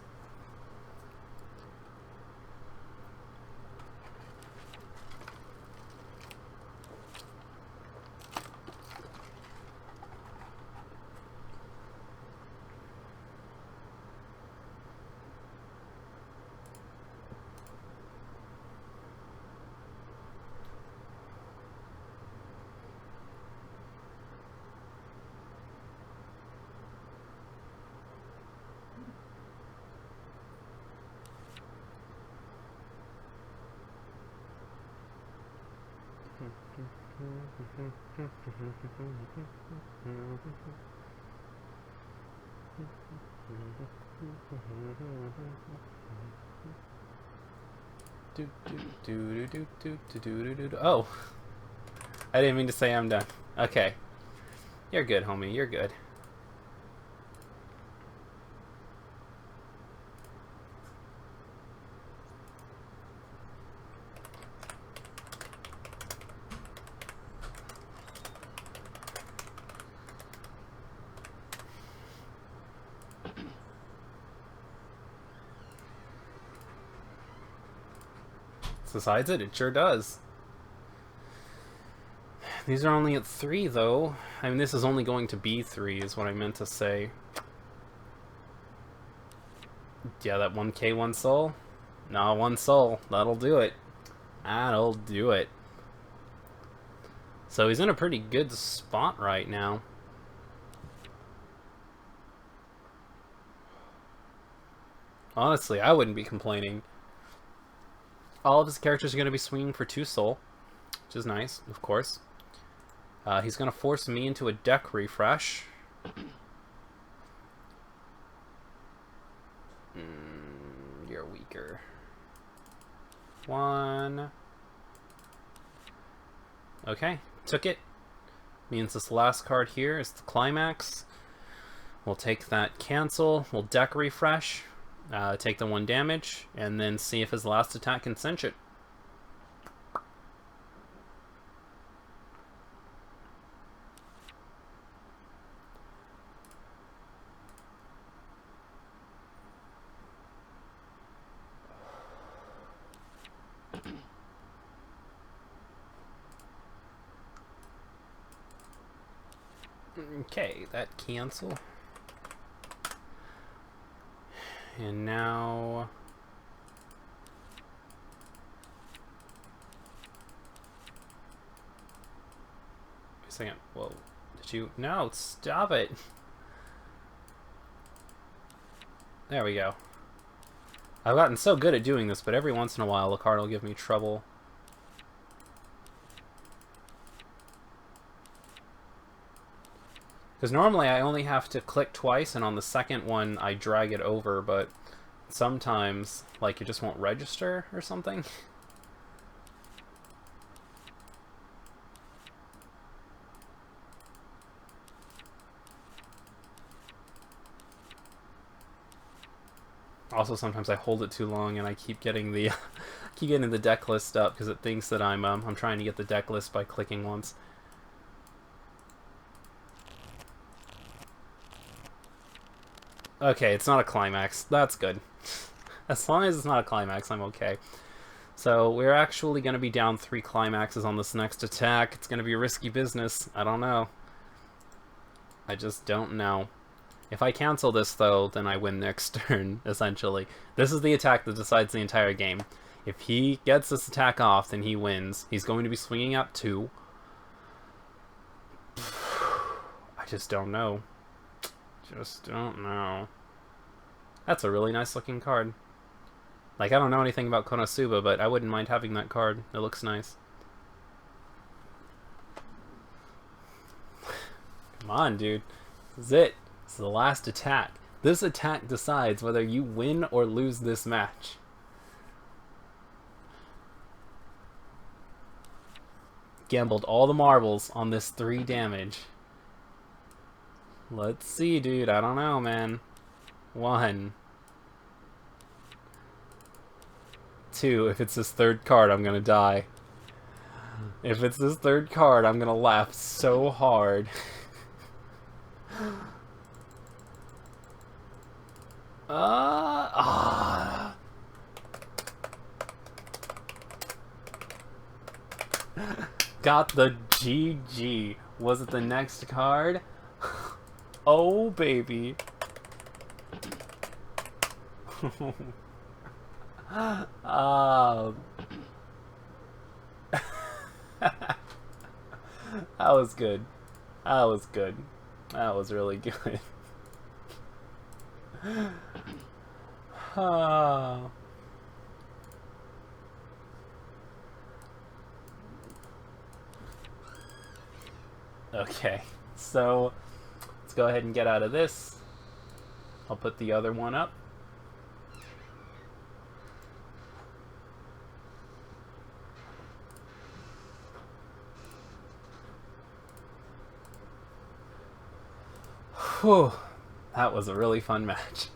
Oh, I didn't mean to say I'm done. Okay, you're good, homie. You're good. Besides it sure does. These are only at 3, though. I mean, this is only going to be 3, is what I meant to say. Yeah, that 1k, 1 soul? No, 1 soul. That'll do it. That'll do it. So he's in a pretty good spot right now. Honestly, I wouldn't be complaining. All of his characters are going to be swinging for 2 soul, which is nice, of course. He's going to force me into a deck refresh. You're weaker. 1. Okay, took it. Means this last card here is the climax. We'll take that cancel. We'll deck refresh. Take the 1 damage, and then see if his last attack can cinch it. Okay, that cancel. And now... Wait a second. Whoa. Did you... No, stop it. There we go. I've gotten so good at doing this, but every once in a while a card will give me trouble. Because normally I only have to click twice, and on the second one I drag it over, but sometimes, like, it just won't register or something. Also, sometimes I hold it too long and I keep getting the deck list up because it thinks that I'm trying to get the deck list by clicking once. Okay, it's not a climax. That's good. As long as it's not a climax, I'm okay.
So we're actually going to be down 3 climaxes on this next attack. It's going to be risky business. I don't know. I just don't know. If I cancel this, though, then I win next turn, essentially. This is the attack that decides the entire game. If he gets this attack off, then he wins. He's going to be swinging up 2. I just don't know. Just don't know. That's a really nice looking card. Like, I don't know anything about Konosuba, but I wouldn't mind having that card. It looks nice. Come on, dude. This is it. This is the last attack. This attack decides whether you win or lose this match. Gambled all the marbles on this 3 damage. Let's see, dude. I don't know, man. 1. 2. If it's this 3rd card, I'm gonna die. If it's this 3rd card, I'm gonna laugh so hard. Got the GG. Was it the next card? Oh, baby. That was good. That was good. That was really good. Okay, so let's go ahead and get out of this. I'll put the other one up. Whew, that was a really fun match.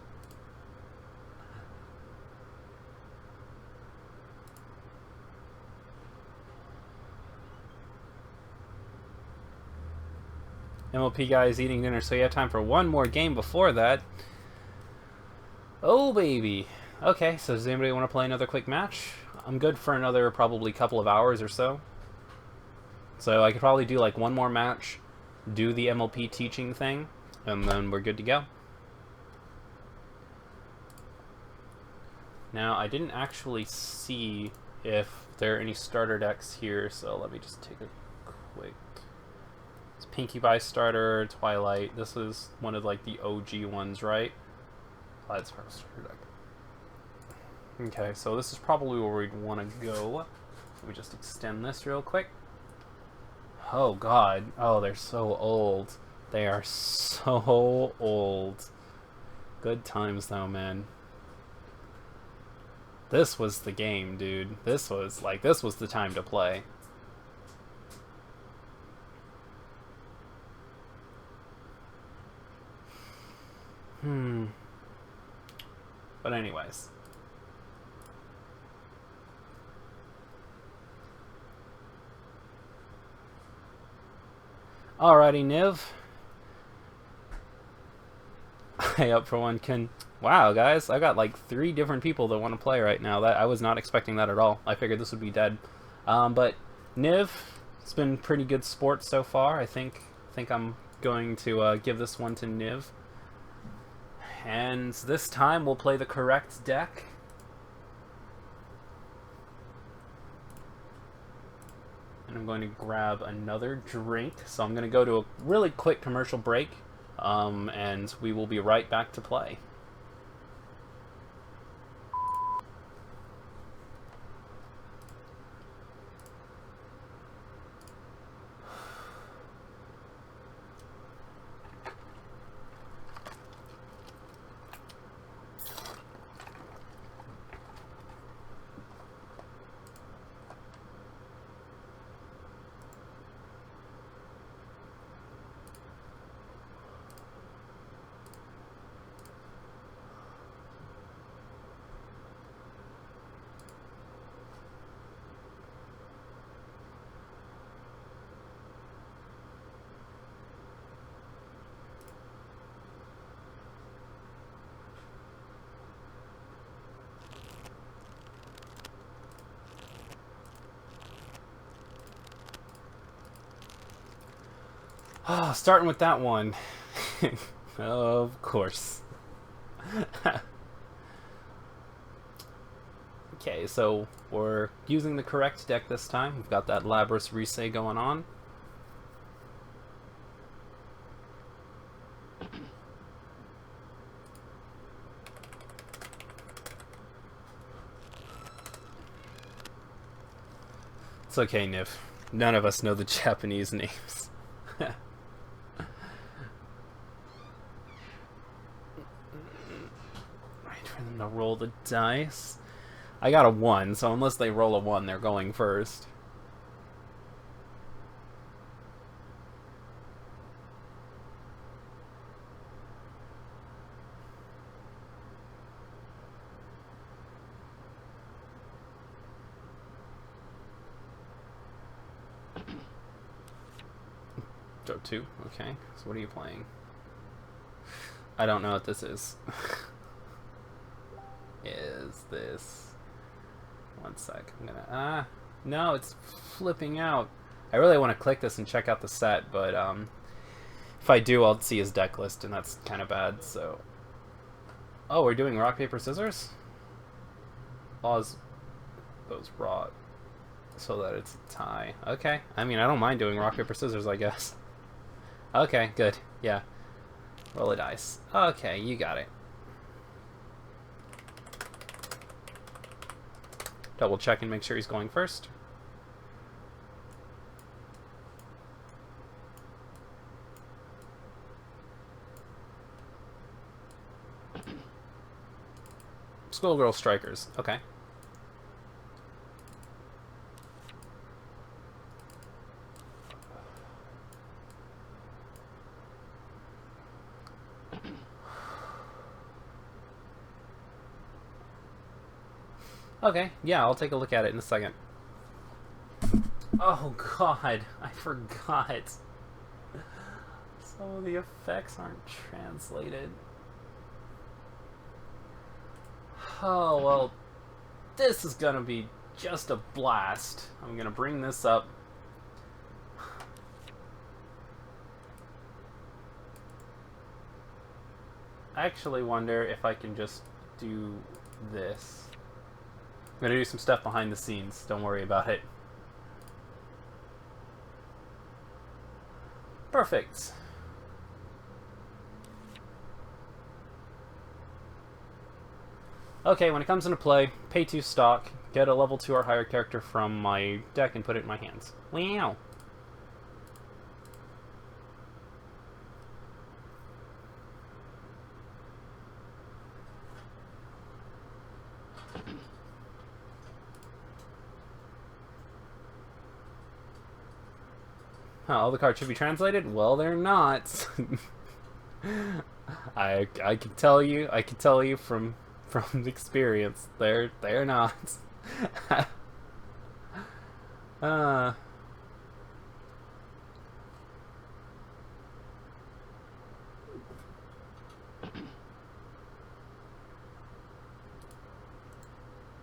MLP guy is eating dinner, so you have time for one more game before that. Oh, baby. Okay, so does anybody want to play another quick match? I'm good for another probably couple of hours or so. So I could probably do like one more match, do the MLP teaching thing, and then we're good to go. Now, I didn't actually see if there are any starter decks here, so let me just take a quick... It's Pinkie Pie starter, Twilight. This is one of like the OG ones, right? Let's first starter deck. Okay, so this is probably where we'd want to go. Let me just extend this real quick. Oh god. Oh, they're so old. They are so old. Good times though, man. This was the game, dude. This was the time to play. But anyways. Alrighty, Niv. Hey, up for one, Ken. Wow, guys, I got like 3 different people that want to play right now. That I was not expecting that at all. I figured this would be dead. But Niv, it's been pretty good sport so far. I think I'm going to give this one to Niv. And this time we'll play the correct deck. And I'm going to grab another drink. So I'm going to go to a really quick commercial break. And we will be right back to play. Oh, starting with that one. Of course. Okay, so we're using the correct deck this time. We've got that Labrys Risei going on. It's okay, Niv. None of us know the Japanese names. Wait for them to roll the dice. I got a 1, so unless they roll a 1, they're going first. Draw 2, okay. So what are you playing? I don't know what this is. Is this... One sec. I'm gonna... no, it's flipping out. I really want to click this and check out the set, but if I do, I'll see his deck list, and that's kind of bad, so... Oh, we're doing rock, paper, scissors? Laws those raw so that it's a tie. Okay. I mean, I don't mind doing rock, paper, scissors, I guess. Okay, good. Yeah. Roll a dice. Okay, you got it. Double check and make sure he's going first. Schoolgirl Strikers. Okay. Okay, yeah, I'll take a look at it in a second. Oh god, I forgot. Some of the effects aren't translated. Oh, well, this is gonna be just a blast. I'm gonna bring this up. I actually wonder if I can just do this. I'm gonna do some stuff behind the scenes. Don't worry about it. Perfect. Okay, when it comes into play, pay 2 stock, get a level 2 or higher character from my deck and put it in my hands. Wow. All the cards should be translated? Well, they're not. I can tell you from experience, they're not.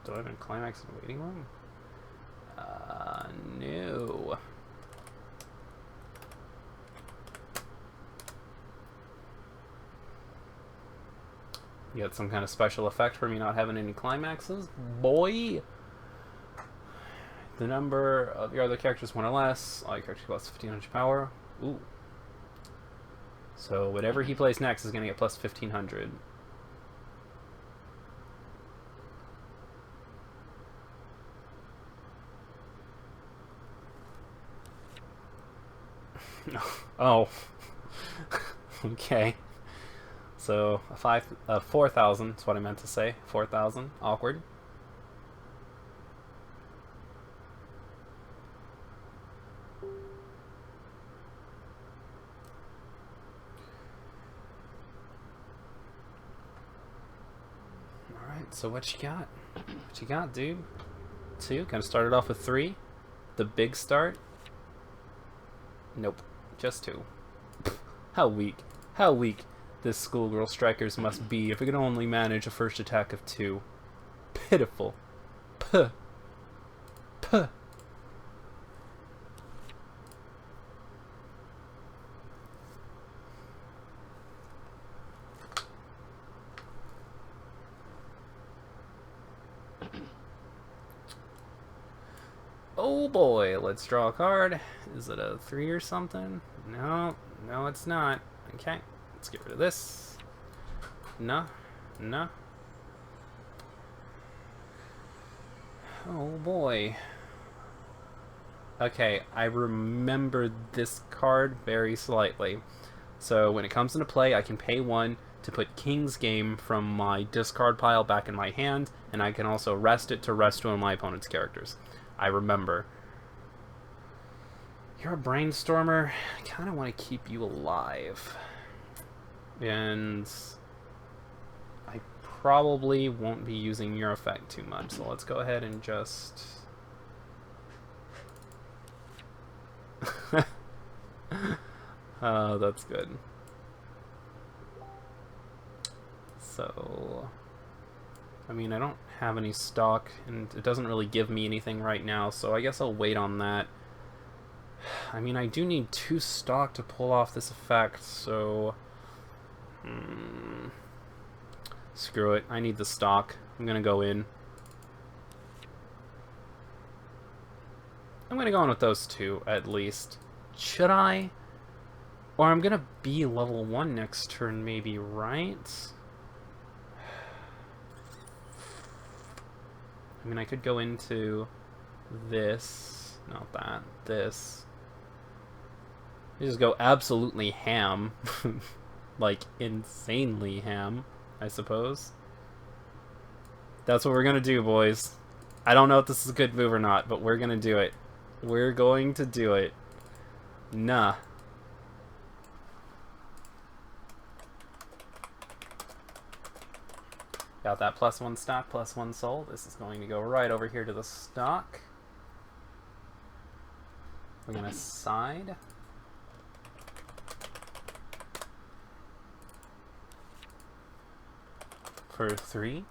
Do I have a climax in the waiting room? No. You got some kind of special effect for me not having any climaxes? Boy! The number of your other characters, 1 or less. All your characters plus 1500 power. Ooh. So whatever he plays next is going to get plus 1500. Oh. Okay. So, 4,000 is what I meant to say. 4,000. Awkward. Alright, so what you got? What you got, dude? 2. Gonna start it off with 3. The big start. Nope. Just 2. How weak. How weak this Schoolgirl Strikers must be if it can only manage a first attack of 2. Pitiful. Puh. Puh. Oh boy, let's draw a card. Is it a 3 or something? No, no it's not. Okay, let's get rid of this. No, no. Oh boy. Okay, I remember this card very slightly. So when it comes into play, I can pay 1 to put King's Game from my discard pile back in my hand, and I can also rest it to rest one of my opponent's characters. I remember. You're a brainstormer. I kind of want to keep you alive. And I probably won't be using your effect too much, so let's go ahead and just... Oh, that's good. So, I mean, I don't have any stock, and it doesn't really give me anything right now, so I guess I'll wait on that. I mean, I do need 2 stock to pull off this effect, so... Screw it, I need the stock. I'm gonna go in. I'm gonna go in with those 2, at least. Should I? Or I'm gonna be level 1 next turn, maybe, right? I mean, I could go into this. Not that. This. You just go absolutely ham. Like, insanely ham, I suppose. That's what we're gonna do, boys. I don't know if this is a good move or not, but we're gonna do it. We're going to do it. Nah. Got that +1 stock, +1 soul. This is going to go right over here to the stock. We're going to side. For 3.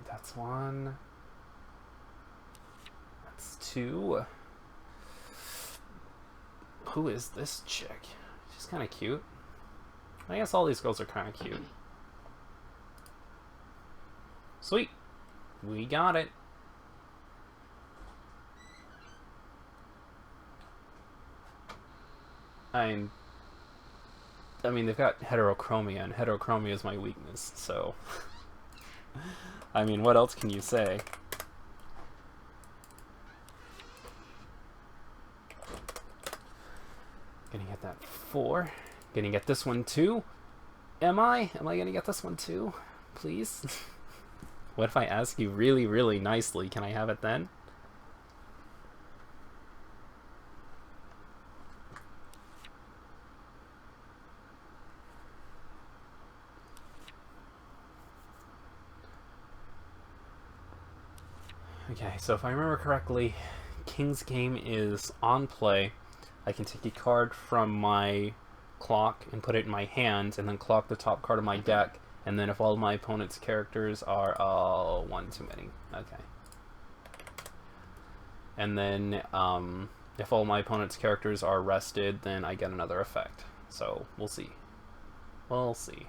That's 1. That's 2. Who is this chick? She's kind of cute. I guess all these girls are kind of cute. Sweet. We got it. I mean, they've got heterochromia, and heterochromia is my weakness, so... I mean, what else can you say? Gonna get that 4. Gonna get this one too. Am I? Am I gonna get this one too? Please? What if I ask you really, really nicely? Can I have it then? Okay, so if I remember correctly, King's Game is on play. I can take a card from my clock and put it in my hand, and then clock the top card of my deck, and then if all of my opponent's characters are... Oh, 1 too many. Okay. And then, if all my opponent's characters are rested, then I get another effect. So, we'll see. We'll see.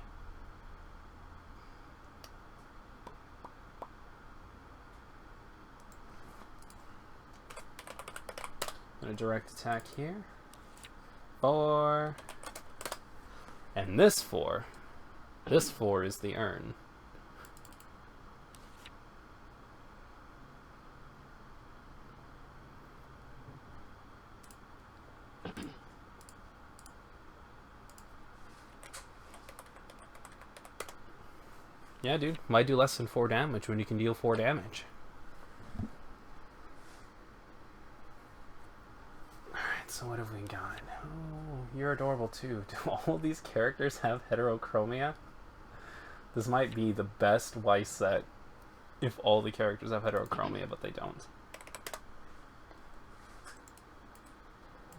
Gonna direct attack here. 4. And this 4. This 4 is the urn. Yeah, dude. Why do less than 4 damage when you can deal 4 damage? So what have we got? Oh, you're adorable too. Do all of these characters have heterochromia? This might be the best Weiss set if all the characters have heterochromia, but they don't.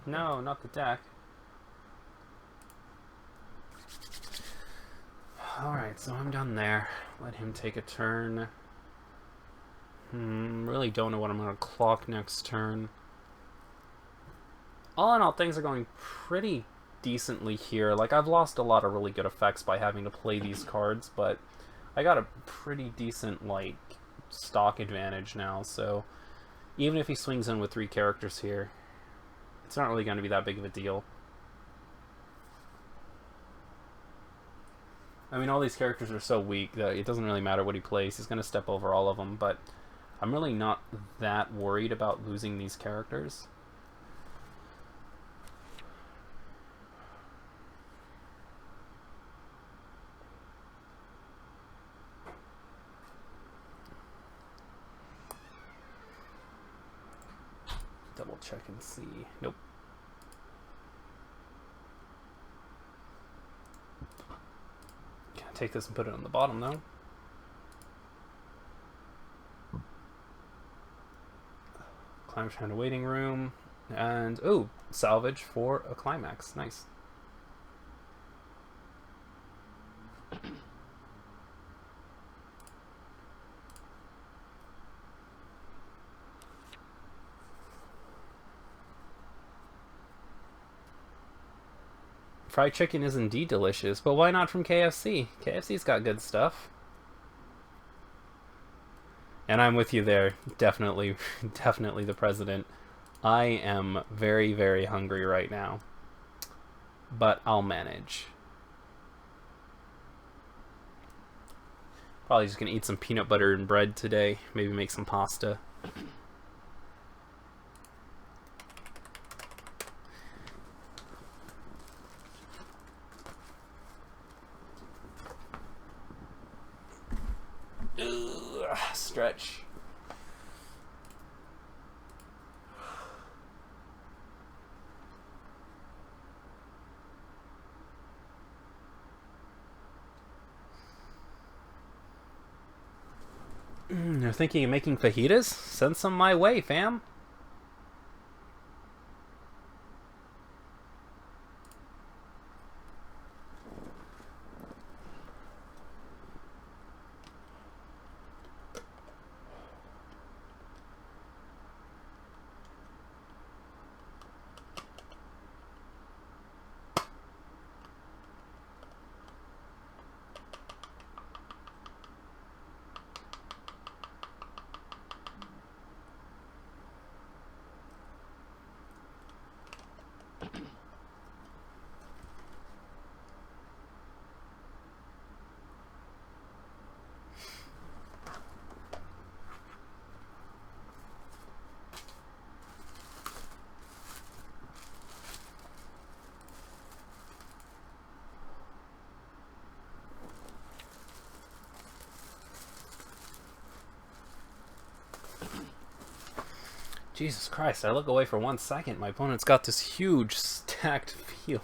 No, not the deck. Alright, so I'm done there. Let him take a turn. Really don't know what I'm going to clock next turn. all in all, things are going pretty decently here. Like, I've lost a lot of really good effects by having to play these cards, but I got a pretty decent, like, stock advantage now, so even if he swings in with 3 characters here, it's not really going to be that big of a deal. I mean, all these characters are so weak that it doesn't really matter what he plays. He's going to step over all of them, but I'm really not that worried about losing these characters. Double check and see. Nope. Can't take this and put it on the bottom, though. Climax behind a waiting room. And, ooh, salvage for a climax. Nice. Fried chicken is indeed delicious, but why not from KFC? KFC's got good stuff. And I'm with you there. Definitely, definitely the president. I am very, very hungry right now. But I'll manage. Probably just gonna eat some peanut butter and bread today. Maybe make some pasta. Stretch. You're thinking of making fajitas? Send some my way, fam. Jesus Christ, I look away for 1 second. My opponent's got this huge stacked field.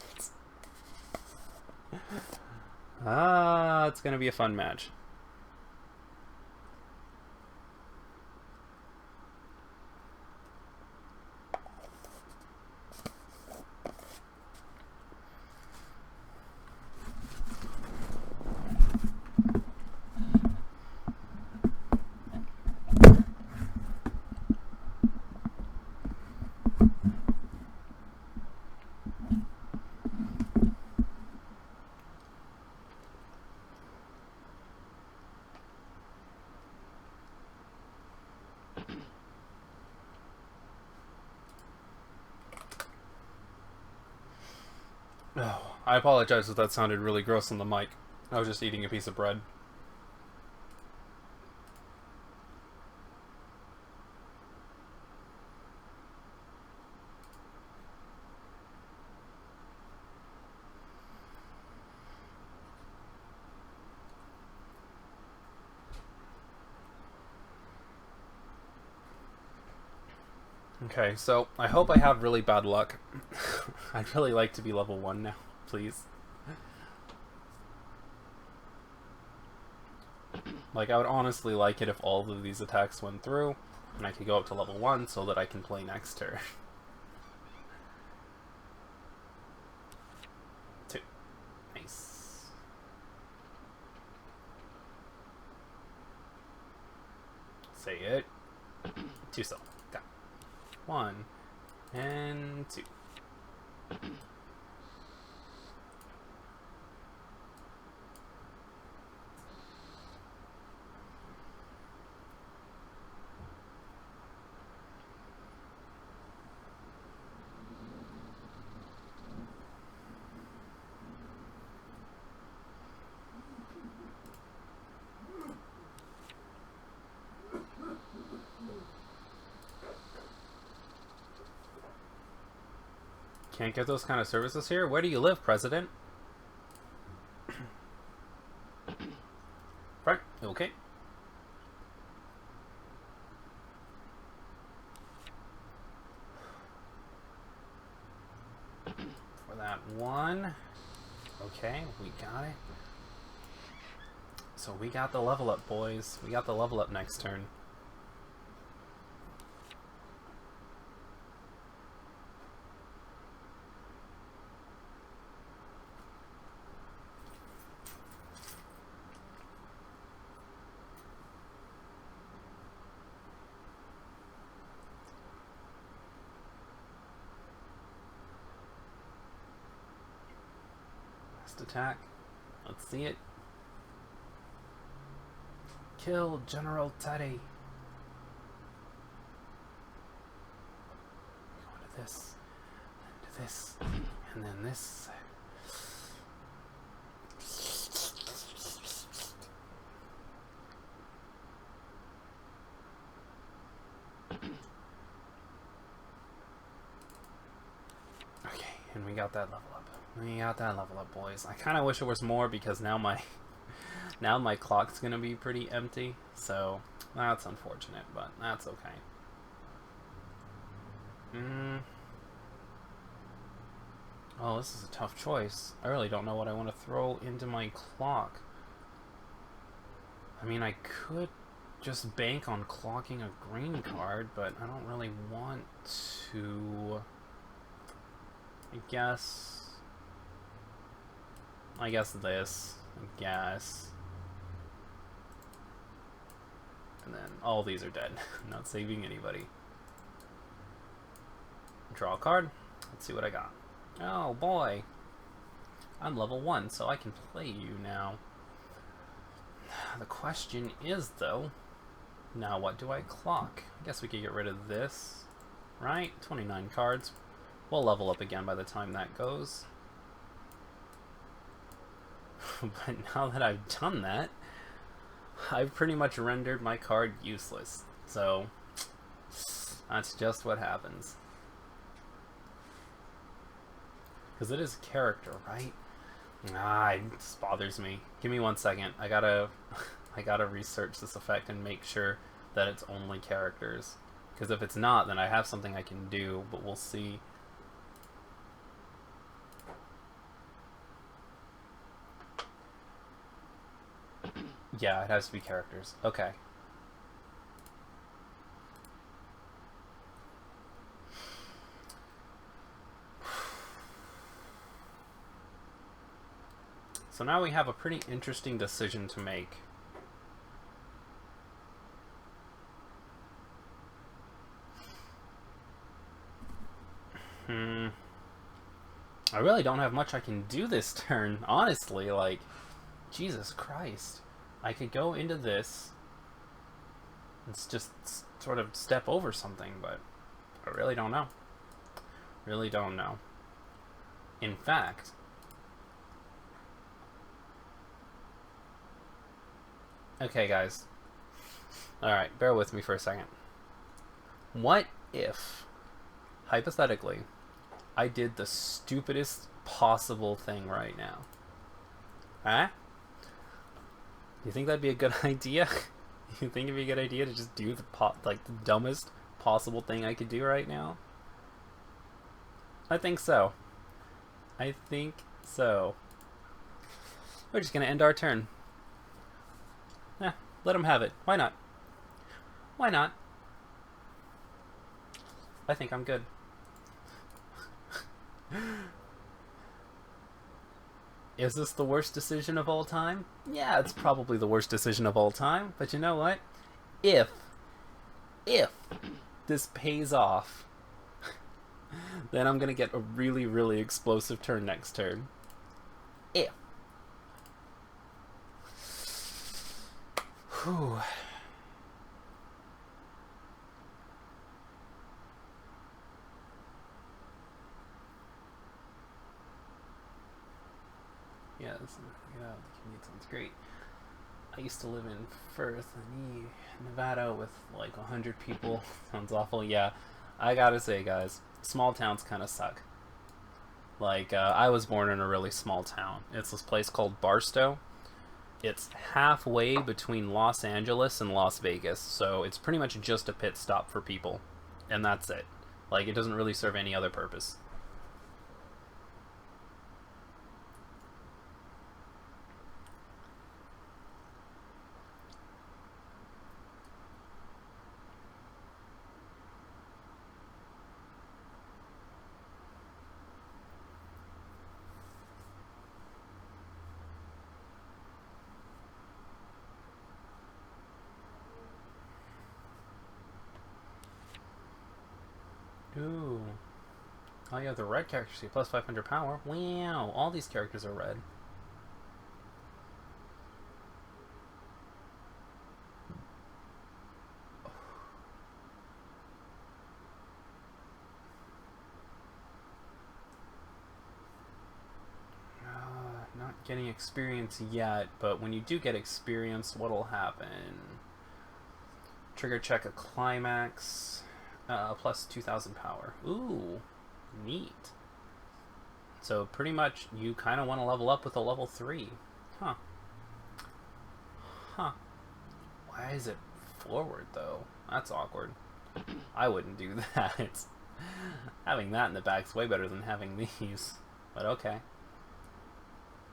It's gonna be a fun match. Oh, I apologize if that sounded really gross on the mic. I was just eating a piece of bread. Okay, so I hope I have really bad luck. I'd really like to be level 1 now, please. Like, I would honestly like it if all of these attacks went through, and I could go up to level 1 so that I can play next turn. 2. Nice. Say it. 2 still. Got 1 and 2. Can't get those kind of services here? Where do you live, President? Right, okay. For that one. Okay, we got it. So we got the level up, boys. We got the level up next turn. Attack. Let's see it. Kill General Teddy. Go to this, then to this, and then this. Okay, and we got that level up. We got that level up, boys. I kind of wish it was more because now my clock's gonna be pretty empty. So that's unfortunate, but that's okay. Oh, this is a tough choice. I really don't know what I want to throw into my clock. I mean, I could just bank on clocking a green card, but I don't really want to. I guess this. I guess. And then all these are dead. Not saving anybody. Draw a card. Let's see what I got. Oh boy. I'm level 1, so I can play you now. The question is, though, now what do I clock? I guess we could get rid of this. Right? 29 cards. We'll level up again by the time that goes. But now that I've done that, I've pretty much rendered my card useless. So, that's just what happens. Because it is character, right? Ah, it just bothers me. Give me 1 second. I gotta research this effect and make sure that it's only characters. Because if it's not, then I have something I can do, but we'll see. Yeah, it has to be characters. Okay. So now we have a pretty interesting decision to make. I really don't have much I can do this turn, honestly. Like, Jesus Christ. I could go into this and just sort of step over something, but I really don't know. Really don't know. In fact, okay, guys. Alright, bear with me for a second. What if, hypothetically, I did the stupidest possible thing right now? Huh? You think that'd be a good idea? You think it'd be a good idea to just do the the dumbest possible thing I could do right now? I think so. I think so. We're just gonna end our turn. Let him have it. Why not? Why not? I think I'm good. Is this the worst decision of all time? Yeah, it's probably the worst decision of all time. But you know what? If this pays off, then I'm gonna get a really, really explosive turn next turn. Yeah. Whew. Yeah, the commute sounds great. I used to live in Firth, Nevada, with like 100 people. Sounds awful. Yeah, I gotta say, guys, small towns kind of suck. Like, I was born in a really small town. It's this place called Barstow. It's halfway between Los Angeles and Las Vegas, so it's pretty much just a pit stop for people. And that's it. Like, it doesn't really serve any other purpose. Ooh. Oh, yeah, the red characters see plus 500 power. Wow, all these characters are red. Not getting experience yet, but when you do get experience, what'll happen? Trigger check a climax, plus 2,000 power. Ooh, neat. So pretty much you kind of want to level up with a level 3. Huh. Huh. Why is it forward, though? That's awkward. I wouldn't do that. Having that in the back's way better than having these. But okay.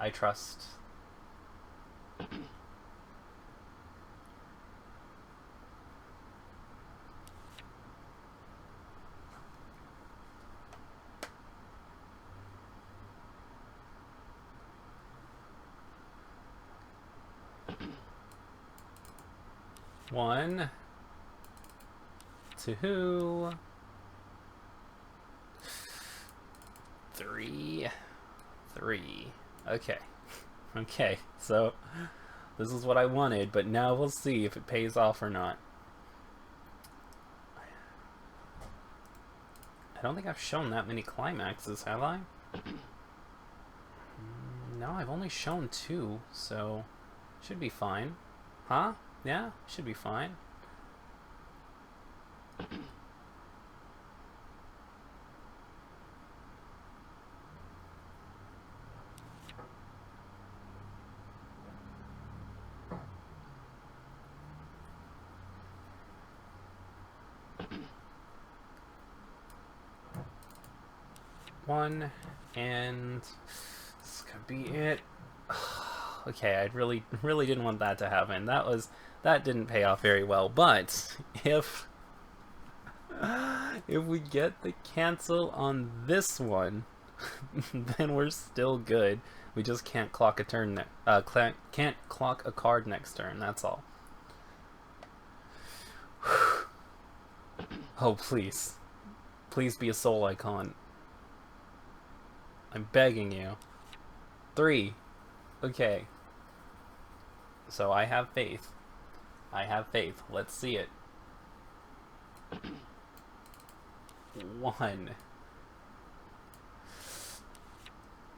I trust. One, two, three. Okay. Okay, so this is what I wanted, but now we'll see if it pays off or not. I don't think I've shown that many climaxes, have I? No, I've only shown 2, so should be fine. Huh? Yeah, should be fine. One, and this could be it. Okay, I really didn't want that to happen. That didn't pay off very well. But if we get the cancel on this one, then we're still good. We just can't clock a turn. Can't clock a card next turn. That's all. Oh please, please be a soul icon. I'm begging you. 3. Okay. So I have faith. I have faith. Let's see it. 1,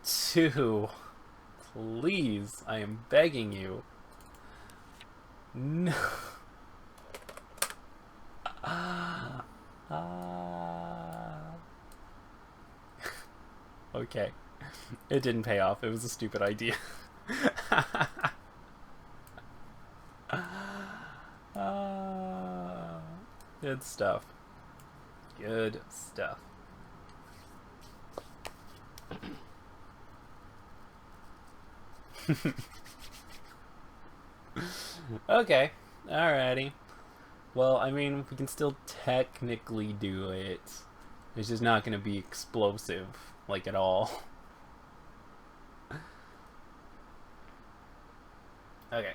2. Please, I am begging you. No. Okay. It didn't pay off. It was a stupid idea. Good stuff. Good stuff. Okay. Alrighty. Well, I mean, we can still technically do it. It's just not going to be explosive, like, at all. Okay.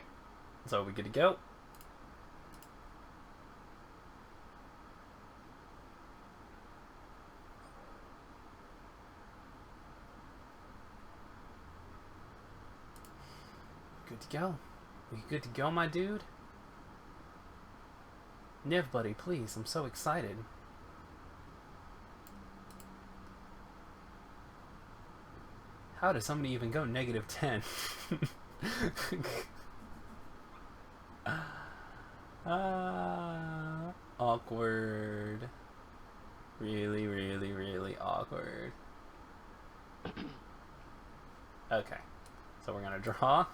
So, we good to go? good to go. We good to go, my dude? Niv, buddy, please. I'm so excited. How does somebody even go -10? Awkward. Really, really, really awkward. Okay. So we're gonna draw.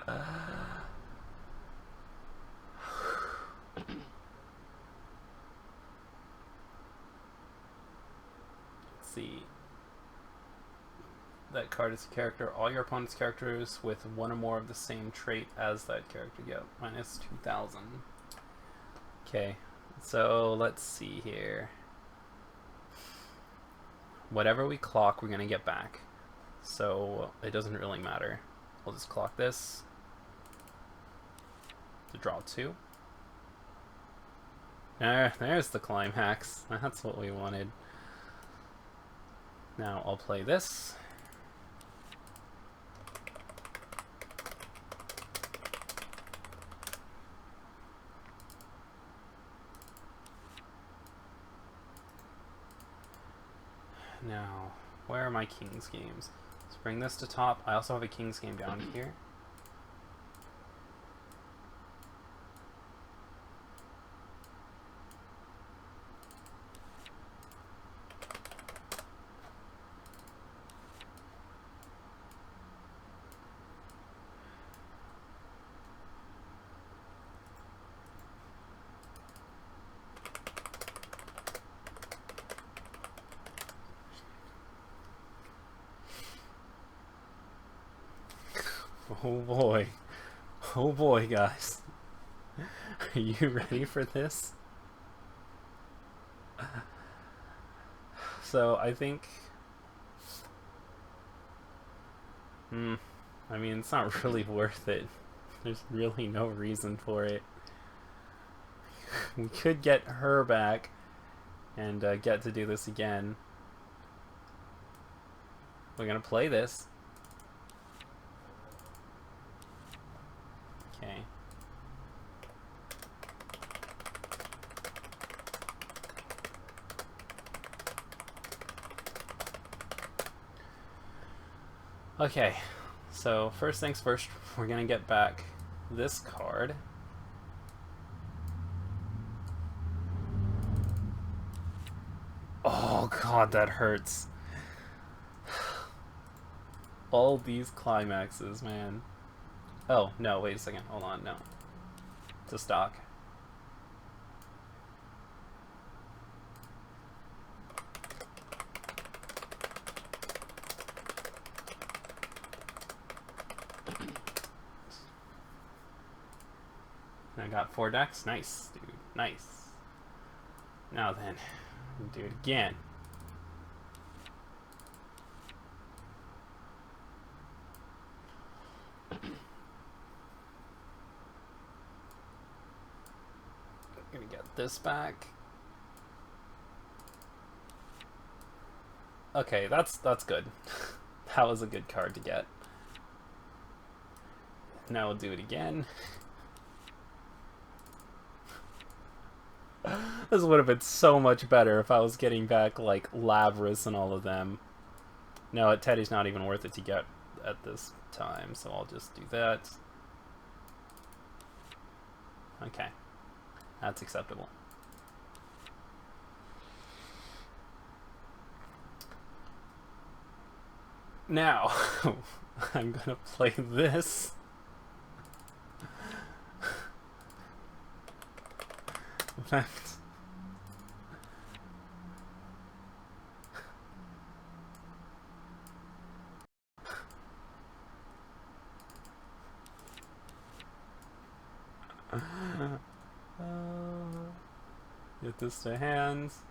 Let's see. That card is a character. All your opponent's characters with one or more of the same trait as that character get -2000. Okay, so let's see here. Whatever we clock, we're gonna get back. So it doesn't really matter. We'll just clock this to draw 2. There's the climax. That's what we wanted. Now I'll play this. Now, where are my King's games? Let's bring this to top. I also have a King's game down here. Oh boy. Oh boy, guys. Are you ready for this? So, I think... I mean, it's not really worth it. There's really no reason for it. We could get her back and get to do this again. We're gonna play this. Okay. Okay, so first things first, we're gonna get back this card. Oh god, that hurts. All these climaxes, man. Oh, no, wait a second. Hold on, no. It's a stock. I got 4 decks. Nice, dude. Nice. Now then, do it again. Gonna get this back. Okay, that's good. That was a good card to get. Now we'll do it again. This would have been so much better if I was getting back like Lavris and all of them. No, Teddy's not even worth it to get at this time, so I'll just do that. Okay. That's acceptable. Now, I'm gonna play this. Get this to hands.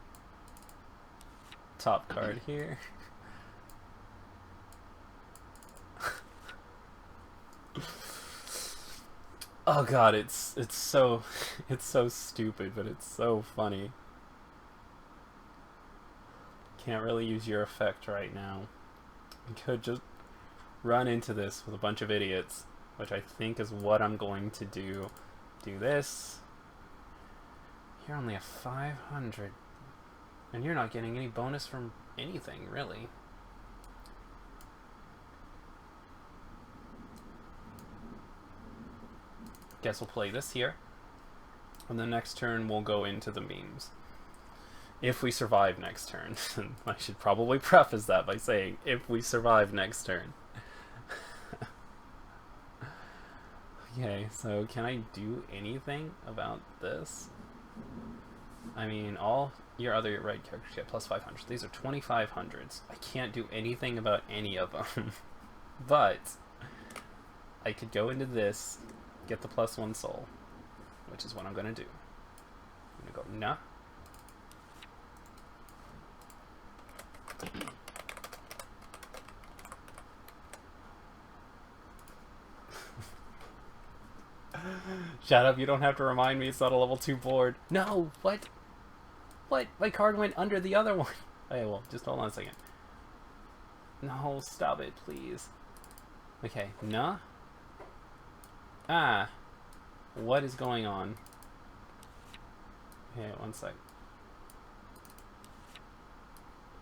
Top card here. Oh god, it's so stupid, but it's so funny. Can't really use your effect right now. You could just run into this with a bunch of idiots, which I think is what I'm going to do. Do this. You're only a 500. And you're not getting any bonus from anything, really. Guess we'll play this here. And the next turn we'll go into the memes. If we survive next turn. I should probably preface that by saying, if we survive next turn. Okay, so can I do anything about this? I mean, all your other right characters get plus 500. These are 2500s. I can't do anything about any of them. But I could go into this, get the +1 soul, which is what I'm going to do. I'm going to go, nah. Shut up, you don't have to remind me, it's not a level 2 board. No, what? What? My card went under the other one. Okay, well, just hold on a second. No, stop it, please. Okay, nah. Ah. What is going on? Okay, one sec.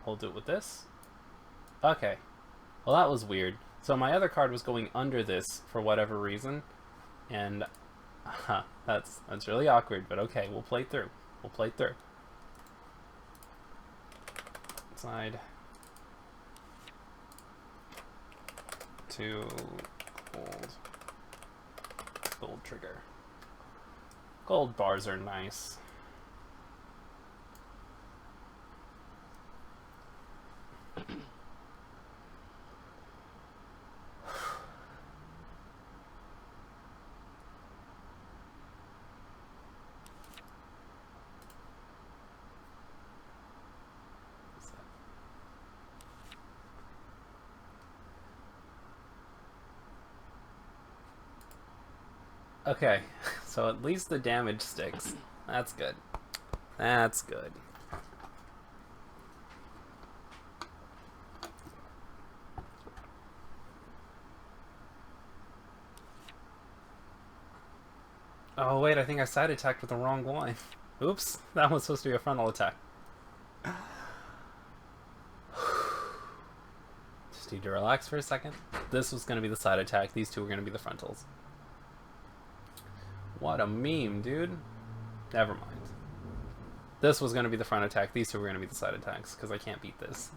I'll do it with this. Okay. Well, that was weird. So my other card was going under this for whatever reason. And that's really awkward, but okay, we'll play through. We'll play through. Side. 2 gold. Gold trigger. Gold bars are nice. Okay, so at least the damage sticks. That's good. That's good. Oh wait, I think I side attacked with the wrong one. Oops, that was supposed to be a frontal attack. Just need to relax for a second. This was going to be the side attack, these two were going to be the frontals. What a meme, dude. Never mind. This was going to be the front attack, these two were going to be the side attacks, because I can't beat this.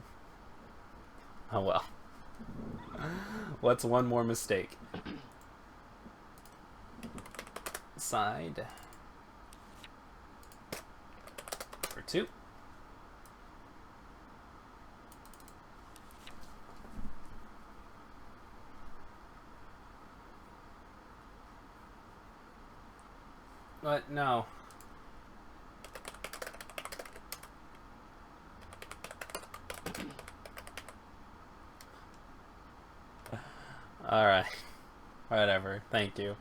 Oh well. What's one more mistake? Side. For 2. What? No. Alright. Whatever. Thank you.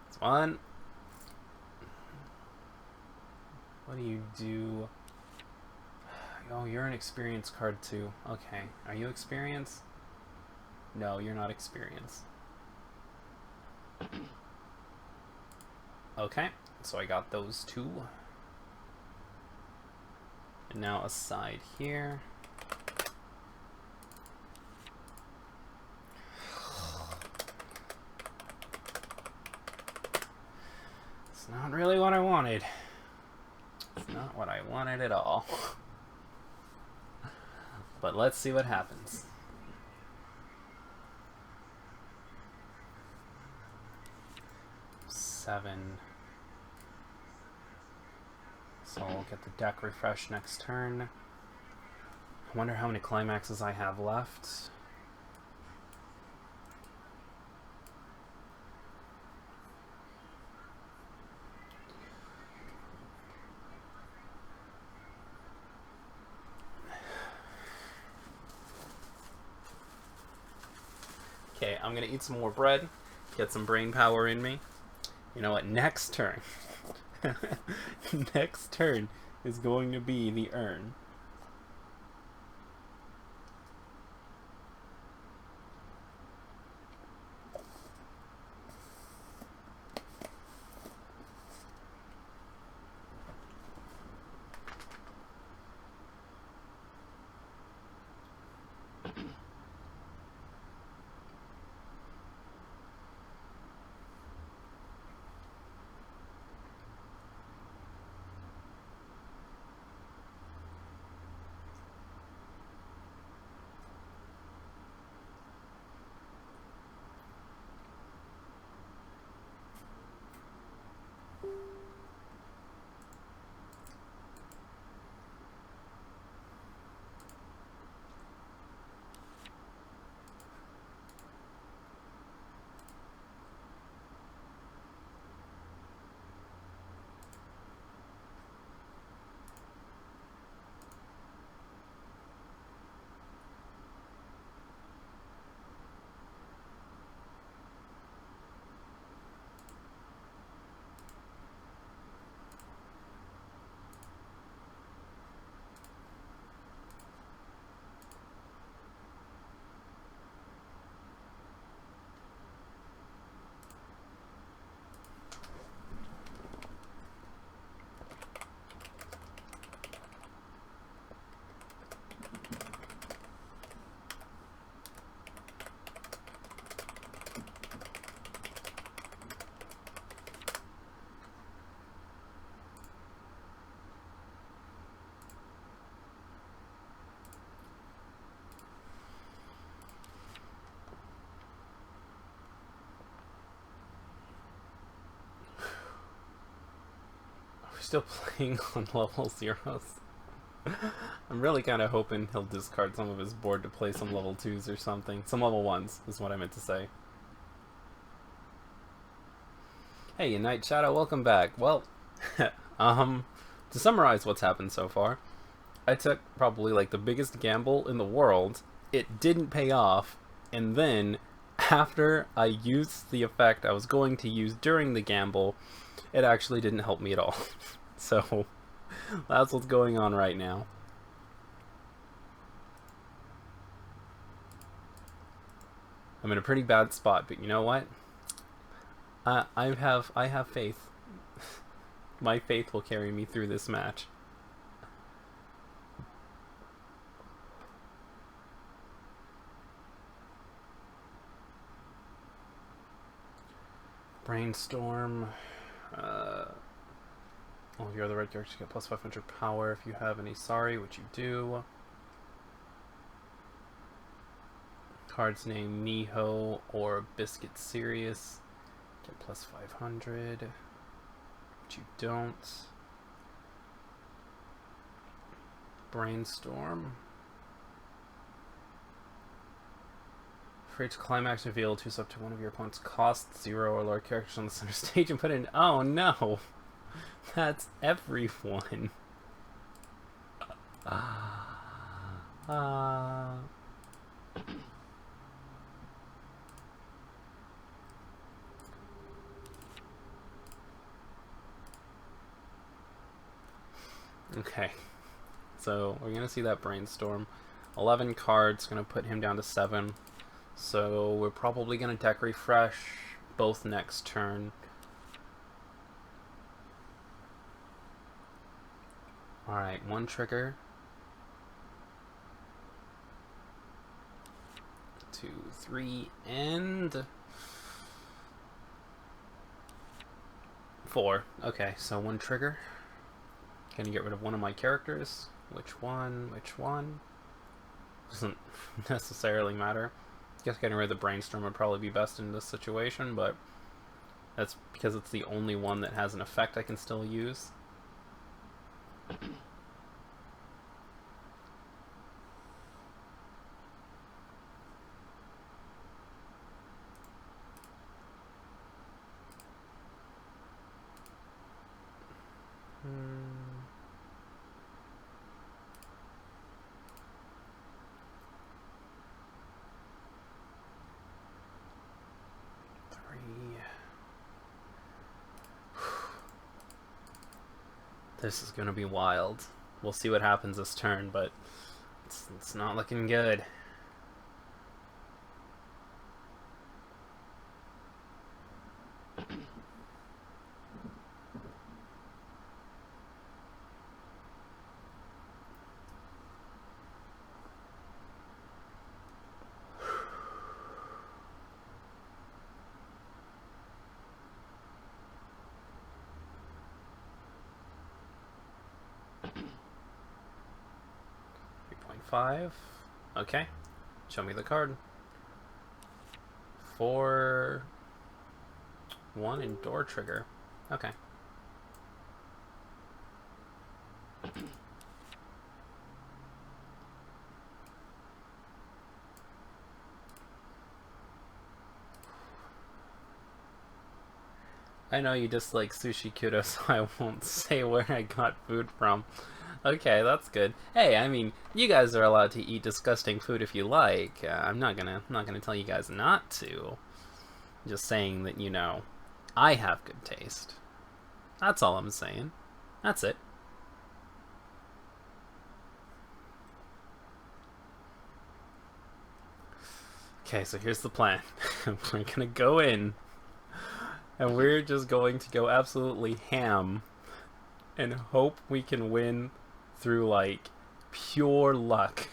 It's one. What do you do? Oh, you're an experience card too. Okay. Are you experience? No, you're not experience. Okay, so I got those two. And now a side here. It's not really what I wanted. It's not what I wanted at all. But let's see what happens. Seven. So I'll get the deck refresh next turn. I wonder how many climaxes I have left. Okay, I'm gonna eat some more bread, get some brain power in me. You know what? Next turn. Next turn is going to be the urn. still playing on level zeros. I'm really kind of hoping he'll discard some of his board to play some level 2s or something. Some level 1s is what I meant to say. Hey, Night Shadow, welcome back. Well, to summarize what's happened so far, I took probably like the biggest gamble in the world. It didn't pay off, and then after I used the effect I was going to use during the gamble, it actually didn't help me at all. So that's what's going on right now. I'm in a pretty bad spot, but you know what? I have faith. My faith will carry me through this match. Brainstorm. All of your other red characters get plus 500 power if you have any sorry, which you do. Cards named Miho or Biscuit Sirius get plus 500, which you don't. Brainstorm. For each climax reveal, choose up to one of your opponent's cost 0 or lower characters on the center stage and put in. Oh no! That's everyone. Okay. So we're gonna see that brainstorm. 11 cards, gonna put him down to 7. So we're probably gonna deck refresh both next turn. Alright, 1 trigger. 2, 3, and 4. Okay, so 1 trigger. Gonna get rid of one of my characters. Which one? Which one? Doesn't necessarily matter. I guess getting rid of the brainstorm would probably be best in this situation, but that's because it's the only one that has an effect I can still use. This is going to be wild. We'll see what happens this turn, but it's not looking good. Five. Okay. Show me the card. 4, 1, and door trigger. Okay. I know you dislike sushi, Kudo, so I won't say where I got food from. Okay, that's good. Hey, I mean, you guys are allowed to eat disgusting food if you like. I'm not gonna tell you guys not to. I'm just saying that, you know, I have good taste. That's all I'm saying. That's it. Okay, so here's the plan. We're gonna go in, and we're just going to go absolutely ham and hope we can win through like pure luck.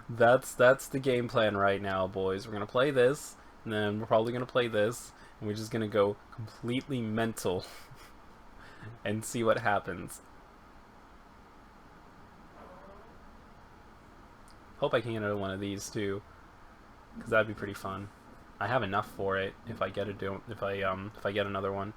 That's the game plan right now, boys. We're gonna play this, and then we're probably gonna play this, and we're just gonna go completely mental and see what happens. Hope I can get another one of these too, because that'd be pretty fun. I have enough for it if I get if I get another one.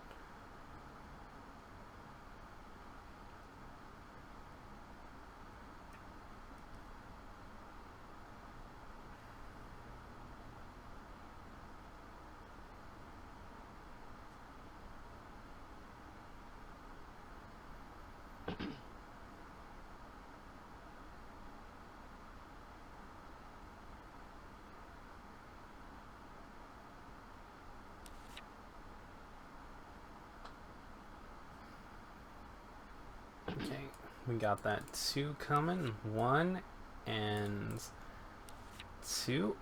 We got that 2 coming. 1 and 2.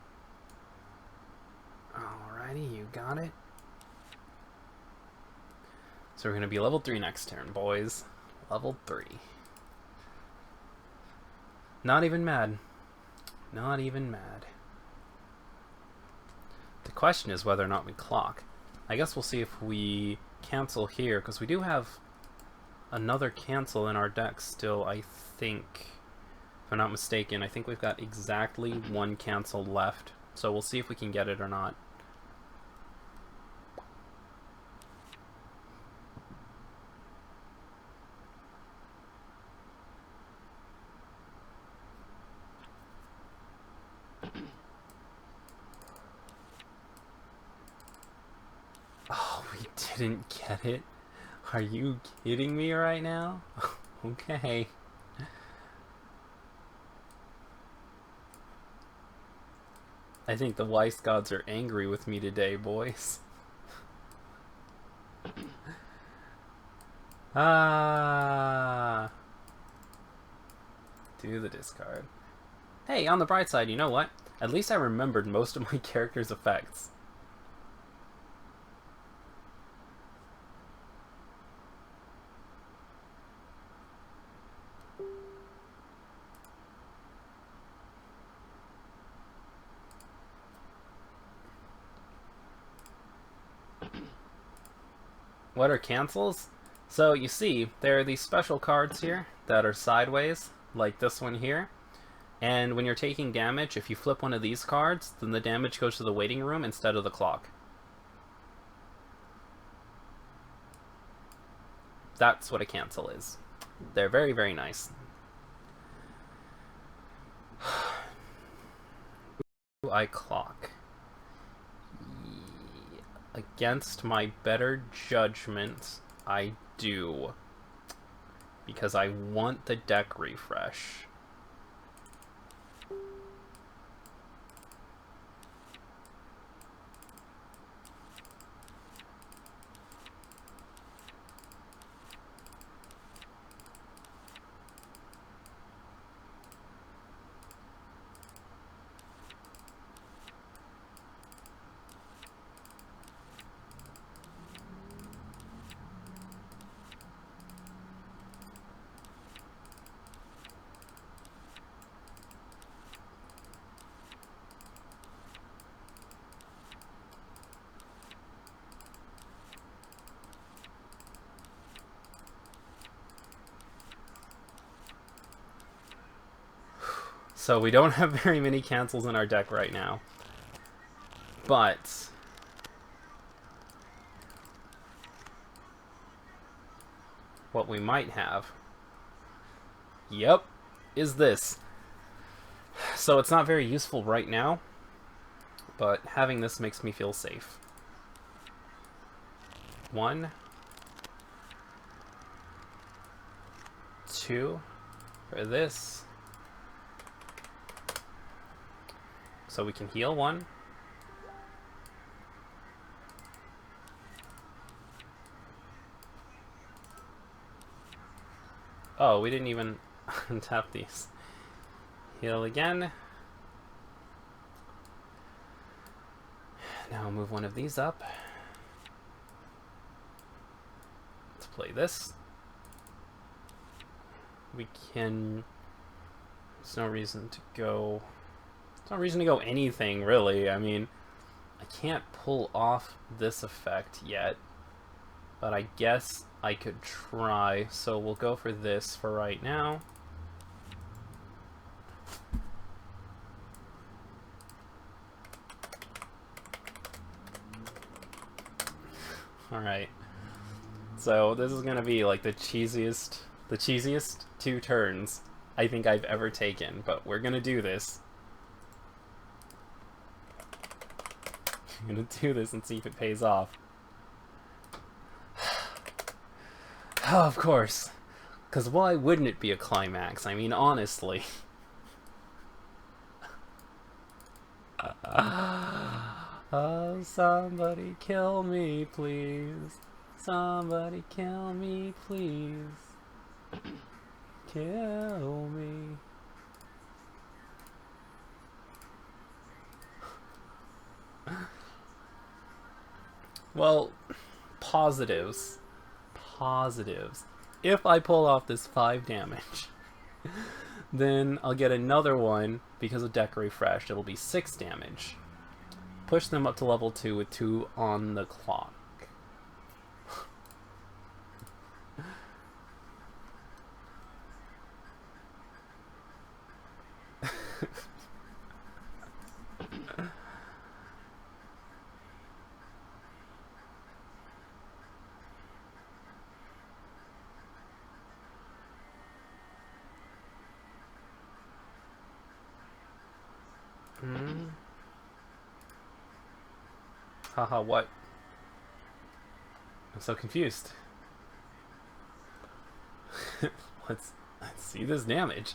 Alrighty, you got it. So we're going to be level 3 next turn, boys. Level 3. Not even mad. Not even mad. The question is whether or not we clock. I guess we'll see if we cancel here, because we do have another cancel in our deck still, I think. If I'm not mistaken, I think we've got exactly 1 cancel left. So we'll see if we can get it or not. Oh, we didn't get it? Are you kidding me right now? Okay. I think the Weiss gods are angry with me today, boys. Ah. Do the discard. Hey, on the bright side, you know what? At least I remembered most of my character's effects. What are cancels? So you see, there are these special cards here that are sideways, like this one here. And when you're taking damage, if you flip one of these cards, then the damage goes to the waiting room instead of the clock. That's what a cancel is. They're very, very nice. Do I clock? Against my better judgment, I do. Because I want the deck refresh. So we don't have very many cancels in our deck right now. But what we might have, yep, is this. So it's not very useful right now, but having this makes me feel safe. 1, 2 for this. So we can heal 1. Oh, we didn't even untap these. Heal again. Now move one of these up. Let's play this. We can... There's no reason to go... There's no reason to go anything, really. I mean, I can't pull off this effect yet, but I guess I could try. So we'll go for this for right now. Alright. So this is gonna be like the cheesiest 2 turns I think I've ever taken, but we're gonna do this. I'm gonna do this and see if it pays off. Oh, of course. Because why wouldn't it be a climax? I mean, honestly. Oh, somebody kill me, please. Somebody kill me, please. Kill me. Well, positives. Positives. If I pull off this 5 damage, then I'll get another one because of Deck Refresh. It'll be 6 damage. Push them up to level 2 with 2 on the clock. Haha, what? I'm so confused. let's see this damage.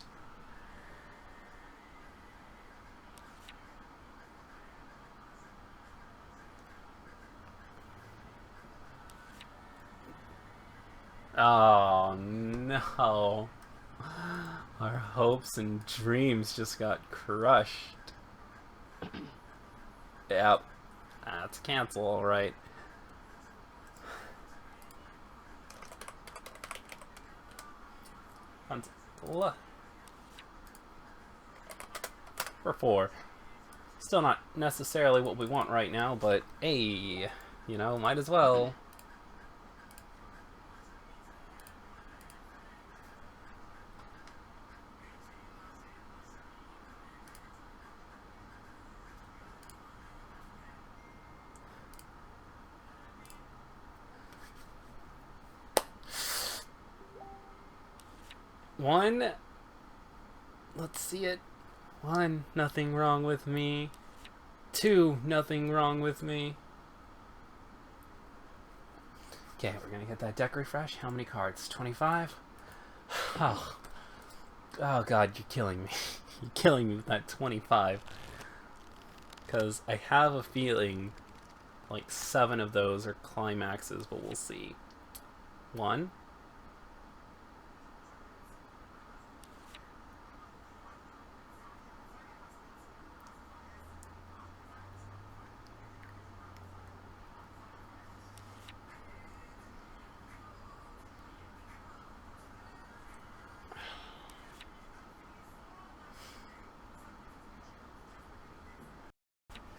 Oh no. Our hopes and dreams just got crushed. Yep. That's cancel, alright. For 4. Still not necessarily what we want right now, but hey, you know, might as well. One. Let's see it. 1, nothing wrong with me. 2, nothing wrong with me. Okay, we're gonna get that deck refresh. How many cards? 25? Oh. Oh god, you're killing me. You're killing me with that 25. Because I have a feeling like 7 of those are climaxes, but we'll see. 1.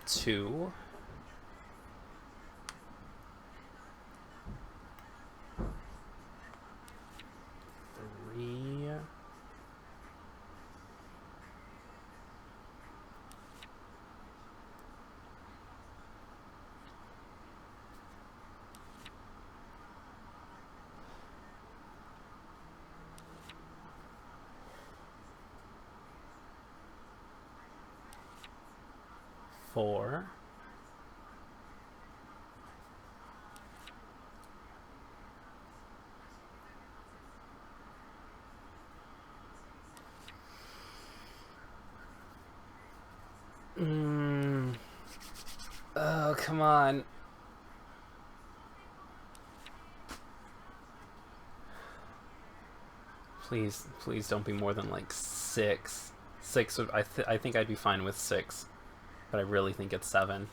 2. 3. 4. 5. Oh, come on. Please, please don't be more than like 6. 6 would, I think I'd be fine with 6. But I really think it's 7.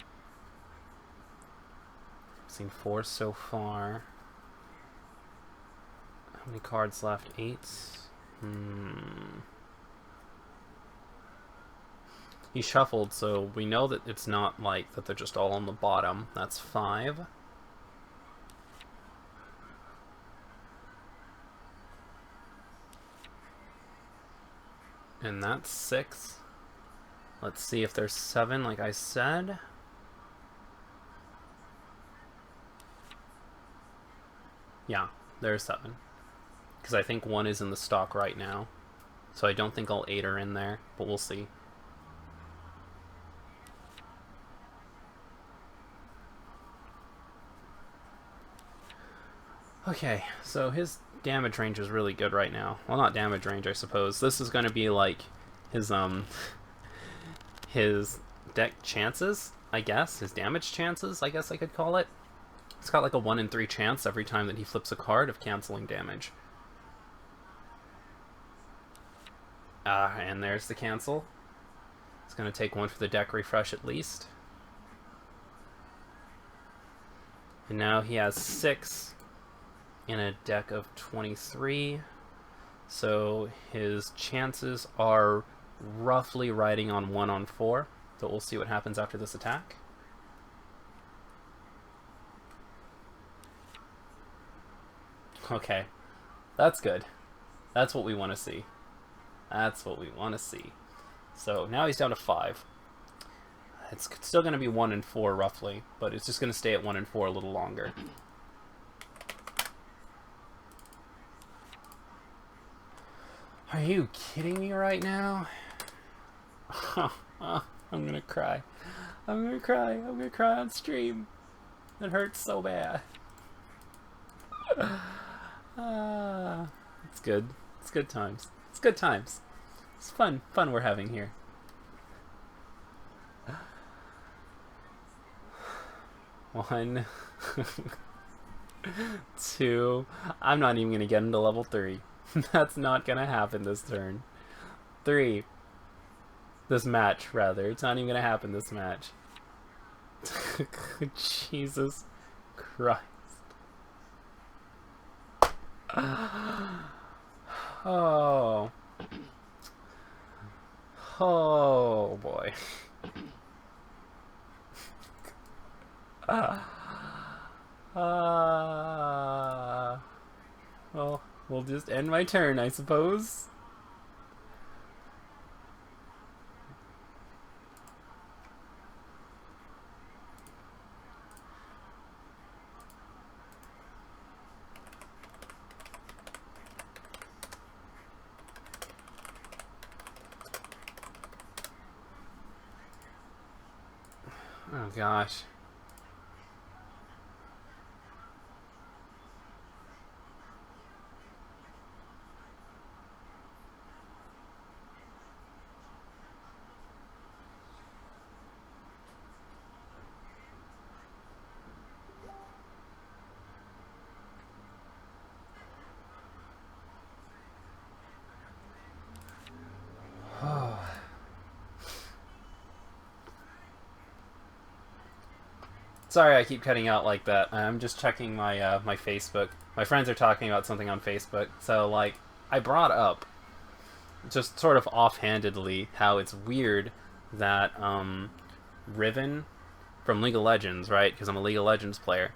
I've seen 4 so far. How many cards left? 8? He shuffled, so we know that it's not like that they're just all on the bottom. That's 5. And that's 6. Let's see if there's 7, like I said. Yeah, there's 7. Because I think 1 is in the stock right now. So I don't think all 8 are in there, but we'll see. Okay, so his damage range is really good right now. Well, not damage range, I suppose. This is going to be like his deck chances, I guess. His damage chances, I guess I could call it. It's got like a 1 in 3 chance every time that he flips a card of canceling damage. And there's the cancel. It's going to take one for the deck refresh at least. And now he has 6 in a deck of 23. So his chances are roughly riding on 1 on 4. So we'll see what happens after this attack. Okay, that's good. That's what we want to see. That's what we want to see. So now he's down to 5. It's still going to be 1 and 4 roughly, but it's just going to stay at 1 and 4 a little longer. Are you kidding me right now? I'm going to cry. I'm going to cry. I'm going to cry on stream. It hurts so bad. It's good. It's good times. It's good times. It's fun we're having here. One, 2. I'm not even gonna get into level 3. That's not gonna happen this turn. 3. This match, rather. It's not even gonna happen this match. Jesus Christ. Oh. Oh boy. Well, we'll just end my turn, I suppose. Oh gosh. Sorry I keep cutting out like that. I'm just checking my my Facebook. My friends are talking about something on Facebook. So, like, I brought up, just sort of offhandedly, how it's weird that Riven from League of Legends, right? Because I'm a League of Legends player.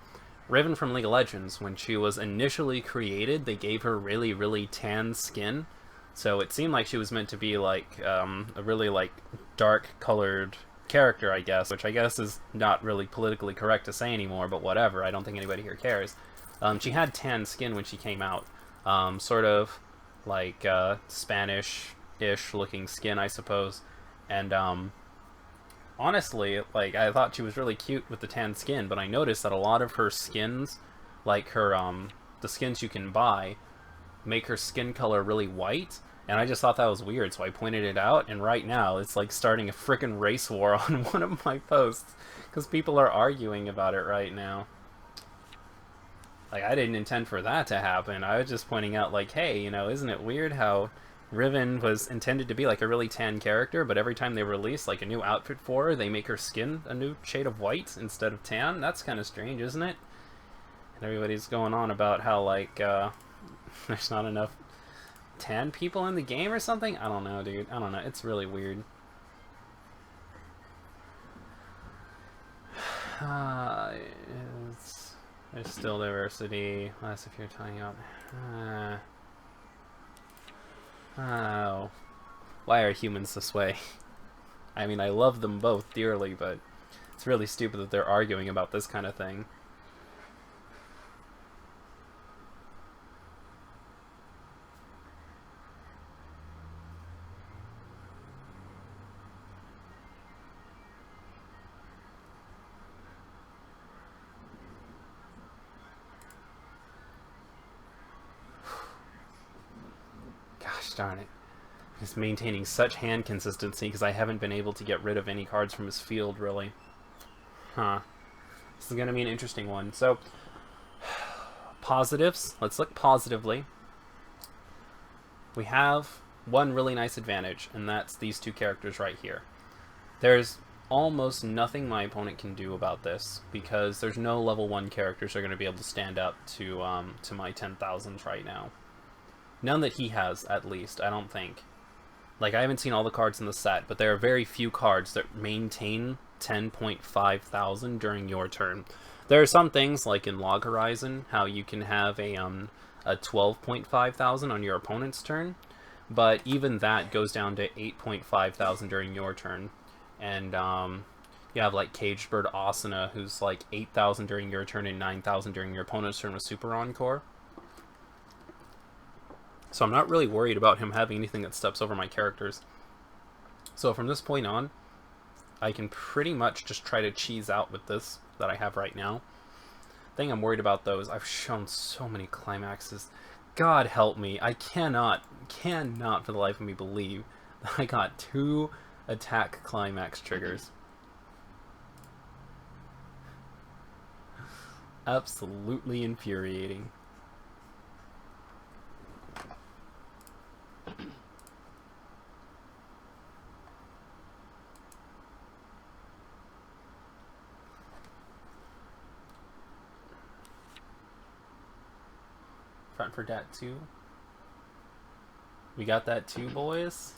Riven from League of Legends, when she was initially created, they gave her really, really tan skin. So it seemed like she was meant to be, like, a really, like, dark-colored character, I guess, which I guess is not really politically correct to say anymore, but whatever. I don't think anybody here cares. She had tan skin when she came out. Sort of like Spanish-ish looking skin, I suppose. And honestly, like, I thought she was really cute with the tan skin, but I noticed that a lot of her skins, like her the skins you can buy, make her skin color really white. And I just thought that was weird, so I pointed it out, and right now it's like starting a frickin' race war on one of my posts, because people are arguing about it right now. Like, I didn't intend for that to happen. I was just pointing out, like, hey, you know, isn't it weird how Riven was intended to be like a really tan character, but every time they release like a new outfit for her, they make her skin a new shade of white instead of tan? That's kind of strange, isn't it? And everybody's going on about how, like, there's not enough tan people in the game or something? I don't know, dude. I don't know. It's really weird. There's still diversity. Unless if you're talking about... oh. Why are humans this way? I mean, I love them both dearly, but it's really stupid that they're arguing about this kind of thing. Darn it. Just maintaining such hand consistency because I haven't been able to get rid of any cards from his field, really. Huh. This is going to be an interesting one. So, positives. Let's look positively. We have one really nice advantage, and that's these two characters right here. There's almost nothing my opponent can do about this, because there's no level 1 characters that are going to be able to stand up to my 10,000s right now. None that he has, at least, I don't think. Like, I haven't seen all the cards in the set, but there are very few cards that maintain 10.5 thousand during your turn. There are some things, like in Log Horizon, how you can have a 12.5 thousand on your opponent's turn, but even that goes down to 8.5 thousand during your turn. And you have like Caged Bird Asuna, who's like 8,000 during your turn and 9,000 during your opponent's turn with Super Encore. So I'm not really worried about him having anything that steps over my characters. So from this point on, I can pretty much just try to cheese out with this that I have right now. The thing I'm worried about, though, is I've shown so many climaxes. God help me. I cannot for the life of me believe that I got 2 attack climax triggers. Absolutely infuriating. Front for that too. We got that too, boys.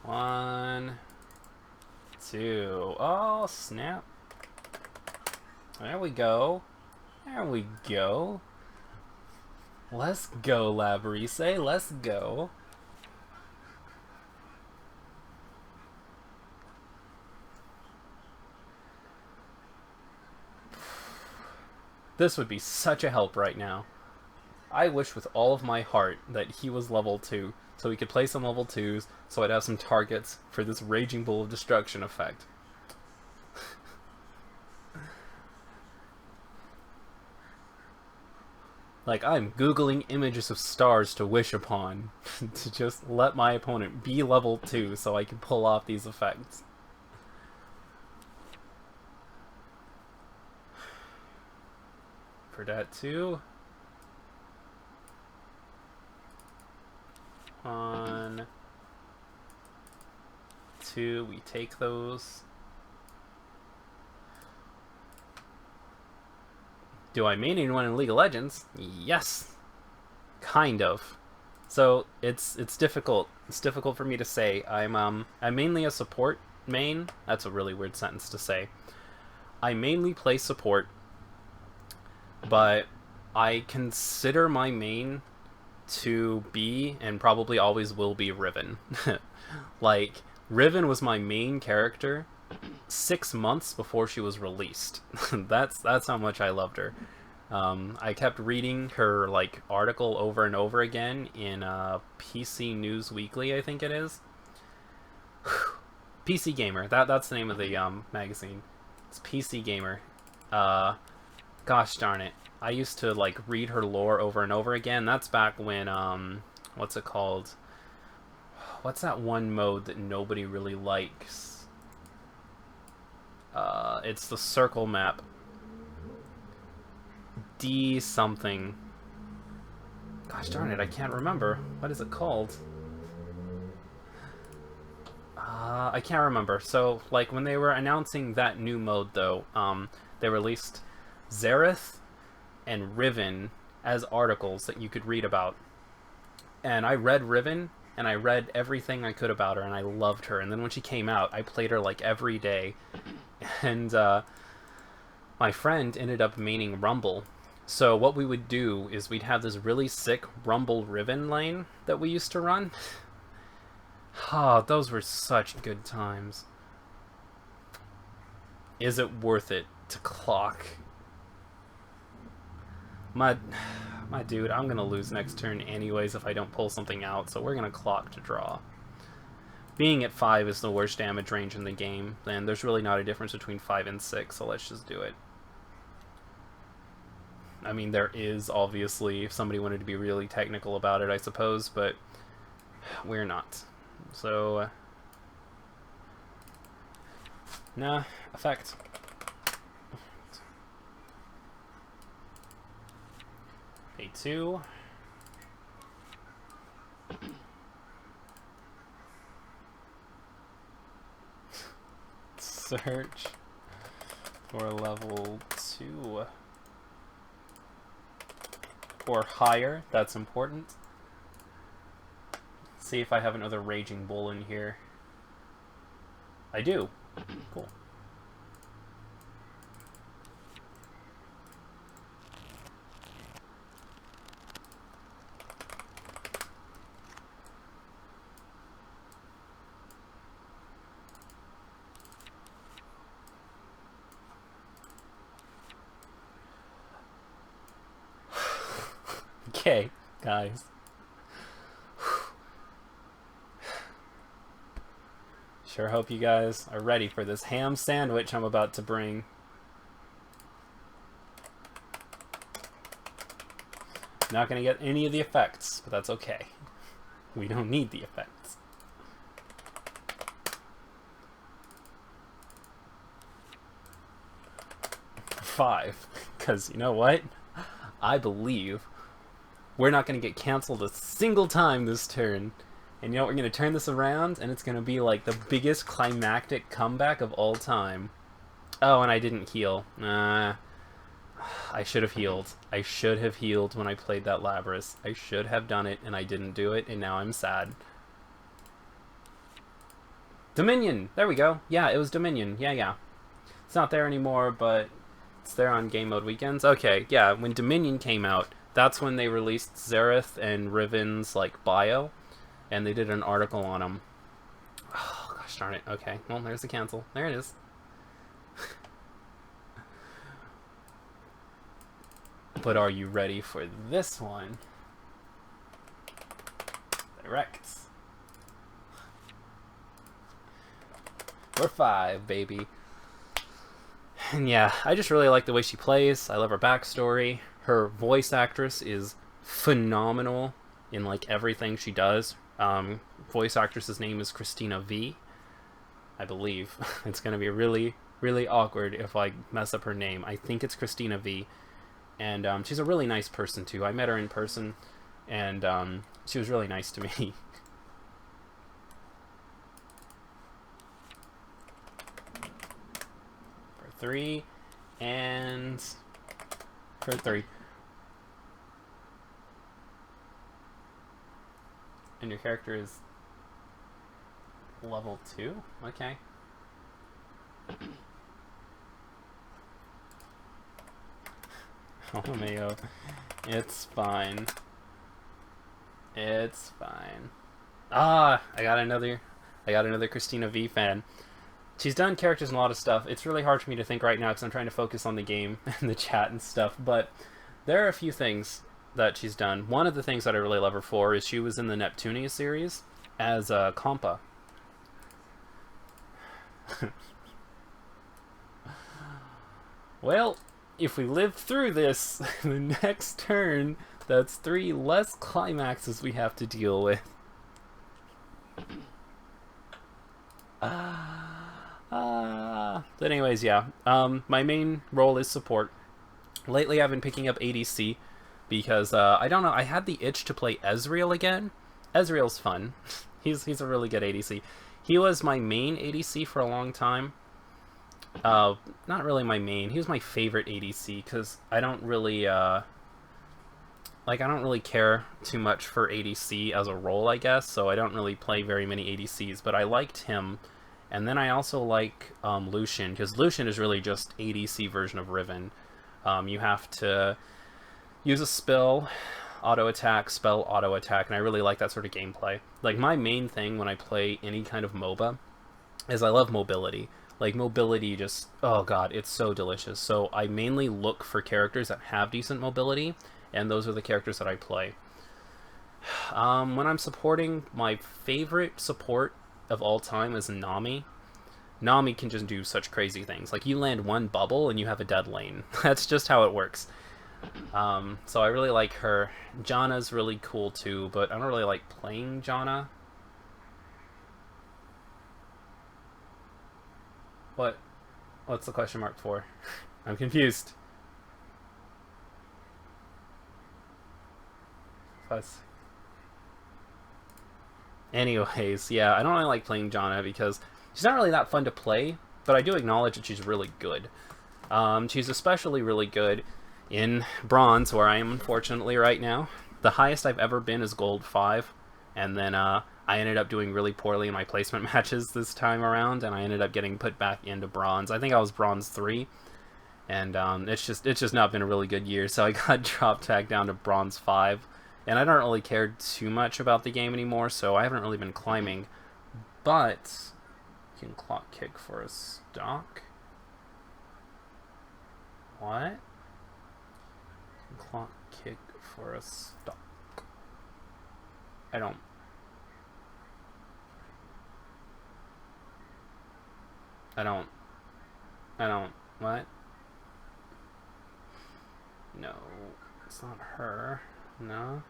1, 2. Oh, snap. There we go. There we go. Let's go, Labyrinth. Let's go. This would be such a help right now. I wish with all of my heart that he was level 2, so we could play some level 2s, so I'd have some targets for this Raging Bull of Destruction effect. Like, I'm Googling images of stars to wish upon, to just let my opponent be level 2 so I can pull off these effects. For that too. 1, 2, we take those. Do I main anyone in League of Legends? Yes. Kind of. So it's difficult. It's difficult for me to say. I'm mainly a support main. That's a really weird sentence to say. I mainly play support, but I consider my main to be, and probably always will be, Riven. Like, Riven was my main character 6 months before she was released. That's how much I loved her. I kept reading her like article over and over again in PC News Weekly, I think it is. PC Gamer. That's the name of the magazine. It's PC Gamer. Gosh darn it. I used to like read her lore over and over again. That's back when what's it called? What's that one mode that nobody really likes? It's the circle map. D something. Gosh darn it, I can't remember. What is it called? I can't remember. So, like, when they were announcing that new mode, though, they released Xerath and Riven as articles that you could read about. And I read Riven, and I read everything I could about her, and I loved her. And then when she came out, I played her, like, every day. And, my friend ended up maining Rumble. So what we would do is we'd have this really sick Rumble Riven lane that we used to run. Oh, those were such good times. Is it worth it to clock? My dude, I'm gonna lose next turn anyways if I don't pull something out, so we're gonna clock to draw. Being at 5 is the worst damage range in the game, and there's really not a difference between 5 and 6, so let's just do it. I mean, there is, obviously, if somebody wanted to be really technical about it, I suppose, but we're not. So, nah, effect. Pay 2. Search for level 2. Or higher, that's important. See if I have another Raging Bull in here. I do. Cool. Okay, guys. Sure hope you guys are ready for this ham sandwich I'm about to bring. Not gonna get any of the effects, but that's okay. We don't need the effects. Five, because you know what? I believe we're not going to get canceled a single time this turn. And you know what? We're going to turn this around, and it's going to be like the biggest climactic comeback of all time. Oh, and I didn't heal. I should have healed. I should have healed when I played that Labrys. I should have done it, and I didn't do it, and now I'm sad. Dominion! There we go. Yeah, it was Dominion. Yeah. It's not there anymore, but it's there on Game Mode Weekends. Okay, yeah, when Dominion came out, that's when they released Xerath and Riven's, like, bio, and they did an article on them. Oh, gosh darn it. Okay, well, there's the cancel. There it is. But are you ready for this one? Direct. We're 5, baby. And yeah, I just really like the way she plays. I love her backstory. Her voice actress is phenomenal in like everything she does. Voice actress's name is Christina V, I believe. It's going to be really, really awkward if I mess up her name. I think it's Christina V. And she's a really nice person too. I met her in person, and she was really nice to me. For 3, and for 3. And your character is level 2? Okay. Oh, Mayo. It's fine. It's fine. Ah, I got another Christina V fan. She's done characters and a lot of stuff. It's really hard for me to think right now because I'm trying to focus on the game and the chat and stuff, but there are a few things that she's done. One of the things that I really love her for is she was in the Neptunia series as Compa. Well, if we live through this, the next turn, that's 3 less climaxes we have to deal with. But anyways, yeah. My main role is support. Lately I've been picking up ADC because, I don't know, I had the itch to play Ezreal again. Ezreal's fun. He's a really good ADC. He was my main ADC for a long time. Not really my main. He was my favorite ADC because I don't really, I don't really care too much for ADC as a role, I guess, so I don't really play very many ADCs, but I liked him. And then I also like Lucian, because Lucian is really just ADC version of Riven. You have to use a spell, auto-attack, spell, auto-attack, and I really like that sort of gameplay. Like, my main thing when I play any kind of MOBA is I love mobility. Like, mobility just, oh god, it's so delicious. So I mainly look for characters that have decent mobility, and those are the characters that I play. When I'm supporting, my favorite support of all time is Nami. Nami can just do such crazy things. Like, you land one bubble and you have a dead lane. That's just how it works. So I really like her. Janna's really cool too, but I don't really like playing Janna. What's the question mark for? I'm confused. Anyways, yeah, I don't really like playing Janna because she's not really that fun to play, but I do acknowledge that she's really good. She's especially really good in bronze, where I am unfortunately right now. The highest I've ever been is gold 5, and then I ended up doing really poorly in my placement matches this time around, and I ended up getting put back into bronze. I think I was bronze 3, and it's just not been a really good year, so I got dropped back down to bronze 5, and I don't really care too much about the game anymore, so I haven't really been climbing. But you can clock kick for a stock. What? Clock kick for a stock. I don't. What? No, it's not her. No.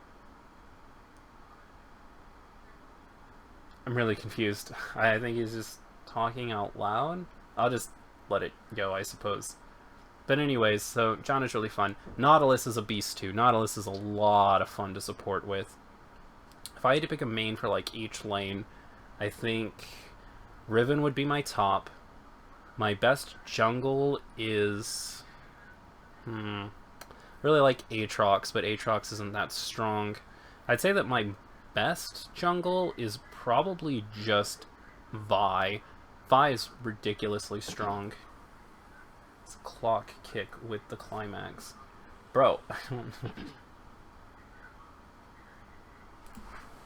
I'm really confused. I think he's just talking out loud. I'll just let it go, I suppose. But anyways, so John is really fun. Nautilus is a beast too. Nautilus is a lot of fun to support with. If I had to pick a main for like each lane, I think Riven would be my top. My best jungle is... really like Aatrox, but Aatrox isn't that strong. I'd say that my best jungle is probably just Vi. Vi is ridiculously strong. It's a clock kick with the climax. Bro,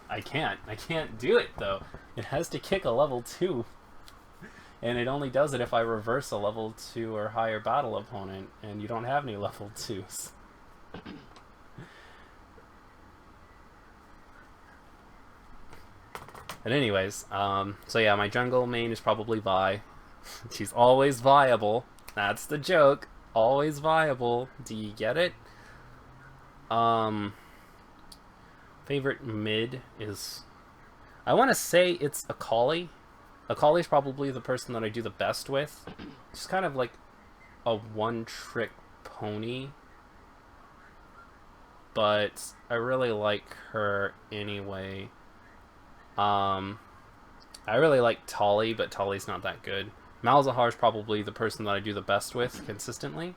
I can't do it though. It has to kick a level 2. And it only does it if I reverse a level 2 or higher battle opponent, and you don't have any level 2s. But anyways, so yeah, my jungle main is probably Vi. She's always viable. That's the joke. Always viable. Do you get it? Favorite mid is... I want to say it's Akali. Akali's probably the person that I do the best with. She's kind of like a one-trick pony. But I really like her anyway. I really like Tali, but Tali's not that good. Malzahar's probably the person that I do the best with consistently.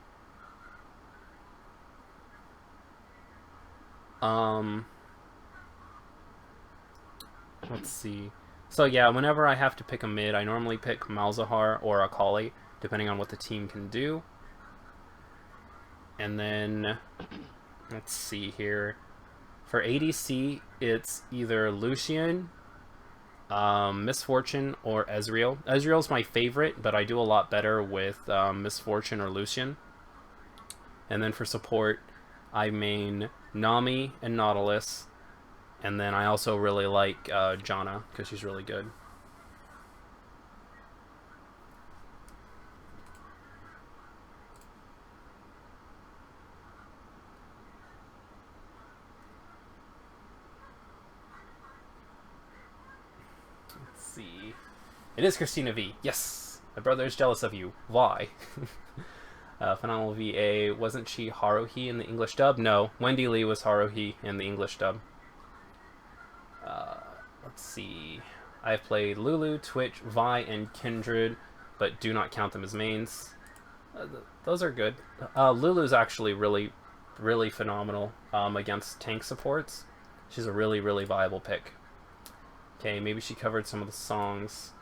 Let's see. So yeah, whenever I have to pick a mid, I normally pick Malzahar or Akali, depending on what the team can do. And then, let's see here. For ADC, it's either Lucian, Misfortune, or Ezreal. Ezreal's my favorite, but I do a lot better with Misfortune or Lucian. And then for support, I main Nami and Nautilus. And then I also really like Janna, because she's really good. Let's see. It is Christina V. Yes! My brother is jealous of you. Why? Phenomenal VA. Wasn't she Haruhi in the English dub? No. Wendy Lee was Haruhi in the English dub. Let's see. I've played Lulu, Twitch, Vi, and Kindred, but do not count them as mains. Those are good. Lulu's actually really, really phenomenal against tank supports. She's a really, really viable pick. Okay, maybe she covered some of the songs.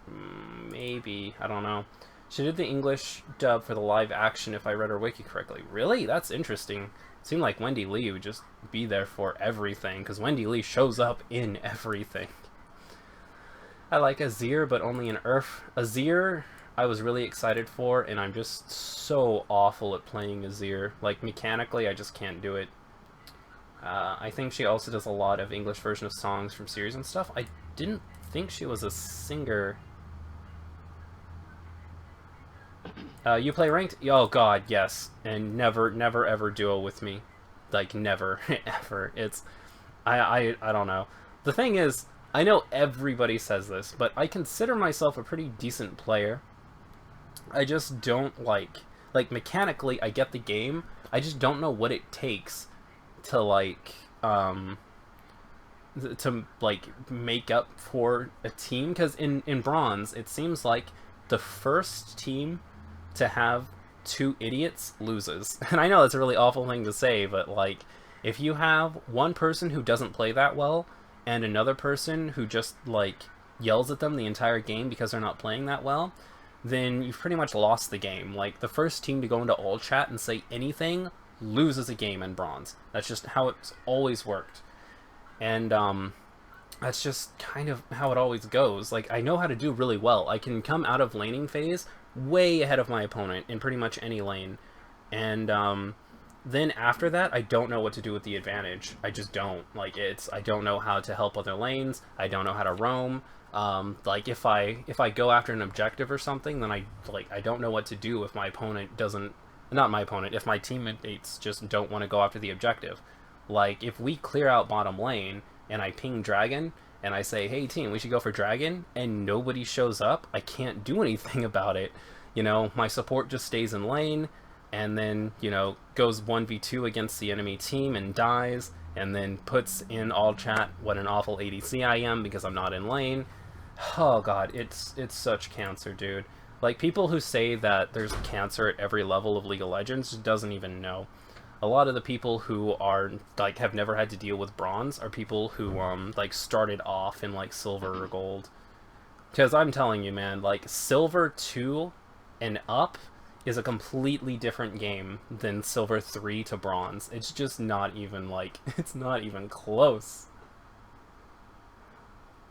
Maybe. I don't know. She did the English dub for the live action, if I read her wiki correctly. Really? That's interesting. It seemed like Wendy Lee would just be there for everything, because Wendy Lee shows up in everything. I like Azir, but only in Earth. Azir, I was really excited for, and I'm just so awful at playing Azir. Like, mechanically, I just can't do it. I think she also does a lot of English version of songs from series and stuff. I didn't think she was a singer. You play ranked? Oh god, yes. And never ever duo with me. Like, never, ever. It's... I don't know. The thing is, I know everybody says this, but I consider myself a pretty decent player. I just don't like... mechanically, I get the game. I just don't know what it takes to, make up for a team. Because in Bronze, it seems like the first team to have two idiots loses. And I know that's a really awful thing to say, but like, if you have one person who doesn't play that well and another person who just like yells at them the entire game because they're not playing that well, then you've pretty much lost the game. Like, the first team to go into all chat and say anything loses a game in bronze. That's just how it's always worked. And that's just kind of how it always goes. Like, I know how to do really well. I can come out of laning phase way ahead of my opponent in pretty much any lane. And then after that, I don't know what to do with the advantage. I just don't. Like, I don't know how to help other lanes. I don't know how to roam. Like, if I go after an objective or something, then I don't know what to do if my opponent doesn't... Not my opponent, if my teammates just don't want to go after the objective. Like, if we clear out bottom lane, and I ping Dragon, and I say, hey team, we should go for Dragon, and nobody shows up, I can't do anything about it. You know, my support just stays in lane, and then, you know, goes 1v2 against the enemy team and dies, and then puts in all chat what an awful ADC I am because I'm not in lane. Oh god, it's such cancer, dude. Like, people who say that there's cancer at every level of League of Legends doesn't even know. A lot of the people who are, like, have never had to deal with bronze are people who, like, started off in, like, silver or gold. Because I'm telling you, man, like, silver 2 and up is a completely different game than silver 3 to bronze. It's just not even, like, it's not even close.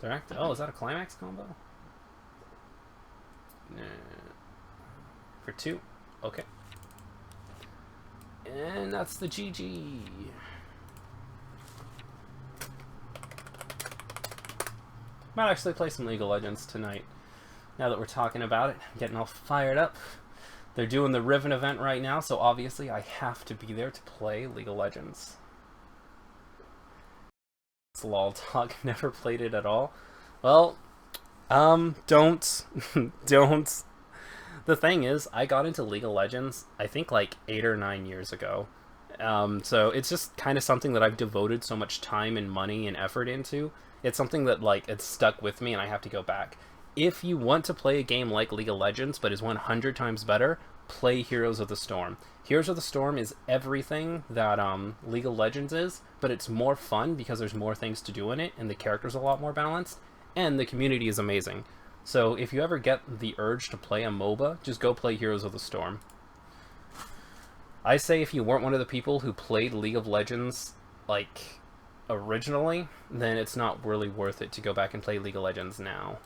Direct? Oh, is that a climax combo? Nah. For 2? Okay. And that's the GG. Might actually play some League of Legends tonight. Now that we're talking about it, I'm getting all fired up. They're doing the Riven event right now, so obviously I have to be there to play League of Legends. It's lol talk, never played it at all. Well, don't. Don't. The thing is, I got into League of Legends, I think, like 8 or 9 years ago. So it's just kind of something that I've devoted so much time and money and effort into. It's something that, like, it's stuck with me and I have to go back. If you want to play a game like League of Legends, but is 100 times better, play Heroes of the Storm. Heroes of the Storm is everything that League of Legends is, but it's more fun because there's more things to do in it, and the character's a lot more balanced, and the community is amazing. So if you ever get the urge to play a MOBA, just go play Heroes of the Storm. I say if you weren't one of the people who played League of Legends, like, originally, then it's not really worth it to go back and play League of Legends now.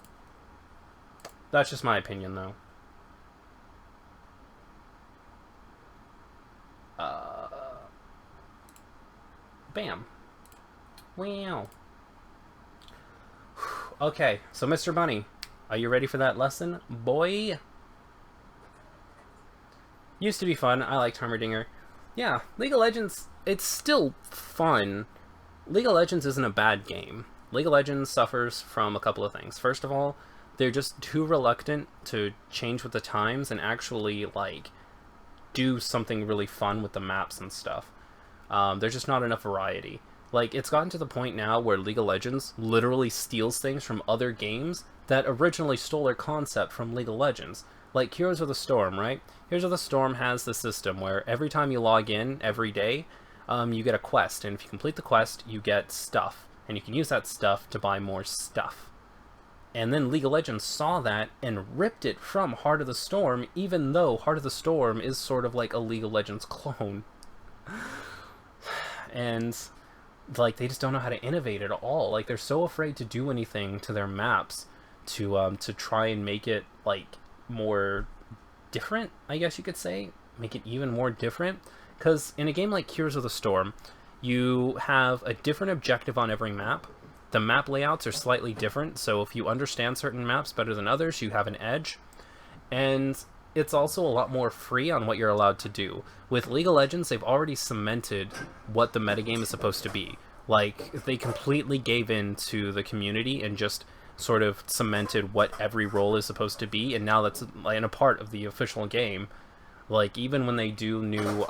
That's just my opinion, though. Bam. Wow. Okay, so Mr. Bunny, are you ready for that lesson, boy? Used to be fun. I liked Heimerdinger. Yeah, League of Legends, it's still fun. League of Legends isn't a bad game. League of Legends suffers from a couple of things. First of all, they're just too reluctant to change with the times and actually, like, do something really fun with the maps and stuff. There's just not enough variety. Like, it's gotten to the point now where League of Legends literally steals things from other games that originally stole their concept from League of Legends. Like Heroes of the Storm, right? Heroes of the Storm has the system where every time you log in every day, you get a quest, and if you complete the quest, you get stuff, and you can use that stuff to buy more stuff. And then League of Legends saw that and ripped it from Heart of the Storm, even though Heart of the Storm is sort of like a League of Legends clone. And, like, they just don't know how to innovate at all. Like, they're so afraid to do anything to their maps to try and make it, like, more different, I guess you could say. Make it even more different. Because in a game like Heroes of the Storm, you have a different objective on every map. The map layouts are slightly different, so if you understand certain maps better than others, you have an edge. And it's also a lot more free on what you're allowed to do. With League of Legends, they've already cemented what the metagame is supposed to be. Like, they completely gave in to the community and just sort of cemented what every role is supposed to be, and now that's like a part of the official game. Like, even when they do new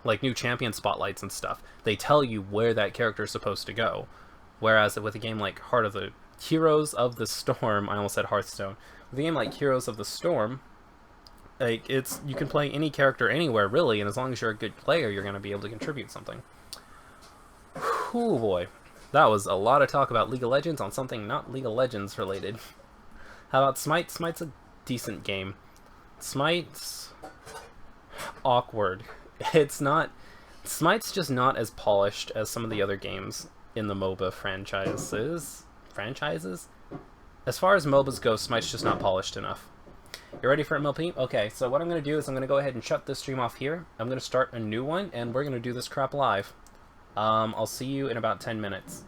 like new champion spotlights and stuff, they tell you where that character is supposed to go. Whereas with a game like Heart of the
Heroes of the Storm, I almost said Hearthstone. With a game like Heroes of the Storm, like you can play any character anywhere really, and as long as you're a good player, you're going to be able to contribute something. Oh boy, that was a lot of talk about League of Legends on something not League of Legends related. How about Smite? Smite's a decent game. Smite's awkward. It's not. Smite's just not as polished as some of the other games in the MOBA franchises. As far as MOBAs go, Smite's just not polished enough. You ready for MLP? Okay, so what I'm going to do is I'm going to go ahead and shut this stream off here. I'm going to start a new one, and we're going to do this crap live. I'll see you in about 10 minutes.